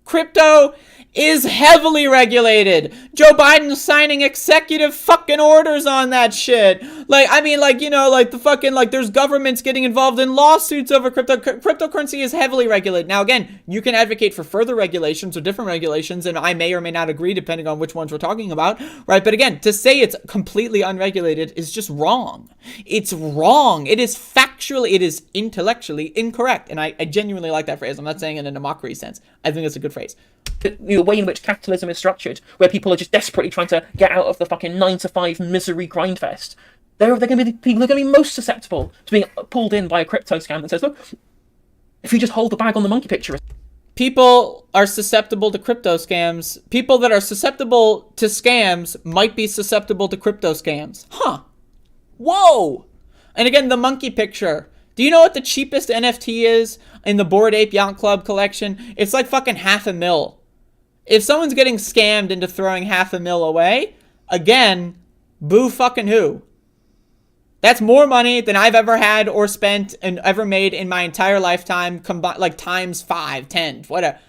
crypto is heavily regulated. Joe Biden's signing executive fucking orders on that shit. Like, I mean, like, like the fucking, like, there's governments getting involved in lawsuits over crypto. Cryptocurrency is heavily regulated. Now, again, you can advocate for further regulations or different regulations, and I may or may not agree depending on which ones we're talking about, right? But again, to say it's completely unregulated is just wrong. It's wrong. It is factually, it is intellectually incorrect. And I genuinely like that phrase. I'm not saying it in a mockery sense. I think it's a good phrase. The way in which capitalism is structured, where people are just desperately trying to get out of the fucking 9-to-5 misery grindfest, they're going to be the people who are going to be most susceptible to being pulled in by a crypto scam that says, look, if you just hold the bag on the monkey picture. People are susceptible to crypto scams. People that are susceptible to scams might be susceptible to crypto scams. Huh. Whoa. And again, the monkey picture. Do you know what the cheapest NFT is in the Bored Ape Yacht Club collection? It's like fucking $500,000. If someone's getting scammed into throwing $500,000 away, again, boo fucking who? That's more money than I've ever had or spent and ever made in my entire lifetime, combined, like times 5, 10, whatever.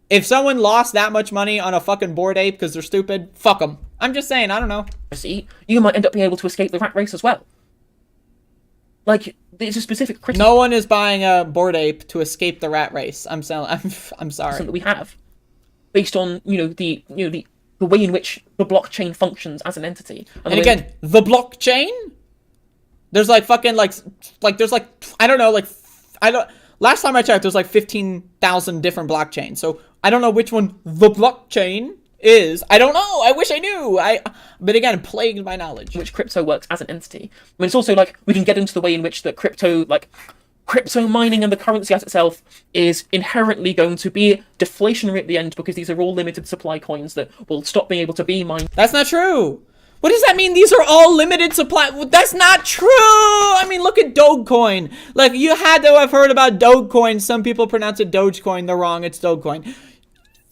If someone lost that much money on a fucking Bored Ape because they're stupid, fuck them. I'm just saying, I don't know. See, you might end up being able to escape the rat race as well. Like, there's a specific criticism. No one is buying a Bored Ape to escape the rat race. I'm sorry. That we have, based on the way in which the blockchain functions as an entity. And again, the blockchain. There's like fucking there's like I don't know last time I checked there's like 15,000 different blockchains. So I don't know which one the blockchain is. I don't know. I wish I knew. But again, plagued by knowledge. Which crypto works as an entity. I mean, it's also like we can get into the way in which the crypto mining and the currency as itself is inherently going to be deflationary at the end because these are all limited supply coins that will stop being able to be mined. That's not true. What does that mean? These are all limited supply. That's not true. I mean, look at Dogecoin. Like, you had to have heard about Dogecoin. Some people pronounce it Dogecoin. They're wrong. It's Dogecoin.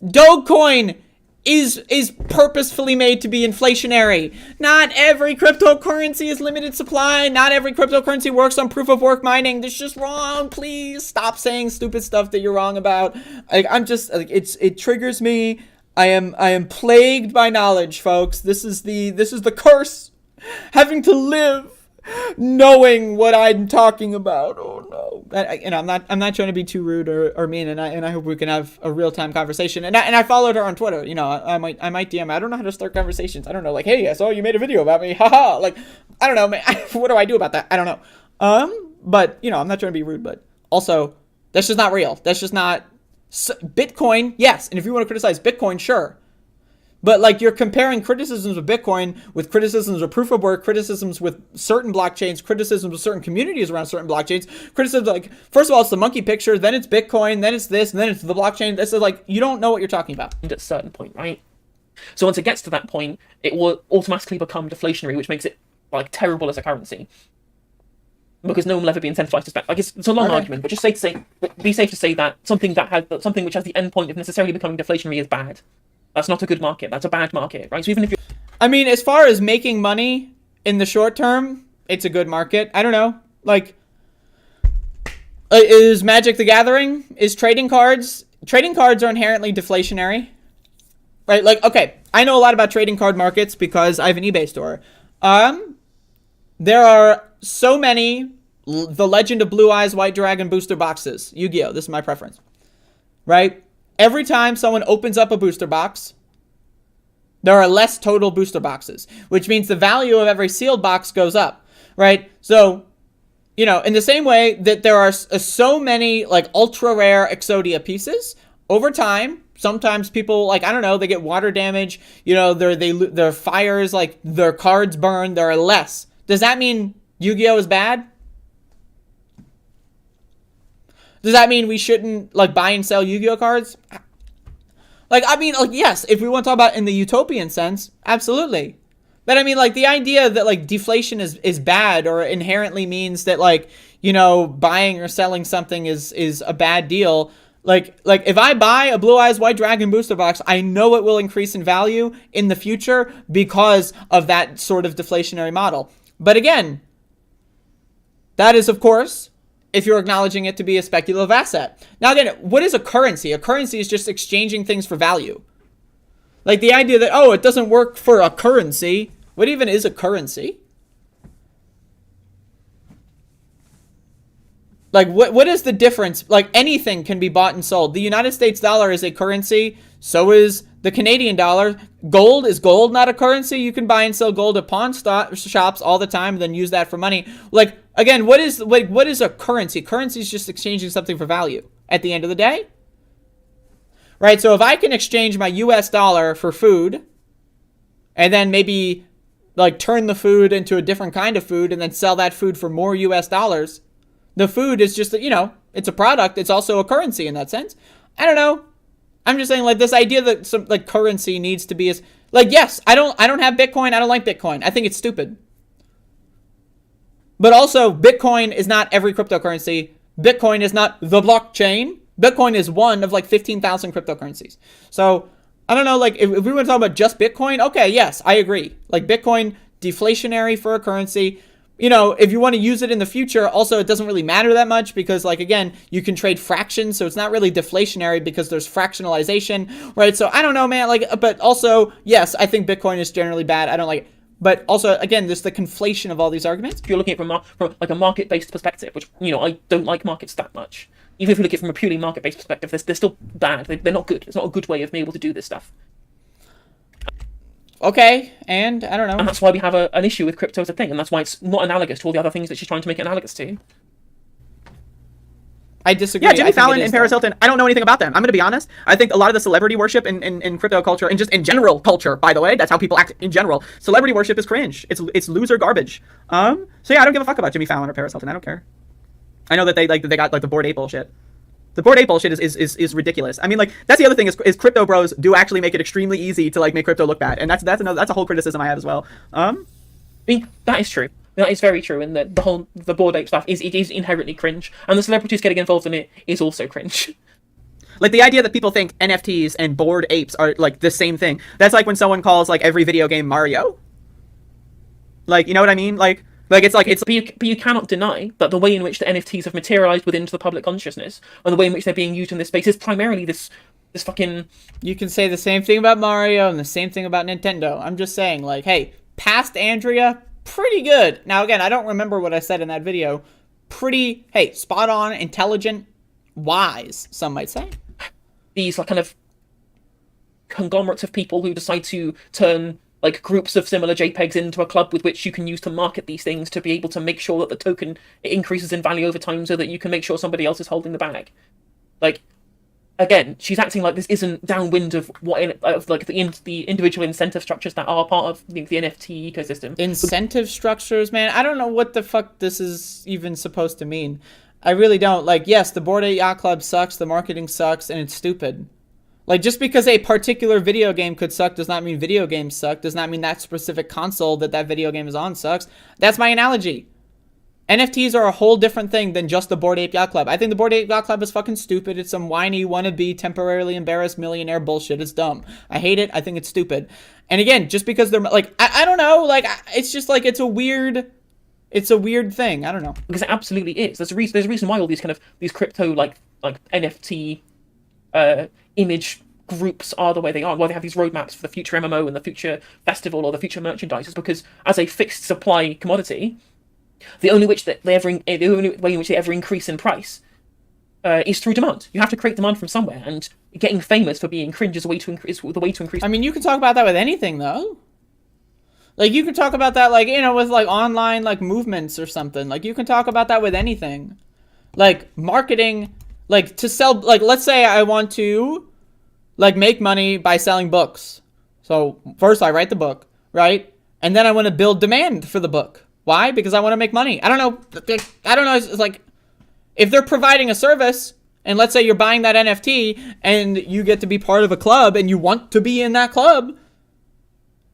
Dogecoin is purposefully made to be inflationary. Not every cryptocurrency is limited supply. Not every cryptocurrency works on proof of work mining. That's just wrong. Please stop saying stupid stuff that you're wrong about. I'm just, it triggers me. I am plagued by knowledge, folks. This is the curse. Having to live knowing what I'm talking about. Oh no. I'm not trying to be too rude or mean, and I hope we can have a real-time conversation. And I followed her on Twitter. You know, I might DM. I don't know how to start conversations. I don't know, like, hey, I saw you made a video about me. Haha. Like, I don't know, man. What do I do about that? I don't know. But you know, I'm not trying to be rude, but also that's just not real. That's just not Bitcoin. Yes, and if you want to criticize Bitcoin, sure. But like, you're comparing criticisms of Bitcoin with criticisms of proof of work, criticisms with certain blockchains, criticisms of certain communities around certain blockchains, criticisms like, first of all, it's the monkey picture, then it's Bitcoin, then it's this, and then it's the blockchain. This is like, you don't know what you're talking about. At a certain point, right? So once it gets to that point, it will automatically become deflationary, which makes it like terrible as a currency. Because no one will ever be incentivized to spend. Like, it's a long argument, but just be safe to say that something which has the end point of necessarily becoming deflationary is bad. That's not a good market. That's a bad market, right? So even if you, I mean, as far as making money in the short term, it's a good market. I don't know. Like, is Magic the Gathering? Is trading cards? Trading cards are inherently deflationary, right? Like, okay, I know a lot about trading card markets because I have an eBay store. There are so many The Legend of Blue Eyes White Dragon booster boxes. Yu-Gi-Oh! This is my preference, right? Every time someone opens up a booster box, there are less total booster boxes, which means the value of every sealed box goes up, right? So, you know, in the same way that there are so many like ultra rare Exodia pieces, over time, sometimes people, like, I don't know, they get water damage, you know, their fires, like their cards burn, there are less. Does that mean Yu-Gi-Oh! Is bad? Does that mean we shouldn't, like, buy and sell Yu-Gi-Oh! Cards? Like, I mean, like, yes, if we want to talk about in the utopian sense, absolutely. But I mean, like, the idea that, like, deflation is bad or inherently means that, like, you know, buying or selling something is a bad deal. Like if I buy a Blue Eyes White Dragon booster box, I know it will increase in value in the future because of that sort of deflationary model. But again, that is, of course, if you're acknowledging it to be a speculative asset. Now again, what is a currency? A currency is just exchanging things for value. Like the idea that, oh, it doesn't work for a currency. What even is a currency? Like, what is the difference? Like, anything can be bought and sold. The United States dollar is a currency. So is the Canadian dollar. Gold is gold, not a currency. You can buy and sell gold at pawn shops all the time, and then use that for money. Like, again, what is a currency? Currency is just exchanging something for value at the end of the day. Right? So if I can exchange my US dollar for food, and then maybe, like, turn the food into a different kind of food, and then sell that food for more US dollars, the food is just, you know, it's a product. It's also a currency in that sense. I don't know. I'm just saying, like, this idea that some, like, currency needs to be as, like, yes, I don't have Bitcoin. I don't like Bitcoin. I think it's stupid. But also, Bitcoin is not every cryptocurrency. Bitcoin is not the blockchain. Bitcoin is one of, like, 15,000 cryptocurrencies. So, I don't know, like, if we want to talk about just Bitcoin, okay, yes, I agree. Like, Bitcoin, deflationary for a currency. You know, if you want to use it in the future, also, it doesn't really matter that much because, like, again, you can trade fractions, so it's not really deflationary because there's fractionalization, right? So, I don't know, man, like, but also, yes, I think Bitcoin is generally bad. I don't like it. But also, again, there's the conflation of all these arguments. If you're looking at it from like, a market-based perspective, which, you know, I don't like markets that much. Even if you look at it from a purely market-based perspective, they're still bad. They're not good. It's not a good way of being able to do this stuff. Okay, and I don't know. And that's why we have an issue with crypto as a thing, and that's why it's not analogous to all the other things that she's trying to make it analogous to. I disagree. Yeah, Jimmy I think Fallon it is, and Paris though. Hilton, I don't know anything about them. I'm going to be honest. I think a lot of the celebrity worship in crypto culture, and just in general culture, by the way, that's how people act in general. Celebrity worship is cringe. It's loser garbage. So yeah, I don't give a fuck about Jimmy Fallon or Paris Hilton. I don't care. I know that they got like the Bored Ape bullshit. The Bored Ape bullshit is ridiculous. I mean, like, that's the other thing is crypto bros do actually make it extremely easy to like make crypto look bad, and that's a whole criticism I have as well. I mean, that is true. That is very true, and the Bored Ape stuff is inherently cringe, and the celebrities getting involved in it is also cringe. Like, the idea that people think NFTs and Bored Apes are like the same thing. That's like when someone calls like every video game Mario. Like, you know what I mean? Like it's like it's. But you cannot deny that the way in which the NFTs have materialized within the public consciousness, and the way in which they're being used in this space, is primarily this fucking. You can say the same thing about Mario and the same thing about Nintendo. I'm just saying, like, hey, past Andrea, pretty good. Now, again, I don't remember what I said in that video. Pretty, hey, spot on, intelligent, wise, some might say. These like kind of conglomerates of people who decide to turn like groups of similar JPEGs into a club with which you can use to market these things to be able to make sure that the token increases in value over time so that you can make sure somebody else is holding the bag. Like, again, she's acting like this isn't downwind of the individual incentive structures that are part of the NFT ecosystem. Incentive structures, man. I don't know what the fuck this is even supposed to mean. I really don't. Like, yes, the Bored Ape Yacht Club sucks, the marketing sucks, and it's stupid. Like, just because a particular video game could suck does not mean video games suck, does not mean that specific console that video game is on sucks. That's my analogy. NFTs are a whole different thing than just the Bored Ape Yacht Club. I think the Bored Ape Yacht Club is fucking stupid. It's some whiny, wannabe, temporarily embarrassed millionaire bullshit. It's dumb. I hate it. I think it's stupid. And again, just because they're, like, I don't know, like, it's just, like, it's a weird thing. I don't know. Because it absolutely is. There's a reason why all these crypto, like NFT image groups are the way they are, why they have these roadmaps for the future MMO and the future festival or the future merchandise, is because as a fixed supply commodity, the only way in which they ever increase in price is through demand. You have to create demand from somewhere, and getting famous for being cringe is the way to increase. I mean, you can talk about that with anything, though. Like, you can talk about that, like, you know, with like online like movements or something. Like, you can talk about that with anything. Like, marketing, like, to sell, like, let's say I want to like make money by selling books. So first I write the book, right? And then I want to build demand for the book. Why? Because I want to make money. I don't know. It's like, if they're providing a service, and let's say you're buying that NFT and you get to be part of a club and you want to be in that club.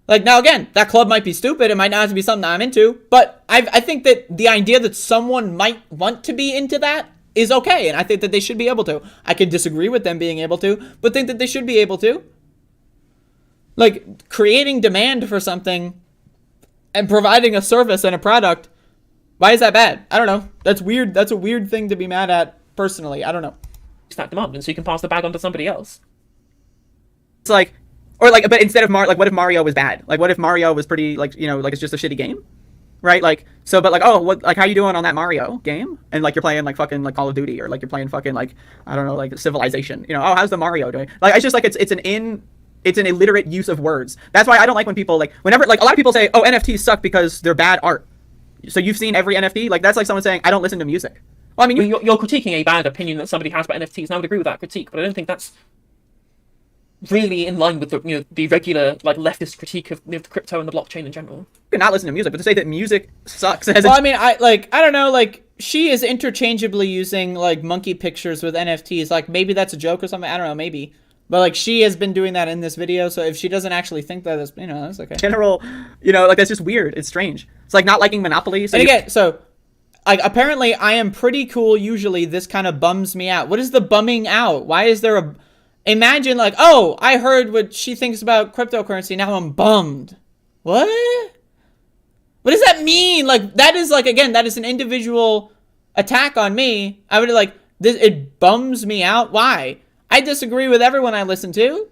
Like, now again, that club might be stupid. It might not have to be something I'm into. But I think that the idea that someone might want to be into that is okay. And I think that they should be able to. I could disagree with them being able to, but think that they should be able to. Like, creating demand for something and providing a service and a product, why is that bad? I don't know. That's weird. That's a weird thing to be mad at, personally. I don't know. It's that demand, and so you can pass the bag on to somebody else. It's like, or like, but instead of like, what if Mario was bad? Like, what if Mario was pretty, like, you know, like, it's just a shitty game, right? Like, so, but like, oh, what, like, how you doing on that Mario game? And like, you're playing like fucking like Call of Duty, or like you're playing fucking like, I don't know, like Civilization. You know, oh, how's the Mario doing? Like, it's just like it's an illiterate use of words. That's why I don't like when people like, whenever, like, a lot of people say, oh, NFTs suck because they're bad art. So you've seen every NFT? Like, that's like someone saying, I don't listen to music. Well, I mean, you're critiquing a bad opinion that somebody has about NFTs, and I would agree with that critique, but I don't think that's really in line with the regular like leftist critique of crypto and the blockchain in general. You can not listen to music, but to say that music sucks. Well, I mean, I don't know, like, she is interchangeably using like monkey pictures with NFTs. Like, maybe that's a joke or something. I don't know, maybe. But like, she has been doing that in this video, so if she doesn't actually think that, is, you know, that's okay. General, you know, like, that's just weird. It's strange. It's like not liking Monopoly. So and again, so like, apparently I am pretty cool. Usually this kind of bums me out. What is the bumming out? Why is there a... Imagine like, oh, I heard what she thinks about cryptocurrency. Now I'm bummed. What? What does that mean? Like, that is like, again, that is an individual attack on me. I would like this. It bums me out. Why? I disagree with everyone I listen to.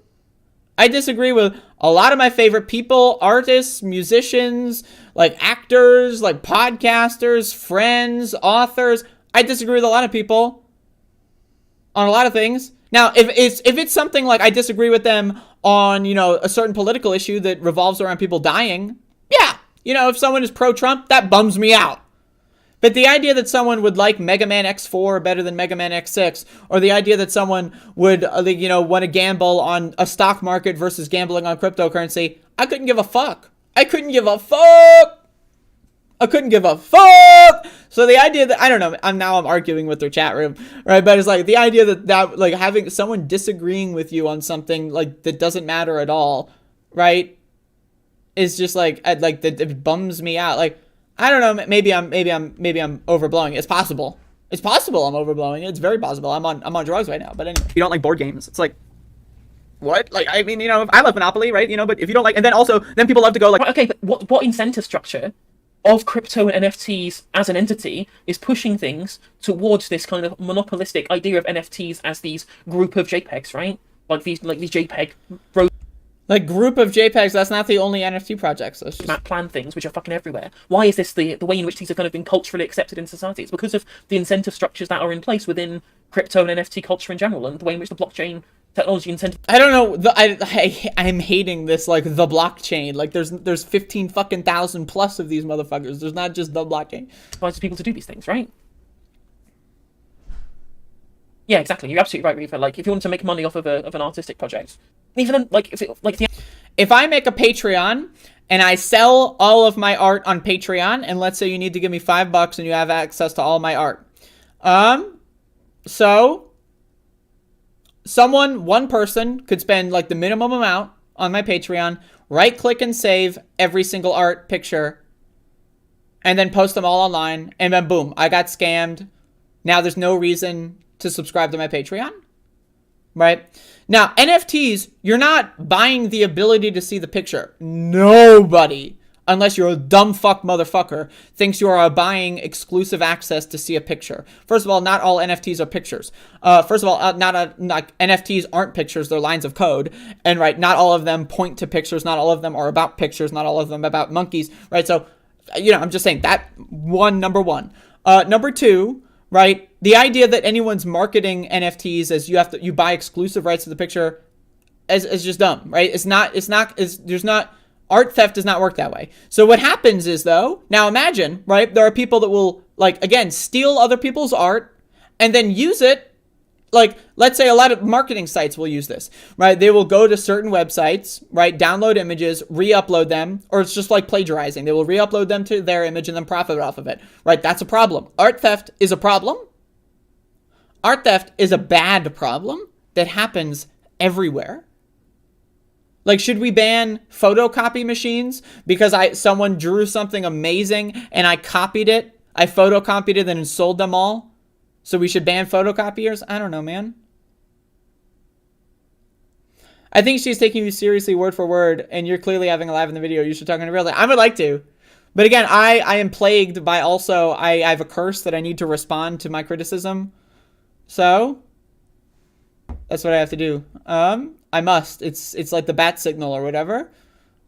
I disagree with a lot of my favorite people, artists, musicians, like actors, like podcasters, friends, authors. I disagree with a lot of people on a lot of things. Now, if it's something like I disagree with them on, you know, a certain political issue that revolves around people dying, yeah. You know, if someone is pro-Trump, that bums me out. But the idea that someone would like Mega Man X4 better than Mega Man X6, or the idea that someone would, want to gamble on a stock market versus gambling on cryptocurrency, I couldn't give a fuck. I couldn't give a fuck. So the idea that, I don't know, I'm arguing with their chat room, right? But it's like the idea that like having someone disagreeing with you on something like that doesn't matter at all, right? Is just like it bums me out. Like, I don't know, maybe I'm overblowing it. It's possible I'm overblowing it. It's very possible. I'm on drugs right now. But anyway, you don't like board games. It's like, what? Like, I mean, I love Monopoly, right? But if you don't like, and then people love to go like, okay, but what incentive structure of crypto and NFTs as an entity is pushing things towards this kind of monopolistic idea of NFTs as these group of JPEGs, right? Like these JPEG like group of JPEGs. That's not the only NFT projects. That's just map plan things which are fucking everywhere. Why is this the way in which these have kind of been culturally accepted in society? It's because of the incentive structures that are in place within crypto and NFT culture in general, and the way in which the blockchain technology incentive. I don't know. I'm hating this, like, the blockchain. Like, there's 15 fucking thousand plus of these motherfuckers. There's not just the blockchain. Advises people to do these things, right? Yeah, exactly. You're absolutely right, Reaver. Like, if you want to make money off of an artistic project, even then, like, if I make a Patreon and I sell all of my art on Patreon, and let's say you need to give me $5 and you have access to all my art, so one person could spend like the minimum amount on my Patreon, right click and save every single art picture, and then post them all online, and then boom, I got scammed. Now there's no reason to subscribe to my Patreon, right? Now, NFTs, you're not buying the ability to see the picture. Nobody, unless you're a dumb fuck motherfucker, thinks you are buying exclusive access to see a picture. First of all, not all NFTs are pictures. First of all, NFTs aren't pictures, they're lines of code. And right, not all of them point to pictures, not all of them are about pictures, not all of them about monkeys, right? So, I'm just saying that number one. Number two, right, the idea that anyone's marketing NFTs as you buy exclusive rights to the picture is just dumb, right? Art theft does not work that way. So what happens is, though, now imagine, right, there are people that will, like, again, steal other people's art and then use it. Like, let's say a lot of marketing sites will use this, right? They will go to certain websites, right, download images, re-upload them, or it's just like plagiarizing. They will re-upload them to their image and then profit off of it, right? That's a problem. Art theft is a problem. Art theft is a bad problem that happens everywhere. Like, should we ban photocopy machines because someone drew something amazing and I copied it, I photocopied it and then sold them all? So we should ban photocopiers? I don't know, man. I think she's taking you seriously word for word, and you're clearly having a laugh in the video. You should talk in real life. I would like to. But again, I am plagued by also, I have a curse that I need to respond to my criticism. So, that's what I have to do. I must. It's like the bat signal or whatever.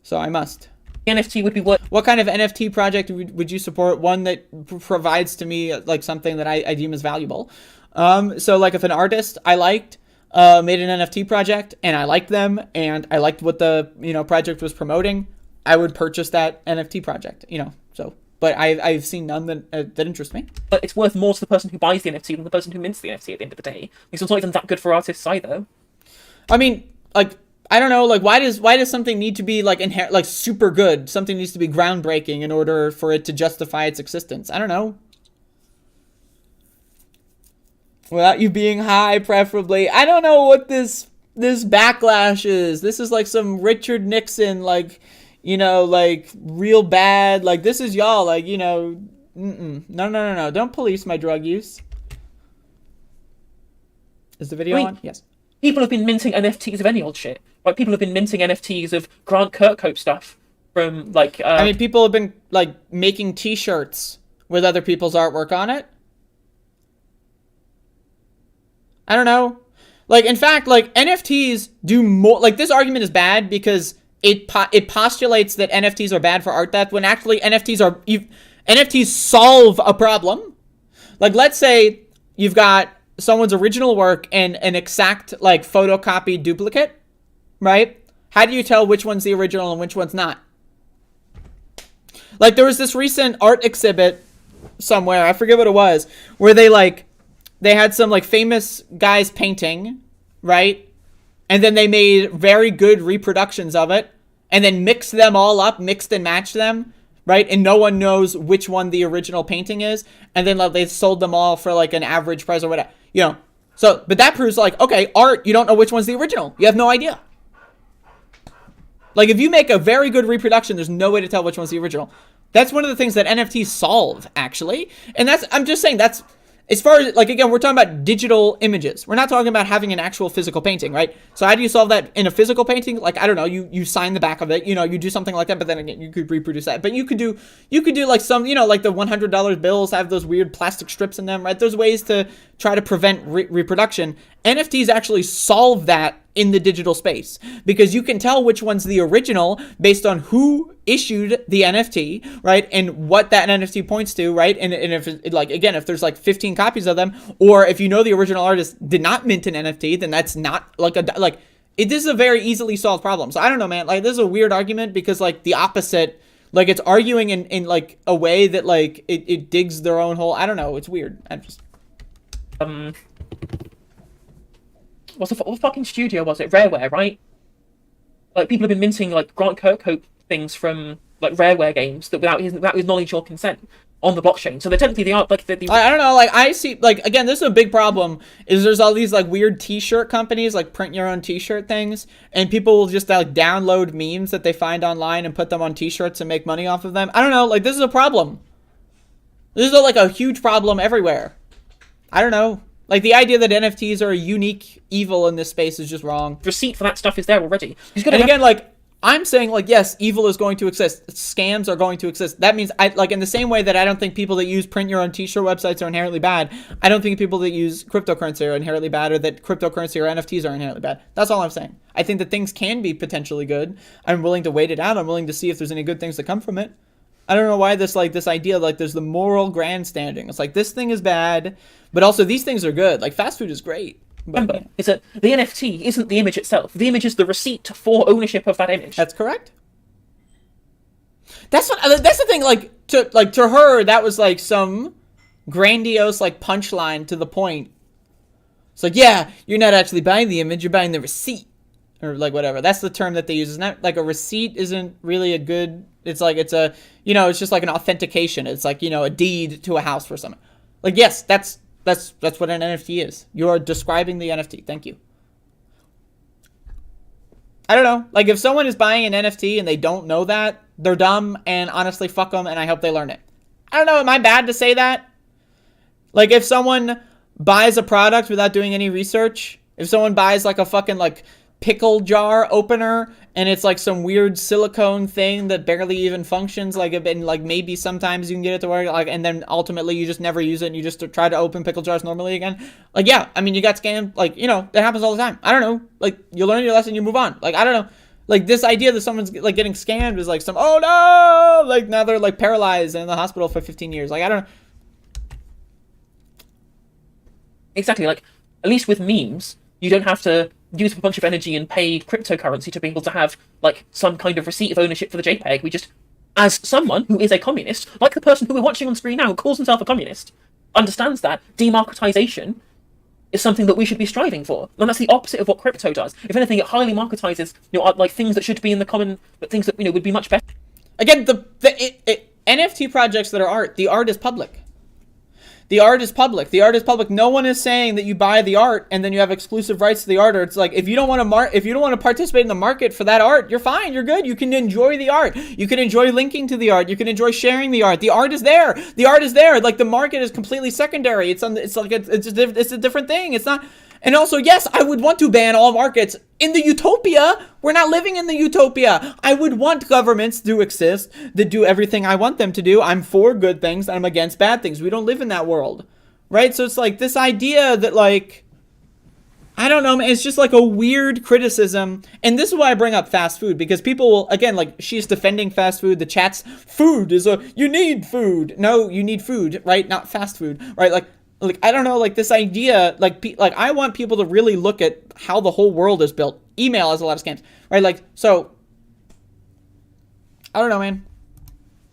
So I must. NFT would be what? What kind of NFT project would you support? One that provides to me like something that I deem as valuable. So like if an artist I liked made an NFT project and I liked them and I liked what the project was promoting, I would purchase that NFT project. So. But I've seen none that interest me. But it's worth more to the person who buys the NFT than the person who mints the NFT at the end of the day. Because it's not even that good for artists either. I mean, like, I don't know, like, why does something need to be like super good? Something needs to be groundbreaking in order for it to justify its existence. I don't know. Without you being high, preferably. I don't know what this backlash is. This is like some Richard Nixon, like, like real bad. Like, this is y'all, like, No. Don't police my drug use. Is the video on? Yes. People have been minting NFTs of any old shit. Like, people have been minting NFTs of Grant Kirkhope stuff from, like... I mean, people have been, like, making T-shirts with other people's artwork on it. I don't know. Like, in fact, like, NFTs do more... Like, this argument is bad because it postulates that NFTs are bad for art theft when actually NFTs solve a problem. Like, let's say you've got someone's original work and an exact, like, photocopied duplicate, right? How do you tell which one's the original and which one's not? Like, there was this recent art exhibit somewhere, I forget what it was, where they had some like famous guy's painting, right? And then they made very good reproductions of it, and then mixed them all up, mixed and matched them, right? And no one knows which one the original painting is. And then like, they sold them all for like an average price or whatever, you know. So, but that proves like, okay, art, you don't know which one's the original. You have no idea. Like if you make a very good reproduction, there's no way to tell which one's the original. That's one of the things that NFTs solve, actually. And I'm just saying that's, as far as, like, again, we're talking about digital images. We're not talking about having an actual physical painting, right? So how do you solve that in a physical painting? Like, I don't know, you sign the back of it, you know, you do something like that, but then again, you could reproduce that. But you could do like some, you know, like the $100 bills have those weird plastic strips in them, right? There's ways to try to prevent reproduction. NFTs actually solve that in the digital space, because you can tell which one's the original based on who issued the NFT, right? And what that NFT points to, right? And if, like, again, if there's like 15 copies of them, or if you know the original artist did not mint an NFT, then that's not like this is a very easily solved problem. So I don't know, man, like this is a weird argument, because like the opposite, like it's arguing in like a way that like it digs their own hole. I don't know, it's weird. I'm just what fucking studio was it? Rareware, right? Like people have been minting like Grant Kirkhope things from like Rareware games that without his knowledge or consent on the blockchain. So they're technically they are like I don't know. Like I see, like again, this is a big problem. Is there's all these like weird T-shirt companies, like print your own T-shirt things, and people will just like download memes that they find online and put them on T-shirts and make money off of them. I don't know. Like this is a problem. This is like a huge problem everywhere. I don't know. Like, the idea that NFTs are a unique evil in this space is just wrong. Receipt for that stuff is there already. And again, like, I'm saying, like, yes, evil is going to exist. Scams are going to exist. That means, like, in the same way that I don't think people that use print your own T-shirt websites are inherently bad, I don't think people that use cryptocurrency are inherently bad, or that cryptocurrency or NFTs are inherently bad. That's all I'm saying. I think that things can be potentially good. I'm willing to wait it out. I'm willing to see if there's any good things that come from it. I don't know why this idea, like, there's the moral grandstanding. It's like, this thing is bad, but also these things are good. Like, fast food is great. But, remember, is that the NFT isn't the image itself. The image is the receipt for ownership of that image. That's correct. That's the thing. Like to her, that was like some grandiose like punchline to the point. It's like, yeah, you're not actually buying the image, you're buying the receipt, or like whatever. That's the term that they use. It's not like a receipt isn't really a good. It's like it's a, you know, it's just like an authentication. It's like, you know, a deed to a house for someone. Like, yes, that's what an NFT is. You're describing the NFT. Thank you. I don't know. Like, if someone is buying an NFT and they don't know that, they're dumb, and honestly, fuck them, and I hope they learn it. I don't know. Am I bad to say that? Like, if someone buys a product without doing any research, if someone buys, like, a fucking, like, pickle jar opener, and it's like some weird silicone thing that barely even functions, like, and like maybe sometimes you can get it to work, like, and then ultimately you just never use it and you just try to open pickle jars normally again. Like, yeah, I mean, you got scammed, like, you know, that happens all the time. I don't know, like, you learn your lesson, you move on. Like, I don't know, like, this idea that someone's like getting scammed is like some, oh no, like now they're like paralyzed and in the hospital for 15 years. Like, I don't know. Exactly, like, at least with memes, you don't have to use a bunch of energy and pay cryptocurrency to be able to have, like, some kind of receipt of ownership for the JPEG. We just, as someone who is a communist, like the person who we're watching on screen now who calls himself a communist, understands that democratization is something that we should be striving for. And that's the opposite of what crypto does. If anything, it highly marketizes, you know, like, things that should be in the common, but things that, you know, would be much better. Again, NFT projects that are art, the art is public. The art is public. The art is public. No one is saying that you buy the art and then you have exclusive rights to the art. Or it's like, if you don't want to participate in the market for that art, you're fine. You're good. You can enjoy the art. You can enjoy linking to the art. You can enjoy sharing the art. The art is there. The art is there. Like, the market is completely secondary. It's a different thing. It's not. And also, yes, I would want to ban all markets. In the utopia, we're not living in the utopia. I would want governments to exist that do everything I want them to do. I'm for good things, and I'm against bad things. We don't live in that world, right? So it's like this idea that, like, I don't know, man, it's just like a weird criticism. And this is why I bring up fast food, because people will, again, like, she's defending fast food. The chat's, food is you need food. No, you need food, right? Not fast food, right? Like, I don't know, like, this idea, like, I want people to really look at how the whole world is built. Email has a lot of scams, right? Like, so, I don't know, man.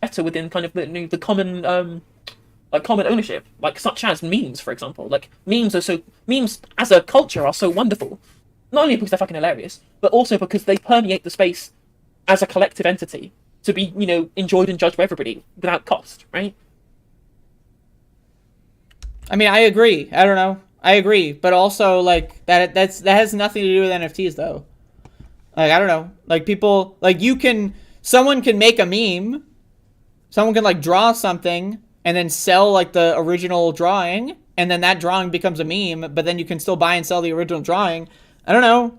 Better within kind of the common like common ownership, like such as memes, for example. Like memes as a culture are so wonderful, not only because they're fucking hilarious, but also because they permeate the space as a collective entity to be, enjoyed and judged by everybody without cost, right? I mean, I agree. I don't know. I agree, but also like that has nothing to do with NFTs though. Like I don't know. Like people like someone can make a meme. Someone can like draw something and then sell like the original drawing, and then that drawing becomes a meme, but then you can still buy and sell the original drawing. I don't know.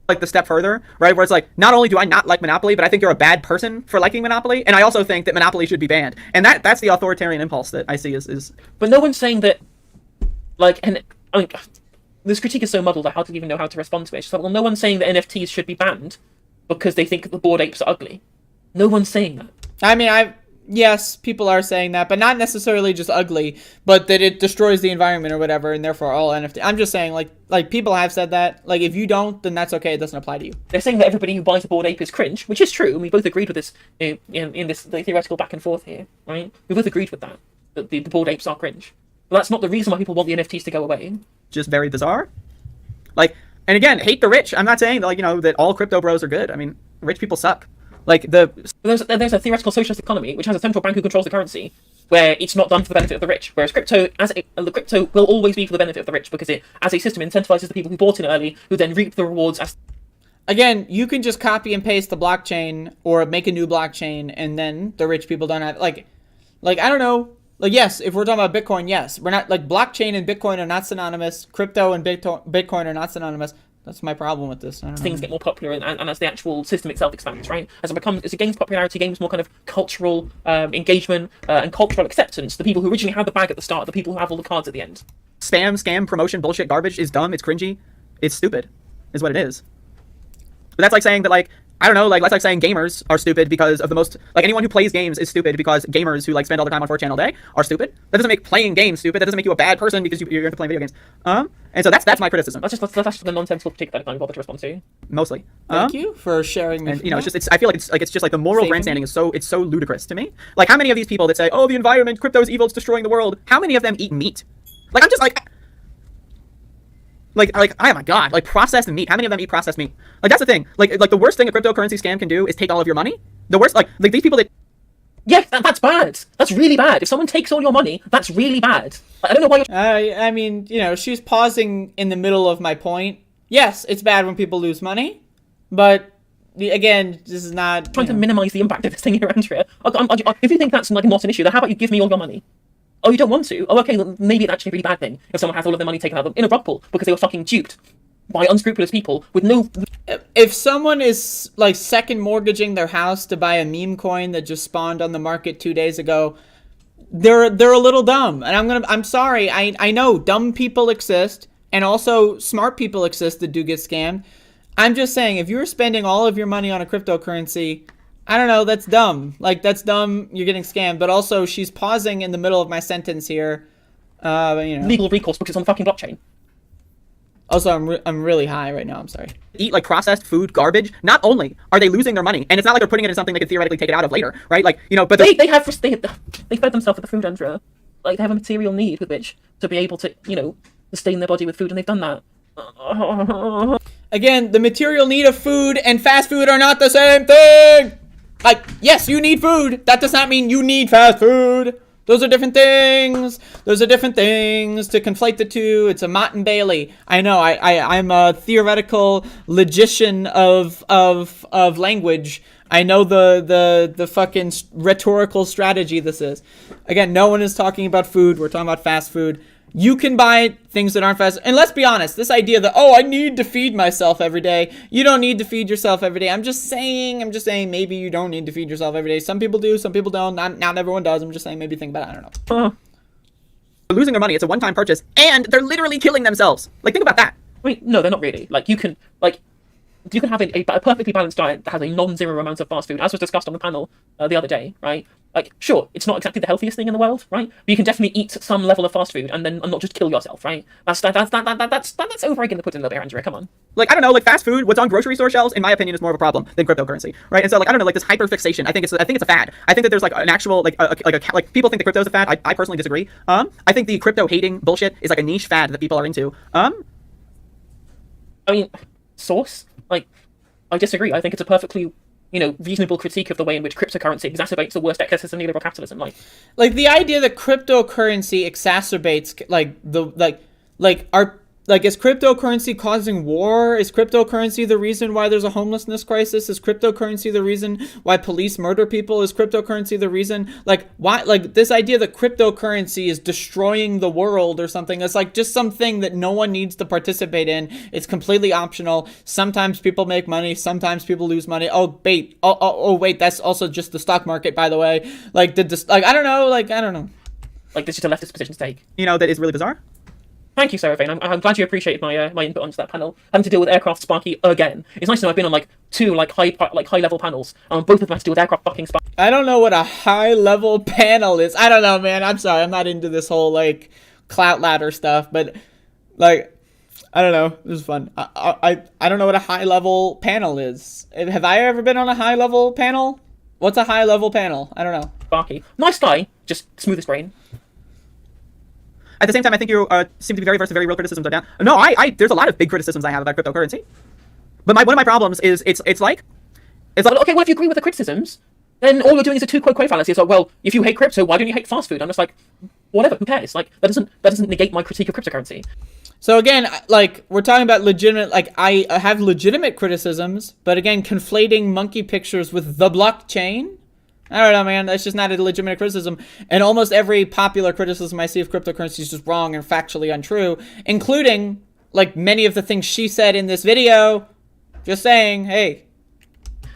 Like the step further, right? Where it's like, not only do I not like Monopoly, but I think you're a bad person for liking Monopoly, and I also think that Monopoly should be banned. And that's the authoritarian impulse that I see is. But no one's saying that, like, and I mean, this critique is so muddled I hardly even know how to respond to it. It's like, well, no one's saying that NFTs should be banned because they think the Bored Apes are ugly. No one's saying that. I mean, yes, people are saying that, but not necessarily just ugly, but that it destroys the environment or whatever, and therefore all NFT. I'm just saying, like people have said that. Like, if you don't, then that's okay. It doesn't apply to you. They're saying that everybody who buys a Bored Ape is cringe, which is true, and we both agreed with this in this theoretical back and forth here, right? We both agreed with that the Bored Apes are cringe. But that's not the reason why people want the NFTs to go away. Just very bizarre. Like, and again, hate the rich. I'm not saying that, like, that all crypto bros are good. I mean, rich people suck. Like there's a theoretical socialist economy which has a central bank who controls the currency, where it's not done for the benefit of the rich. Whereas crypto will always be for the benefit of the rich because it, as a system, incentivizes the people who bought in early, who then reap the rewards as. Again, you can just copy and paste the blockchain or make a new blockchain, and then the rich people don't have like I don't know. Like, yes, if we're talking about Bitcoin, yes, we're not like blockchain and Bitcoin are not synonymous. Crypto and Bitcoin are not synonymous. That's my problem with this. Things get more popular and as the actual system itself expands, right? As it gains popularity, gains more kind of cultural engagement and cultural acceptance. The people who originally had the bag at the start are the people who have all the cards at the end. Spam, scam, promotion, bullshit, garbage is dumb, it's cringy, it's stupid, is what it is. But that's like saying that, like, I don't know, like, that's like saying gamers are stupid because of the most, like, anyone who plays games is stupid because gamers who, like, spend all their time on 4chan all day are stupid. That doesn't make playing games stupid. That doesn't make you a bad person because you're into playing video games. And so that's my criticism. That's just the nonsensical critique that I can't bother to respond to. Mostly. Thank you for sharing. And, I feel like it's just like the moral grandstanding is so ludicrous to me. Like, how many of these people that say, oh, the environment, crypto's evil, it's destroying the world, how many of them eat meat? Like, I'm just like, oh my god, like, processed meat. How many of them eat processed meat? Like, that's the thing. Like the worst thing a cryptocurrency scam can do is take all of your money. The worst, like these people that. Yeah, that's bad. That's really bad. If someone takes all your money, that's really bad. I don't know why you're. I mean, she's pausing in the middle of my point. Yes, it's bad when people lose money, but again, this is not trying to minimize the impact of this thing here, Andrea. If you think that's like not an issue, then how about you give me all your money? Oh, you don't want to? Oh, okay, maybe it's actually a really bad thing if someone has all of their money taken out of them in a rug pull because they were fucking duped by unscrupulous people with no. If someone is like second mortgaging their house to buy a meme coin that just spawned on the market 2 days ago, they're a little dumb. And I'm sorry. I know dumb people exist and also smart people exist that do get scammed. I'm just saying, if you're spending all of your money on a cryptocurrency, I don't know, that's dumb. Like, that's dumb, you're getting scammed. But also, she's pausing in the middle of my sentence here. Legal recourse because it's on the fucking blockchain. Also, I'm really high right now, I'm sorry. Eat, like, processed food garbage. Not only are they losing their money, and it's not like they're putting it in something they could theoretically take it out of later, right? Like, but they fed themselves with the food, Andrea. Like, they have a material need with which to be able to, sustain their body with food, and they've done that. Again, the material need of food and fast food are not the same thing! Like, yes, you need food. That does not mean you need fast food. Those are different things. Those are different things. To conflate the two, it's a Mott and Bailey. I know. I'm a theoretical logician of language. I know the fucking rhetorical strategy this is. Again, no one is talking about food. We're talking about fast food. You can buy things that aren't fast. And let's be honest, this idea that, I need to feed myself every day. You don't need to feed yourself every day. I'm just saying maybe you don't need to feed yourself every day. Some people do, some people don't. Not everyone does. I'm just saying maybe think about it. I don't know. They're losing their money. It's a one-time purchase. And they're literally killing themselves. Like, think about that. Wait, no, they're not really. Like, you can have a perfectly balanced diet that has a non-zero amount of fast food, as was discussed on the panel the other day, right? Like, sure, it's not exactly the healthiest thing in the world, right? But you can definitely eat some level of fast food and not just kill yourself, right? That's over-egging the pudding a little bit, Andrea. Come on. Like, I don't know, like fast food, what's on grocery store shelves, in my opinion, is more of a problem than cryptocurrency, right? And so, like, I don't know, like this hyper fixation, I think it's a fad. I think that there's like an actual like people think that crypto's a fad. I personally disagree. I think the crypto hating bullshit is like a niche fad that people are into. I mean, source? Like, I disagree. I think it's a perfectly, reasonable critique of the way in which cryptocurrency exacerbates the worst excesses of neoliberal capitalism. Like the idea that cryptocurrency exacerbates is cryptocurrency causing war? Is cryptocurrency the reason why there's a homelessness crisis? Is cryptocurrency the reason why police murder people? Is cryptocurrency the reason, this idea that cryptocurrency is destroying the world or something? It's like just something that no one needs to participate in. It's completely optional. Sometimes people make money. Sometimes people lose money. Oh, wait, that's also just the stock market, by the way. I don't know. I don't know. Like, this is just a leftist position to take. That is really bizarre. Thank you, Sarah Vane. I'm glad you appreciated my input onto that panel. Having to deal with aircraft Sparky again. It's nice to know I've been on two high level panels. Both of them have to do with aircraft fucking Sparky. I don't know what a high level panel is. I don't know, man. I'm sorry. I'm not into this whole clout ladder stuff, but I don't know. This is fun. I don't know what a high level panel is. Have I ever been on a high level panel? What's a high level panel? I don't know. Sparky, nice guy, just smoothest brain. At the same time, I think you seem to be very versed in very real criticisms. No, there's a lot of big criticisms I have about cryptocurrency. But one of my problems is it's like okay, well, if you agree with the criticisms, then all you're doing is a two quid quo fallacy. It's like, well, if you hate crypto, why don't you hate fast food? I'm just like, whatever, who cares? Like, that doesn't negate my critique of cryptocurrency. So again, we're talking about legitimate, I have legitimate criticisms, but again, conflating monkey pictures with the blockchain. I don't know, man. That's just not a legitimate criticism. And almost every popular criticism I see of cryptocurrency is just wrong and factually untrue, including, many of the things she said in this video. Just saying, hey.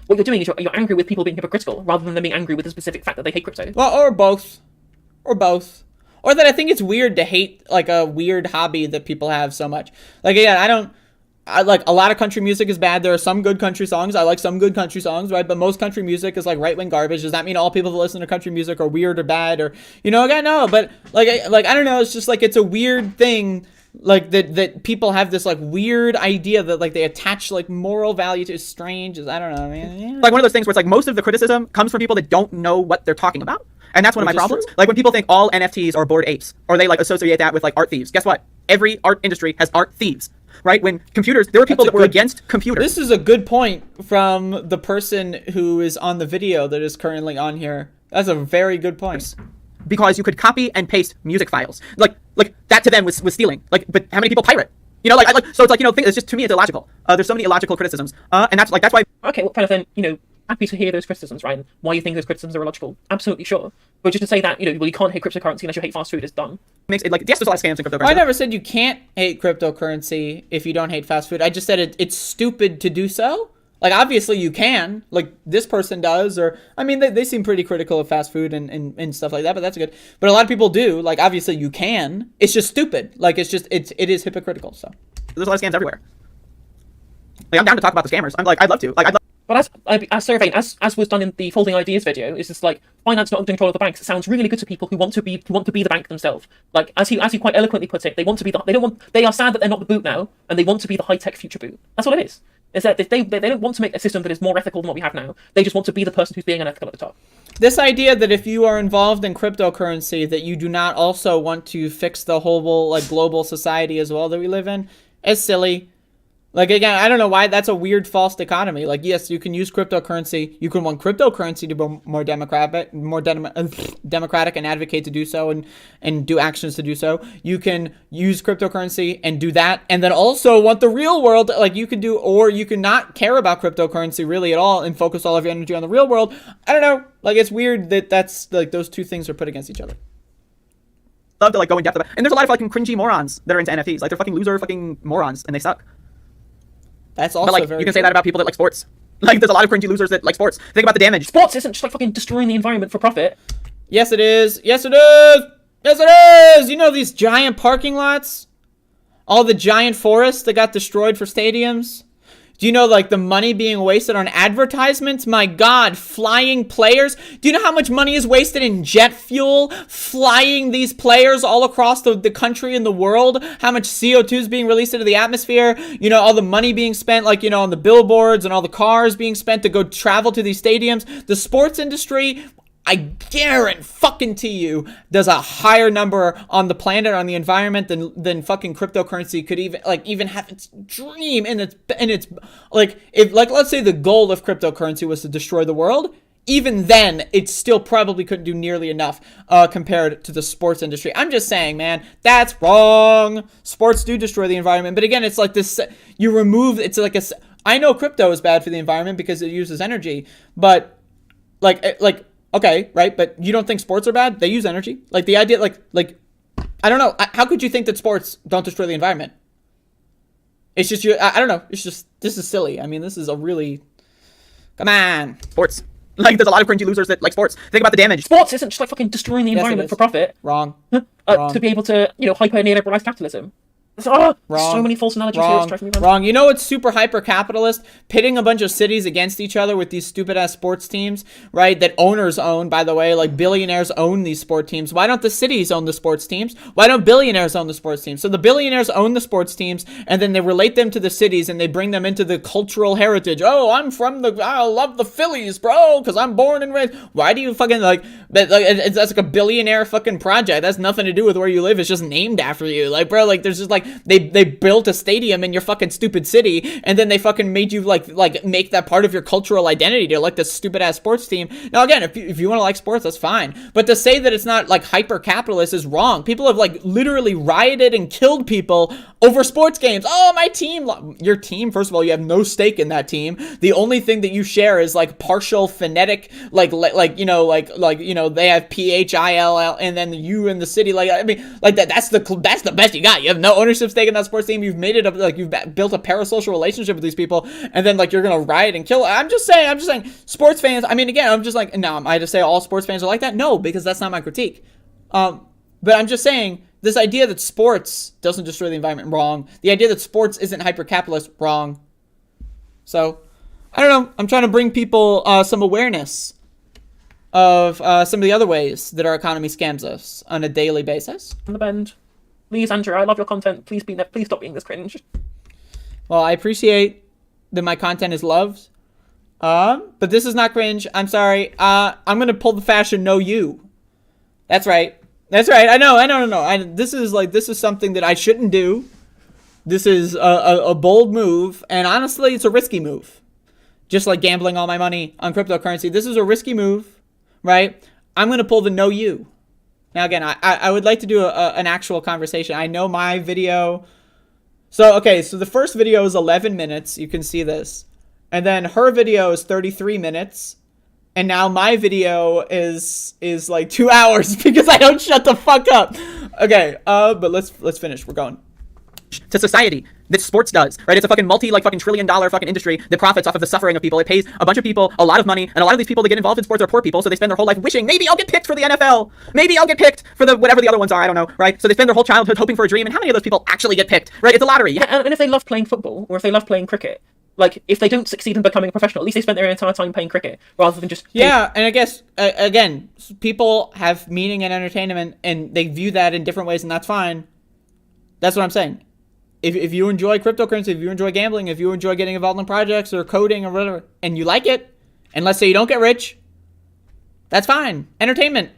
What you're doing is you're angry with people being hypocritical, rather than them being angry with the specific fact that they hate crypto. Well, or both. Or both. Or that I think it's weird to hate, a weird hobby that people have so much. Again, a lot of country music is bad. There are some good country songs. I like some good country songs, right? But most country music is right-wing garbage. Does that mean all people that listen to country music are weird or bad? Or, again, no. But I don't know. It's just it's a weird thing, that people have this weird idea that they attach moral value to. Is strange. I don't know, man. Yeah. One of those things where it's most of the criticism comes from people that don't know what they're talking about. And that's one of my problems. When people think all NFTs are Bored Apes, or they associate that with art thieves. Guess what? Every art industry has art thieves. Right? When computers, there were people that were against computers. This is a good point from the person who is on the video that is currently on here. That's a very good point. Because you could copy and paste music files. Like that to them was stealing. But how many people pirate? So it's it's just, to me, it's illogical. There's so many illogical criticisms. And that's why. Okay, well, kind of then, happy to hear those criticisms, Ryan. Why you think those criticisms are illogical? Absolutely sure. But just to say that, you can't hate cryptocurrency unless you hate fast food is dumb. Makes it yes, there's a lot of scams in cryptocurrency. I never said you can't hate cryptocurrency if you don't hate fast food. I just said it's stupid to do so. Obviously you can. This person does, or, they seem pretty critical of fast food and stuff like that, but that's good. But a lot of people do. Obviously you can. It's just stupid. It is hypocritical, so. There's a lot of scams everywhere. I'm down to talk about the scammers. I'd love to. But as Sarah Vane, as was done in the Folding Ideas video, is just finance not under control of the banks. It sounds really good to people who want to be the bank themselves. As he quite eloquently puts it, they are sad that they're not the boot now, and they want to be the high-tech future boot. That's what it is. Is that they don't want to make a system that is more ethical than what we have now. They just want to be the person who's being unethical at the top. This idea that if you are involved in cryptocurrency, that you do not also want to fix the whole global society as well that we live in, is silly. Again, I don't know why that's a weird false dichotomy. Yes, you can use cryptocurrency. You can want cryptocurrency to be more democratic and advocate to do so and do actions to do so. You can use cryptocurrency and do that, and then also want the real world. You can do, or you can not care about cryptocurrency really at all and focus all of your energy on the real world. I don't know. It's weird that that's those two things are put against each other. Love to go in depth about, and there's a lot of cringy morons that are into NFTs. They're fucking loser fucking morons, and they suck. That's also but you can say that about people that like sports. There's a lot of cringy losers that like sports. Think about the damage. Sports isn't just fucking destroying the environment for profit. Yes, it is. Yes, it is. Yes, it is. These giant parking lots? All the giant forests that got destroyed for stadiums? Do you know, like, the money being wasted on advertisements? My God, flying players. Do you know how much money is wasted in jet fuel? Flying these players all across the country and the world? How much CO2 is being released into the atmosphere? You know, all the money being spent, like, you know, on the billboards and all the cars being spent to go travel to these stadiums. The sports industry, I guarantee you, does a higher number on the planet, on the environment than fucking cryptocurrency could even have its dream in its like, if, like, let's say the goal of cryptocurrency was to destroy the world. Even then, it still probably couldn't do nearly enough compared to the sports industry. I'm just saying, man, that's wrong. Sports do destroy the environment, but again, it's like this. You remove. It's like a. I know crypto is bad for the environment because it uses energy, but like. Okay, right, but you don't think sports are bad? They use energy. Like, the idea, like, I don't know. How could you think that sports don't destroy the environment? It's just, I don't know. It's just, this is silly. I mean, this is a really, come on. Sports. Like, there's a lot of cringy losers that like sports. Think about the damage. Sports isn't just like fucking destroying the environment for profit. Wrong. To be able to, you know, hyper-neoliberalize capitalism. Wrong. So many false analogies here. It's driving me mad. Wrong. You know what's super hyper capitalist? Pitting a bunch of cities against each other with these stupid ass sports teams, right? That owners own, by the way. Like, billionaires own these sport teams. Why don't the cities own the sports teams? Why don't billionaires own the sports teams? So the billionaires own the sports teams, and then they relate them to the cities, and they bring them into the cultural heritage. Oh, I love the Phillies, bro, because I'm born and raised. Why do you fucking that's like a billionaire fucking project. That's nothing to do with where you live. It's just named after you. Like, bro, like, there's just like, they built a stadium in your fucking stupid city, and then they fucking made you like make that part of your cultural identity to like this stupid ass sports team. Now again, if you want to like sports, that's fine, but to say that it's not like hyper capitalist is wrong. People have like literally rioted and killed people over sports games. Oh, my team. Your team, first of all, you have no stake in that team. The only thing that you share is like partial phonetic, like you know, they have PHILL, and then you in the city, like, I mean, like that's the best you got. You have no ownership stake in that sports team. You've made it up, like, you've built a parasocial relationship with these people, and then like you're gonna riot and kill. I'm just saying sports fans, I mean, again, I'm just like, no, I just say all sports fans are like that? No, because that's not my critique. But I'm just saying, this idea that sports doesn't destroy the environment, wrong. The idea that sports isn't hyper-capitalist, wrong. So, I don't know. I'm trying to bring people some awareness of some of the other ways that our economy scams us on a daily basis. On the bend. Please, Andrea, I love your content. Please stop being this cringe. Well, I appreciate that my content is loved. But this is not cringe. I'm sorry. I'm going to pull the fashion no you. That's right. I know. This is something that I shouldn't do. This is a bold move, and honestly, it's a risky move. Just like gambling all my money on cryptocurrency, this is a risky move, right? I'm going to pull the no you. Now, again, I would like to do an actual conversation. I know my video. So the first video is 11 minutes. You can see this. And then her video is 33 minutes. And now my video is like 2 hours because I don't shut the fuck up. Okay, but let's finish. We're going. To society that sports does, right? It's a fucking fucking $1 trillion fucking industry that profits off of the suffering of people. It pays a bunch of people a lot of money, and a lot of these people that get involved in sports are poor people, so they spend their whole life wishing, maybe I'll get picked for the NFL, maybe I'll get picked for the whatever the other ones are, I don't know, right? So they spend their whole childhood hoping for a dream, and how many of those people actually get picked, right? It's a lottery. Yeah, and if they love playing football, or if they love playing cricket, like, if they don't succeed in becoming a professional, at least they spent their entire time playing cricket, rather than just... Yeah, and I guess, again, people have meaning and entertainment, and they view that in different ways, and that's fine. That's what I'm saying. If you enjoy cryptocurrency, if you enjoy gambling, if you enjoy getting involved in projects or coding or whatever, and you like it, and let's say you don't get rich, that's fine. Entertainment.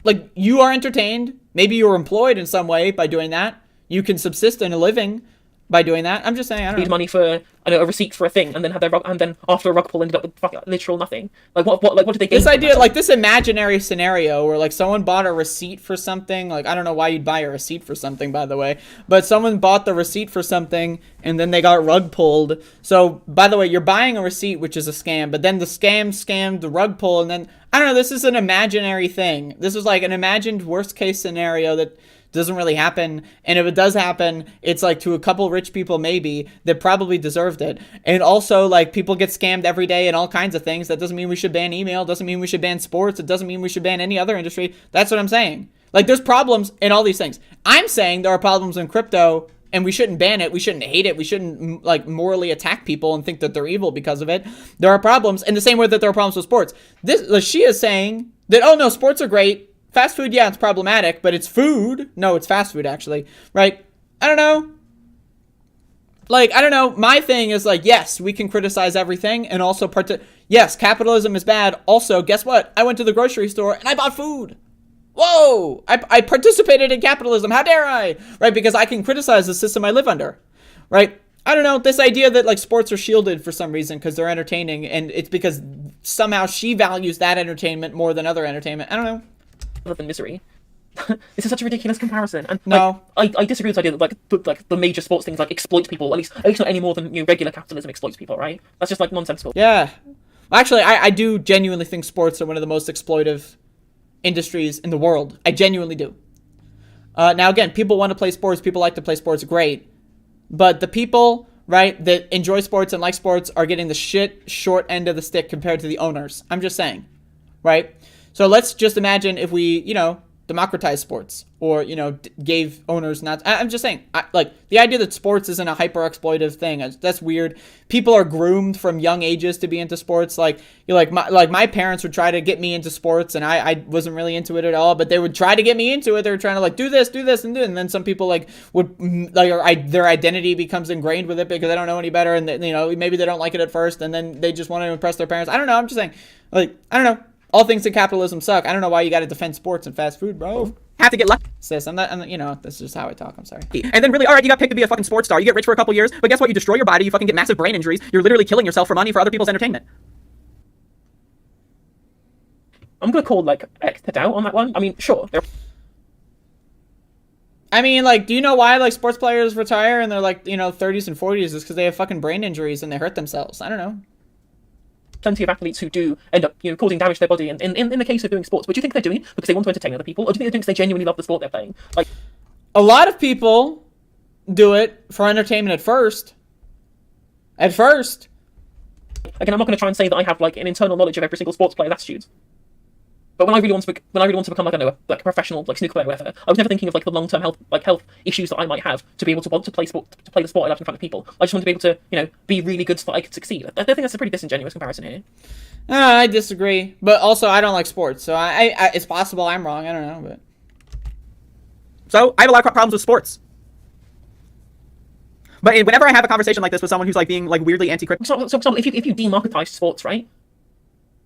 Like, you are entertained. Maybe you're employed in some way by doing that. You can subsist in a living by doing that. I'm just saying, I don't know. Money for a receipt for a thing, and then have their and then after a rug pull ended up with fucking literal nothing. Like what did they gain? This idea, like this imaginary scenario where like someone bought a receipt for something. Like, I don't know why you'd buy a receipt for something, by the way, but someone bought the receipt for something and then they got rug pulled. So, by the way, you're buying a receipt, which is a scam, but then the scam scammed the rug pull, and then I don't know. This is an imaginary thing. This is like an imagined worst case scenario that doesn't really happen, and if it does happen, it's like to a couple rich people maybe that probably deserved it. And also, like, people get scammed every day and all kinds of things. That doesn't mean we should ban email, doesn't mean we should ban sports, it doesn't mean we should ban any other industry. That's what I'm saying. Like, there's problems in all these things. I'm saying there are problems in crypto and we shouldn't ban it. We shouldn't hate it. We shouldn't like morally attack people and think that they're evil because of it. There are problems in the same way that there are problems with sports. She is saying that, oh no, sports are great. Fast food, yeah, it's problematic, but it's food. No, it's fast food actually, right? I don't know. Like, I don't know. My thing is like, yes, we can criticize everything and also yes, capitalism is bad. Also, guess what? I went to the grocery store and I bought food. Whoa! I participated in capitalism. How dare I? Right? Because I can criticize the system I live under. Right? I don't know. This idea that like sports are shielded for some reason because they're entertaining, and it's because somehow she values that entertainment more than other entertainment. I don't know. Other than misery. This is such a ridiculous comparison. And no, I disagree with the idea that like the major sports things like exploit people. At least not any more than regular capitalism exploits people. Right? That's just like nonsensical. Yeah. Actually, I do genuinely think sports are one of the most exploitive industries in the world. I genuinely do. Now again, people want to play sports, people like to play sports, great. But the people, right, that enjoy sports and like sports are getting the short end of the stick compared to the owners. I'm just saying, right? So let's just imagine if we, democratize sports or, gave owners not... I'm just saying, like, the idea that sports isn't a hyper-exploitive thing, that's weird. People are groomed from young ages to be into sports. Like, my parents would try to get me into sports, and I wasn't really into it at all, but they would try to get me into it. They were trying to, like, do this, and do it. And then some people, like, their identity becomes ingrained with it because they don't know any better, and, maybe they don't like it at first, and then they just want to impress their parents. I don't know. I'm just saying, like, I don't know. All things in capitalism suck. I don't know why you got to defend sports and fast food, bro. Have to get lucky. Sis, I'm not, that's just how I talk. I'm sorry. And then really, all right, you got picked to be a fucking sports star. You get rich for a couple years, but guess what? You destroy your body. You fucking get massive brain injuries. You're literally killing yourself for money for other people's entertainment. I'm gonna call like X to doubt on that one. I mean, sure. I mean, like, do you know why like sports players retire and they're like 30s and 40s? Is because they have fucking brain injuries and they hurt themselves. I don't know. Plenty of athletes who do end up, causing damage to their body. And in the case of doing sports, but do you think they're doing it because they want to entertain other people, or do you think they're doing it because they genuinely love the sport they're playing? Like, a lot of people do it for entertainment at first. Again, I'm not going to try and say that I have like an internal knowledge of every single sports player. That's stupid. But when I really want to become like, I don't know, like a professional like snooker player or whatever, I was never thinking of like the long-term health issues that I might have to be able to want to play the sport I love in front of people. I just want to be able to be really good so that I could succeed. I think that's a pretty disingenuous comparison here. I disagree, but also I don't like sports, so I it's possible I'm wrong. I don't know, but so I have a lot of problems with sports. But whenever I have a conversation like this with someone who's like being like weirdly anti-crypto, so for example, if you demarketize sports, right?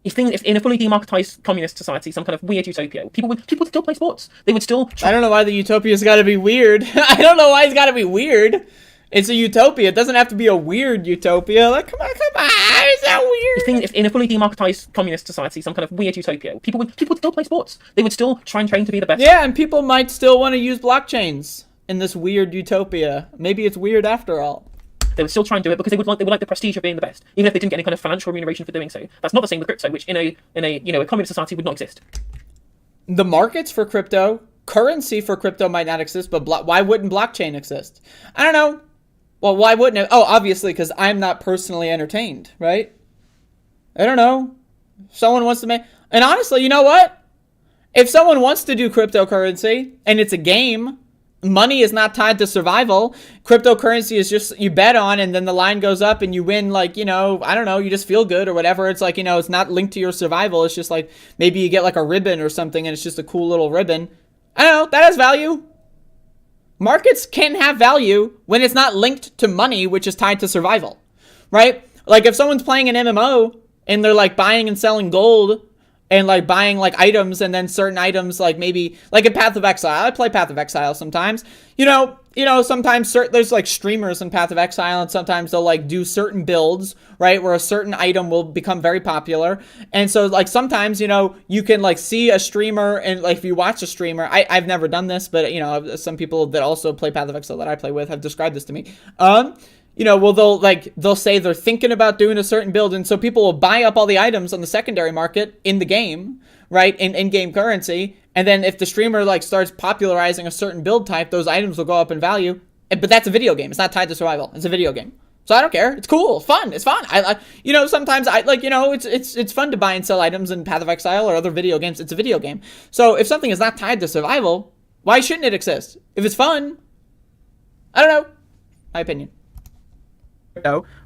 If in a fully demarketized communist society, some kind of weird utopia, people would still play sports. They would still. I don't know why the utopia's got to be weird. I don't know why it's got to be weird. It's a utopia. It doesn't have to be a weird utopia. Like, come on, is that weird? If in a fully demarketized communist society, some kind of weird utopia, people would still play sports. They would still try and train to be the best. Yeah, and people might still want to use blockchains in this weird utopia. Maybe it's weird after all. They would still try and do it because they would like the prestige of being the best, even if they didn't get any kind of financial remuneration for doing so. That's not the same with crypto, which in a communist society would not exist. The markets for crypto, currency for crypto might not exist, but why wouldn't blockchain exist? I don't know. Well, why wouldn't it? Oh, obviously, because I'm not personally entertained, right? I don't know. Someone wants to make... And honestly, you know what? If someone wants to do cryptocurrency, and it's a game... Money is not tied to survival. Cryptocurrency is just you bet on and then the line goes up and you win like, I don't know, you just feel good or whatever. It's like, it's not linked to your survival. It's just like maybe you get like a ribbon or something and it's just a cool little ribbon. I don't know, that has value. Markets can have value when it's not linked to money, which is tied to survival, right? Like if someone's playing an MMO and they're like buying and selling gold and like buying like items and then certain items like maybe like in Path of Exile. I play Path of Exile sometimes. Sometimes there's like streamers in Path of Exile and sometimes they'll like do certain builds, right? Where a certain item will become very popular. And so like sometimes, you can like see a streamer and like if you watch a streamer, I've never done this, but some people that also play Path of Exile that I play with have described this to me. They'll say they're thinking about doing a certain build, and so people will buy up all the items on the secondary market in the game, right, in-game currency, and then if the streamer like starts popularizing a certain build type, those items will go up in value. But that's a video game. It's not tied to survival. It's a video game. So I don't care. It's cool. Fun. It's fun. Sometimes it's fun to buy and sell items in Path of Exile or other video games. It's a video game. So if something is not tied to survival, why shouldn't it exist? If it's fun, I don't know. My opinion.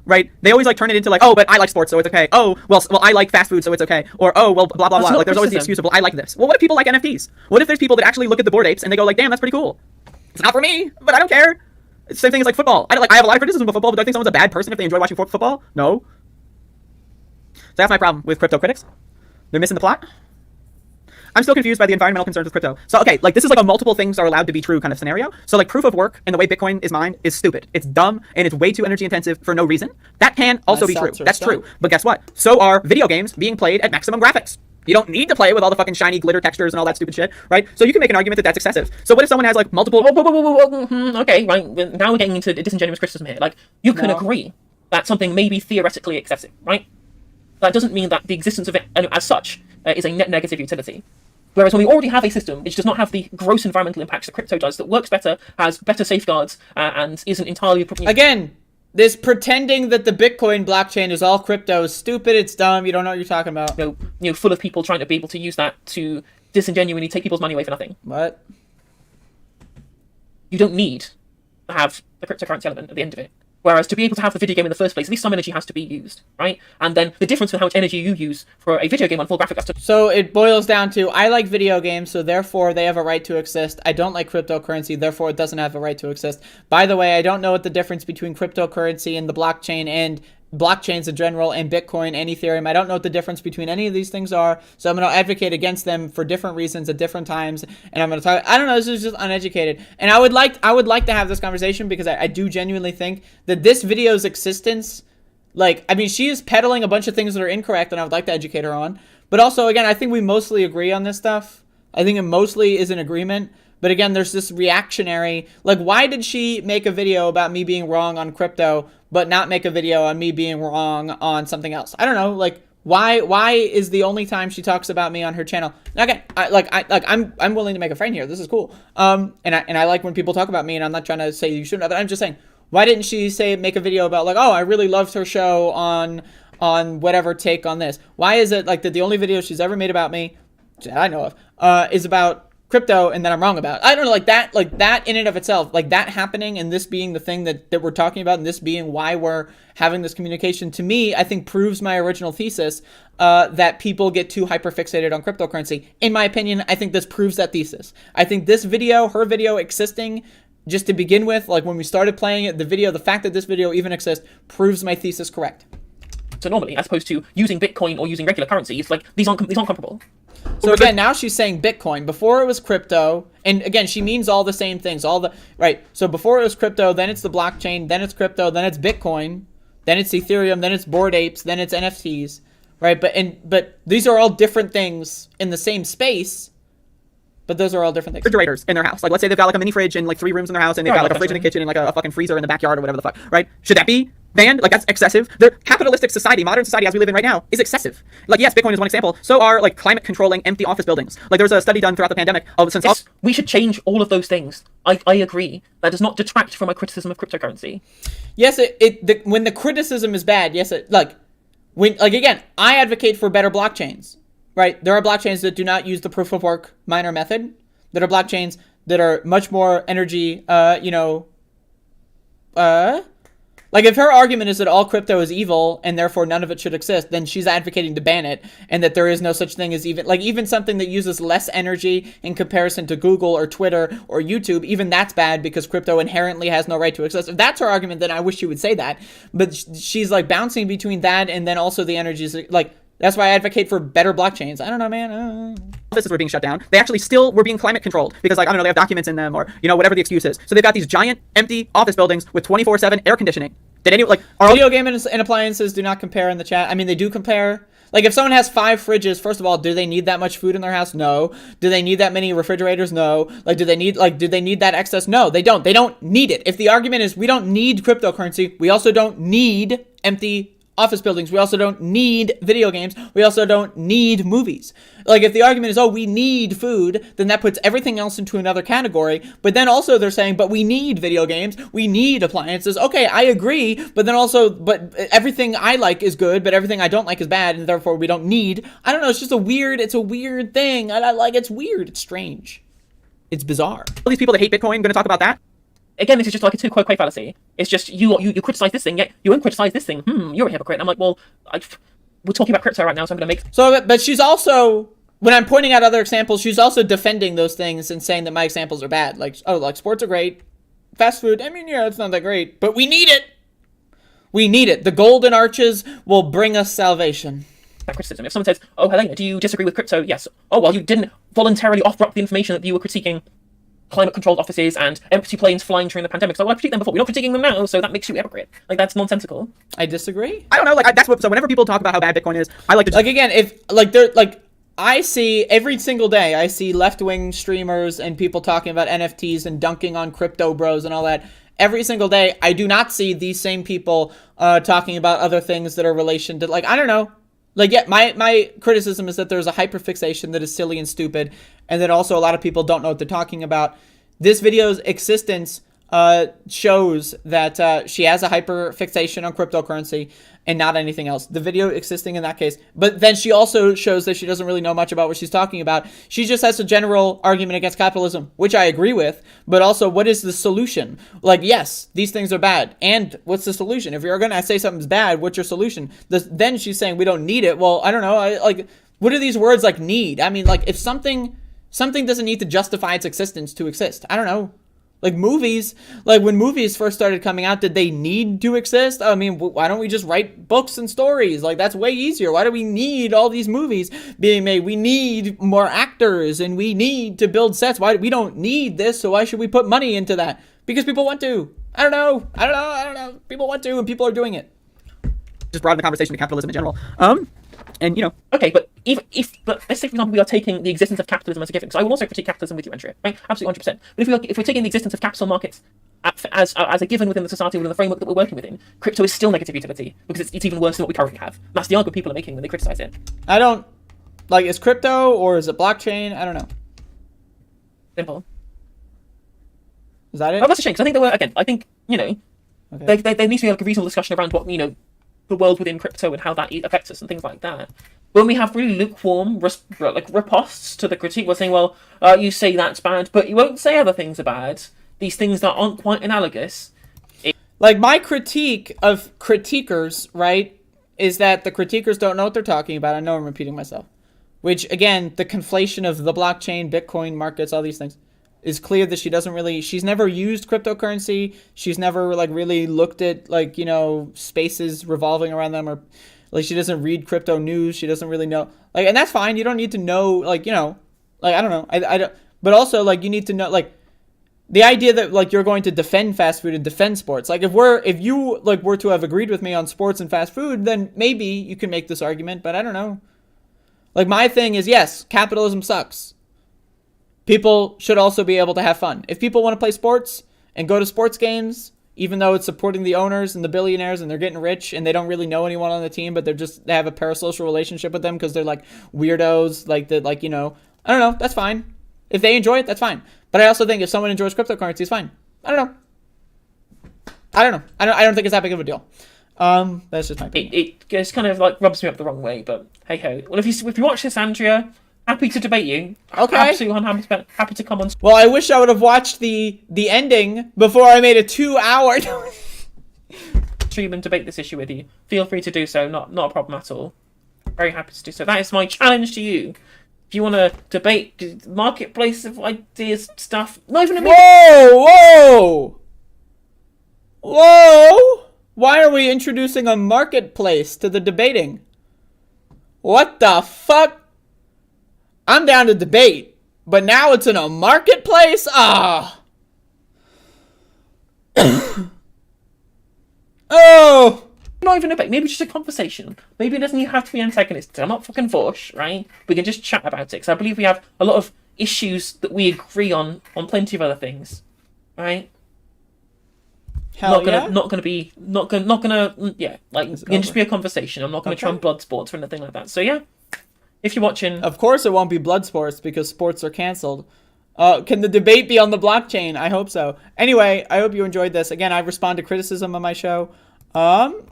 Right? They always like turn it into like, oh, but I like sports, so it's okay. Oh, well, I like fast food, so it's okay. Or oh, well, blah blah blah. Like there's always the excuse of, well, I like this. Well, what if people like NFTs? What if there's people that actually look at the Bored Apes and they go like, damn, that's pretty cool. It's not for me, but I don't care. It's the same thing as like football. I have a lot of criticism of football, but do I think someone's a bad person if they enjoy watching football? No. So that's my problem with crypto critics. They're missing the plot. I'm still confused by the environmental concerns with crypto. So, okay, like this is like a multiple things are allowed to be true kind of scenario. So like proof of work and the way Bitcoin is mined is stupid. It's dumb and it's way too energy intensive for no reason. That can also be true. That's true. But guess what? So are video games being played at maximum graphics. You don't need to play with all the fucking shiny glitter textures and all that stupid shit, right? So you can make an argument that that's excessive. So what if someone has like multiple... Okay, right, now we're getting into disingenuous criticism here. Like, you can agree that something may be theoretically excessive, right? That doesn't mean that the existence of it as such is a net negative utility. Whereas when we already have a system which does not have the gross environmental impacts that crypto does, that works better, has better safeguards, and isn't entirely... Again, this pretending that the Bitcoin blockchain is all crypto is stupid, it's dumb, you don't know what you're talking about. You know, full of people trying to be able to use that to disingenuously take people's money away for nothing. What? You don't need to have the cryptocurrency element at the end of it. Whereas to be able to have the video game in the first place, at least some energy has to be used, right? And then the difference in how much energy you use for a video game on full graphics... So it boils down to, I like video games, so therefore they have a right to exist. I don't like cryptocurrency, therefore it doesn't have a right to exist. By the way, I don't know what the difference between cryptocurrency and the blockchain and blockchains in general and Bitcoin and Ethereum. I don't know what the difference between any of these things are, so I'm going to advocate against them for different reasons at different times, and I'm going to talk... I don't know, this is just uneducated. And I would like to have this conversation because I do genuinely think that this video's existence, like, I mean, she is peddling a bunch of things that are incorrect, and I would like to educate her on. But also, again, I think we mostly agree on this stuff. I think it mostly is an agreement. But again, there's this reactionary, like, why did she make a video about me being wrong on crypto, but not make a video on me being wrong on something else? I don't know, like, why is the only time she talks about me on her channel? Again, I'm willing to make a friend here. This is cool. And I like when people talk about me, and I'm not trying to say you shouldn't, but I'm just saying, why didn't she make a video about like, oh, I really loved her show on whatever take on this? Why is it like that the only video she's ever made about me, that I know of, is about crypto, and then I'm wrong about? I don't know, like that in and of itself, like that happening and this being the thing that we're talking about and this being why we're having this communication, to me, I think proves my original thesis that people get too hyperfixated on cryptocurrency. In my opinion, I think this proves that thesis. I think this video, her video existing, just to begin with, like when we started playing it, the fact that this video even exists proves my thesis correct. So normally, as opposed to using Bitcoin or using regular currency, it's like these aren't comparable. So again, now she's saying Bitcoin. Before it was crypto, and again, she means all the same things. Right. So before it was crypto, then it's the blockchain, then it's crypto, then it's Bitcoin, then it's Ethereum, then it's Bored Apes, then it's NFTs, right? But these are all different things in the same space. But those are all different things. Refrigerators in their house. Like, let's say they've got like a mini fridge in like 3 rooms in their house, and they've got like a fridge in the kitchen and like a fucking freezer in the backyard or whatever the fuck, right? Should that be banned? Like, that's excessive. The capitalistic society, modern society as we live in right now, is excessive. Like, yes, Bitcoin is one example. So are like climate controlling empty office buildings. Like, there's a study done throughout the pandemic of we should change all of those things. I agree. That does not detract from my criticism of cryptocurrency. Yes, when the criticism is bad, yes, again, I advocate for better blockchains, right? There are blockchains that do not use the proof of work miner method. That are blockchains that are much more energy, like if her argument is that all crypto is evil and therefore none of it should exist, then she's advocating to ban it, and that there is no such thing as even something that uses less energy in comparison to Google or Twitter or YouTube, even that's bad because crypto inherently has no right to exist. If that's her argument, then I wish she would say that. But she's like bouncing between that and then also the energy is like, that's why I advocate for better blockchains. I don't know, man. Offices were being shut down. They actually still were being climate controlled because, like, I don't know, they have documents in them or, you know, whatever the excuse is. So they've got these giant, empty office buildings with 24/7 air conditioning. Did anyone, like... Video game and appliances do not compare in the chat. I mean, they do compare. Like, if someone has 5 fridges, first of all, do they need that much food in their house? No. Do they need that many refrigerators? No. Like, do they need that excess? No, they don't. They don't need it. If the argument is we don't need cryptocurrency, we also don't need empty office buildings. We also don't need video games. We also don't need movies. Like, if the argument is, oh, we need food, then that puts everything else into another category. But then also they're saying, but we need video games. We need appliances. Okay, I agree. But then also, but everything I like is good, but everything I don't like is bad, and therefore we don't need. I don't know. It's just a weird thing. It's weird. It's strange. It's bizarre. All these people that hate Bitcoin going to talk about that? again, this is just like a two quote fallacy. It's just you criticize this thing, yet you won't criticize this thing. You're a hypocrite. And I'm like, well, we're talking about crypto right now, so I'm going to make. So, but she's also, when I'm pointing out other examples, she's also defending those things and saying that my examples are bad. Like, oh, like sports are great, fast food. I mean, yeah, it's not that great, but we need it. We need it. The golden arches will bring us salvation. Criticism. If someone says, "Oh, Helena, do you disagree with crypto?" Yes. Oh, well, you didn't voluntarily offer up the information that you were critiquing climate-controlled offices and empty planes flying during the pandemic. So, well, I critiqued them before. We're not critiquing them now, so that makes you a hypocrite. Like, that's nonsensical. I disagree. I don't know. Like, that's what. So whenever people talk about how bad Bitcoin is, I like to like again, if like they're like. I see every single day, I see left-wing streamers and people talking about NFTs and dunking on crypto bros and all that. Every single day, I do not see these same people talking about other things that are relation to, like, I don't know. Like, yeah, my criticism is that there's a hyperfixation that is silly and stupid, and that also a lot of people don't know what they're talking about. This video's existence shows that she has a hyperfixation on cryptocurrency and not anything else. The video existing in that case. But then she also shows that she doesn't really know much about what she's talking about. She just has a general argument against capitalism, which I agree with. But also, what is the solution? Like, yes, these things are bad. And what's the solution? If you're going to say something's bad, what's your solution? Then she's saying we don't need it. Well, I don't know. Like, what are these words like need? I mean, like, if something doesn't need to justify its existence to exist. I don't know. Like movies, like when movies first started coming out, did they need to exist? I mean, why don't we just write books and stories? Like, that's way easier. Why do we need all these movies being made? We need more actors and we need to build sets. Why we don't need this, so why should we put money into that? Because people want to. I don't know. People want to and people are doing it. Just broaden the conversation to capitalism in general. And you know, okay, but but let's say for example we are taking the existence of capitalism as a given. So I will also critique capitalism with you, Andrea, right? Absolutely 100%. But if we're taking the existence of capital markets as a given within the society, within the framework that we're working within, crypto is still negative utility because it's even worse than what we currently have. That's the argument people are making when they criticize it. I don't like. Is crypto or is it blockchain? I don't know. Simple. Is that it? Oh, that's a shame because I think there were again. I think okay. there needs to be like a reasonable discussion around what the world within crypto and how that affects us and things like that. When we have really lukewarm riposts to the critique, we're saying, well, you say that's bad, but you won't say other things are bad. These things that aren't quite analogous. Like, my critique of critiquers, right, is that the critiquers don't know what they're talking about. I know I'm repeating myself. Which, again, the conflation of the blockchain, Bitcoin, markets, all these things, is clear that she's never used cryptocurrency. She's never, like, really looked at, like, spaces revolving around them, or, like, she doesn't read crypto news. She doesn't really know, like, and that's fine. You don't need to know, like, like, I don't know. I don't, but also, like, you need to know, like, the idea that, like, you're going to defend fast food and defend sports. Like, if you, like, were to have agreed with me on sports and fast food, then maybe you can make this argument, but I don't know. Like, my thing is, yes, capitalism sucks. People should also be able to have fun. If people want to play sports and go to sports games, even though it's supporting the owners and the billionaires and they're getting rich and they don't really know anyone on the team, but they have a parasocial relationship with them because they're like weirdos, like I don't know, that's fine. If they enjoy it, that's fine. But I also think if someone enjoys cryptocurrency, it's fine. I don't know. I don't think it's that big of a deal. That's just my opinion. It just kind of like rubs me up the wrong way, but hey ho. Well, if you watch this, Andrea, happy to debate you. Okay. Absolutely happy to come on. Well, I wish I would have watched the ending before I made a 2-hour stream and debate this issue with you. Feel free to do so. Not a problem at all. Very happy to do so. That is my challenge to you. If you want to debate marketplace of ideas stuff, not even a Whoa! Why are we introducing a marketplace to the debating? What the fuck? I'm down to debate, but now it's in a marketplace? Ah. Oh. Not even a debate, maybe just a conversation. Maybe it doesn't even have to be antagonistic. I'm not fucking Vosh, right? We can just chat about it, because I believe we have a lot of issues that we agree on plenty of other things, right? Hell Not gonna, yeah, like, it can just be a conversation. I'm not gonna try and blood sports or anything like that. So yeah, if you're watching... Of course it won't be blood sports, because sports are canceled. Can the debate be on the blockchain? I hope so. Anyway, I hope you enjoyed this. Again, I respond to criticism on my show.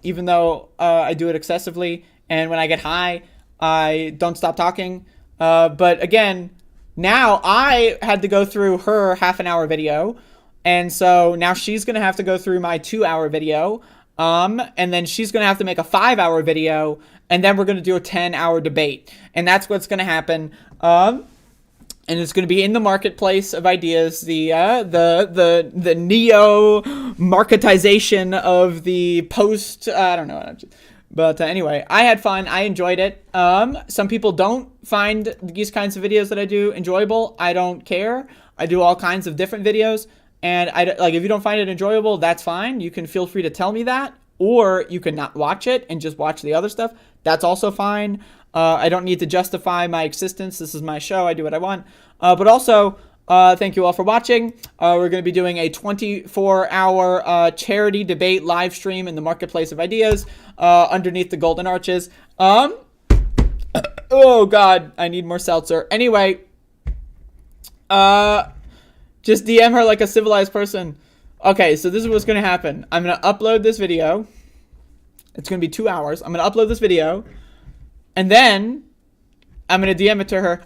Even though I do it excessively, and when I get high, I don't stop talking. But again, now I had to go through her half-an-hour video, And so now she's going to have to go through my 2-hour video. And then she's going to have to make a 5-hour video. And then we're going to do a 10-hour debate. And that's what's going to happen. And it's going to be in the marketplace of ideas, the neo marketization of the post. I don't know. But anyway, I had fun. I enjoyed it. Some people don't find these kinds of videos that I do enjoyable. I don't care. I do all kinds of different videos. And if you don't find it enjoyable, that's fine. You can feel free to tell me that. Or you can not watch it and just watch the other stuff. That's also fine. I don't need to justify my existence. This is my show. I do what I want. But also, thank you all for watching. We're going to be doing a 24-hour charity debate live stream in the Marketplace of Ideas underneath the Golden Arches. Oh, God. I need more seltzer. Anyway, just DM her like a civilized person. Okay, so this is what's going to happen. I'm going to upload this video. It's going to be 2 hours. I'm going to upload this video. And then I'm going to DM it to her.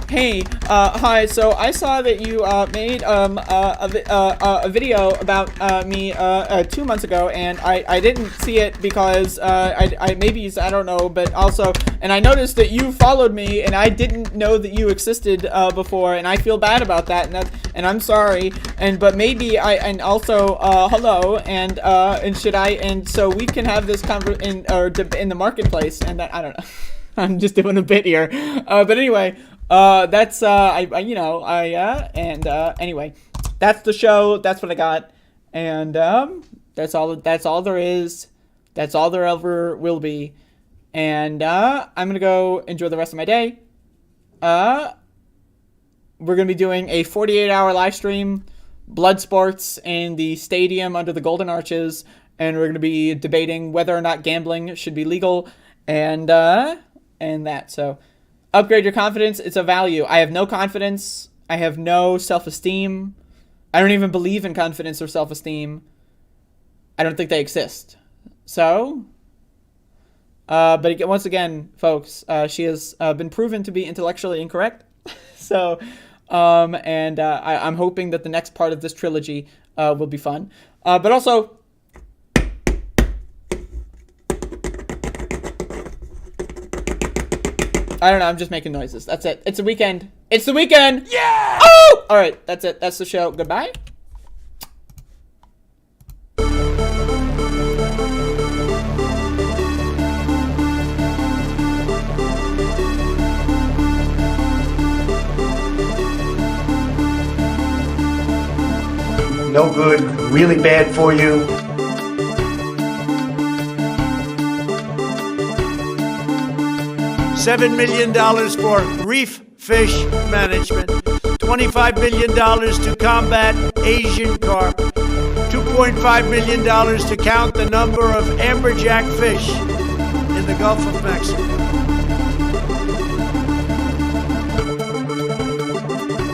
Hey, hi, so I saw that you made a video about me 2 months ago, and I didn't see it because I don't know, but also, and I noticed that you followed me, and I didn't know that you existed before, and I feel bad about that, and I'm sorry, but maybe hello, and should I, and so we can have this in the marketplace, and that, I don't know. I'm just doing a bit here, but anyway, that's anyway, that's the show. That's what I got, and that's all there is. That's all there ever will be, and I'm gonna go enjoy the rest of my day. We're gonna be doing a 48-hour live stream, blood sports in the stadium under the Golden Arches, and we're gonna be debating whether or not gambling should be legal, and that. So, upgrade your confidence. It's a value. I have no confidence. I have no self-esteem. I don't even believe in confidence or self-esteem. I don't think they exist. So, but once again, folks, she has been proven to be intellectually incorrect. So, I'm hoping that the next part of this trilogy will be fun. But also, I don't know. I'm just making noises. That's it. It's a weekend. It's the weekend. Yeah. Oh! All right. That's it. That's the show. Goodbye. No good. Really bad for you. $7 million for reef fish management, $25 million to combat Asian carp, $2.5 million to count the number of amberjack fish in the Gulf of Mexico.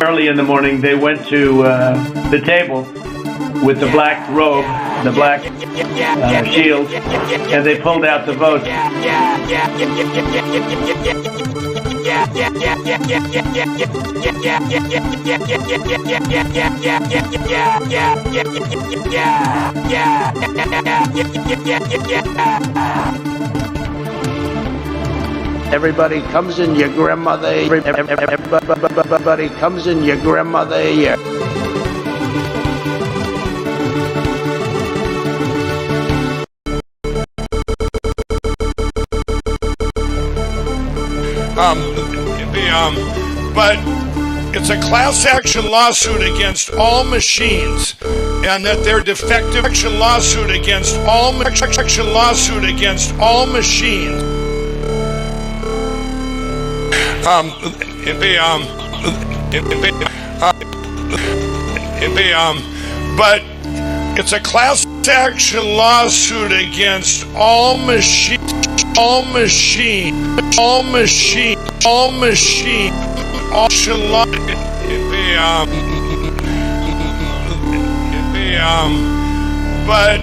Early in the morning, they went to the table with the black robe, the black shield, and they pulled out the vote. Everybody comes in your grandmother. Everybody comes in your grandmother. Yeah. But it's a class action lawsuit against all machines, and that they're defective. Action lawsuit against all machines. But it's a class action lawsuit against all machines. But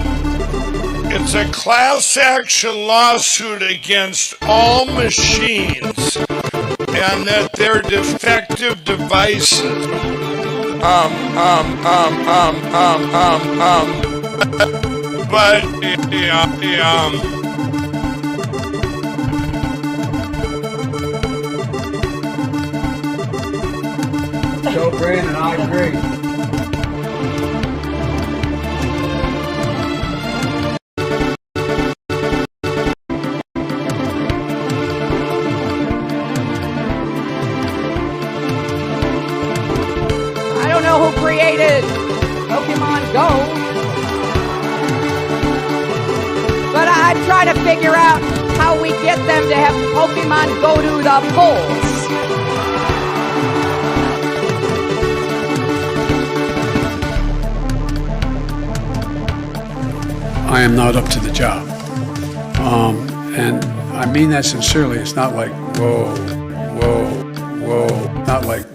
it's a class action lawsuit against all machines, and that they're defective devices. But So, Brandon, I agree. I don't know who created Pokemon Go, but I try to figure out how we get them to have Pokemon go to the polls. I am not up to the job. And I mean that sincerely. It's not like, whoa, whoa, whoa. Not like,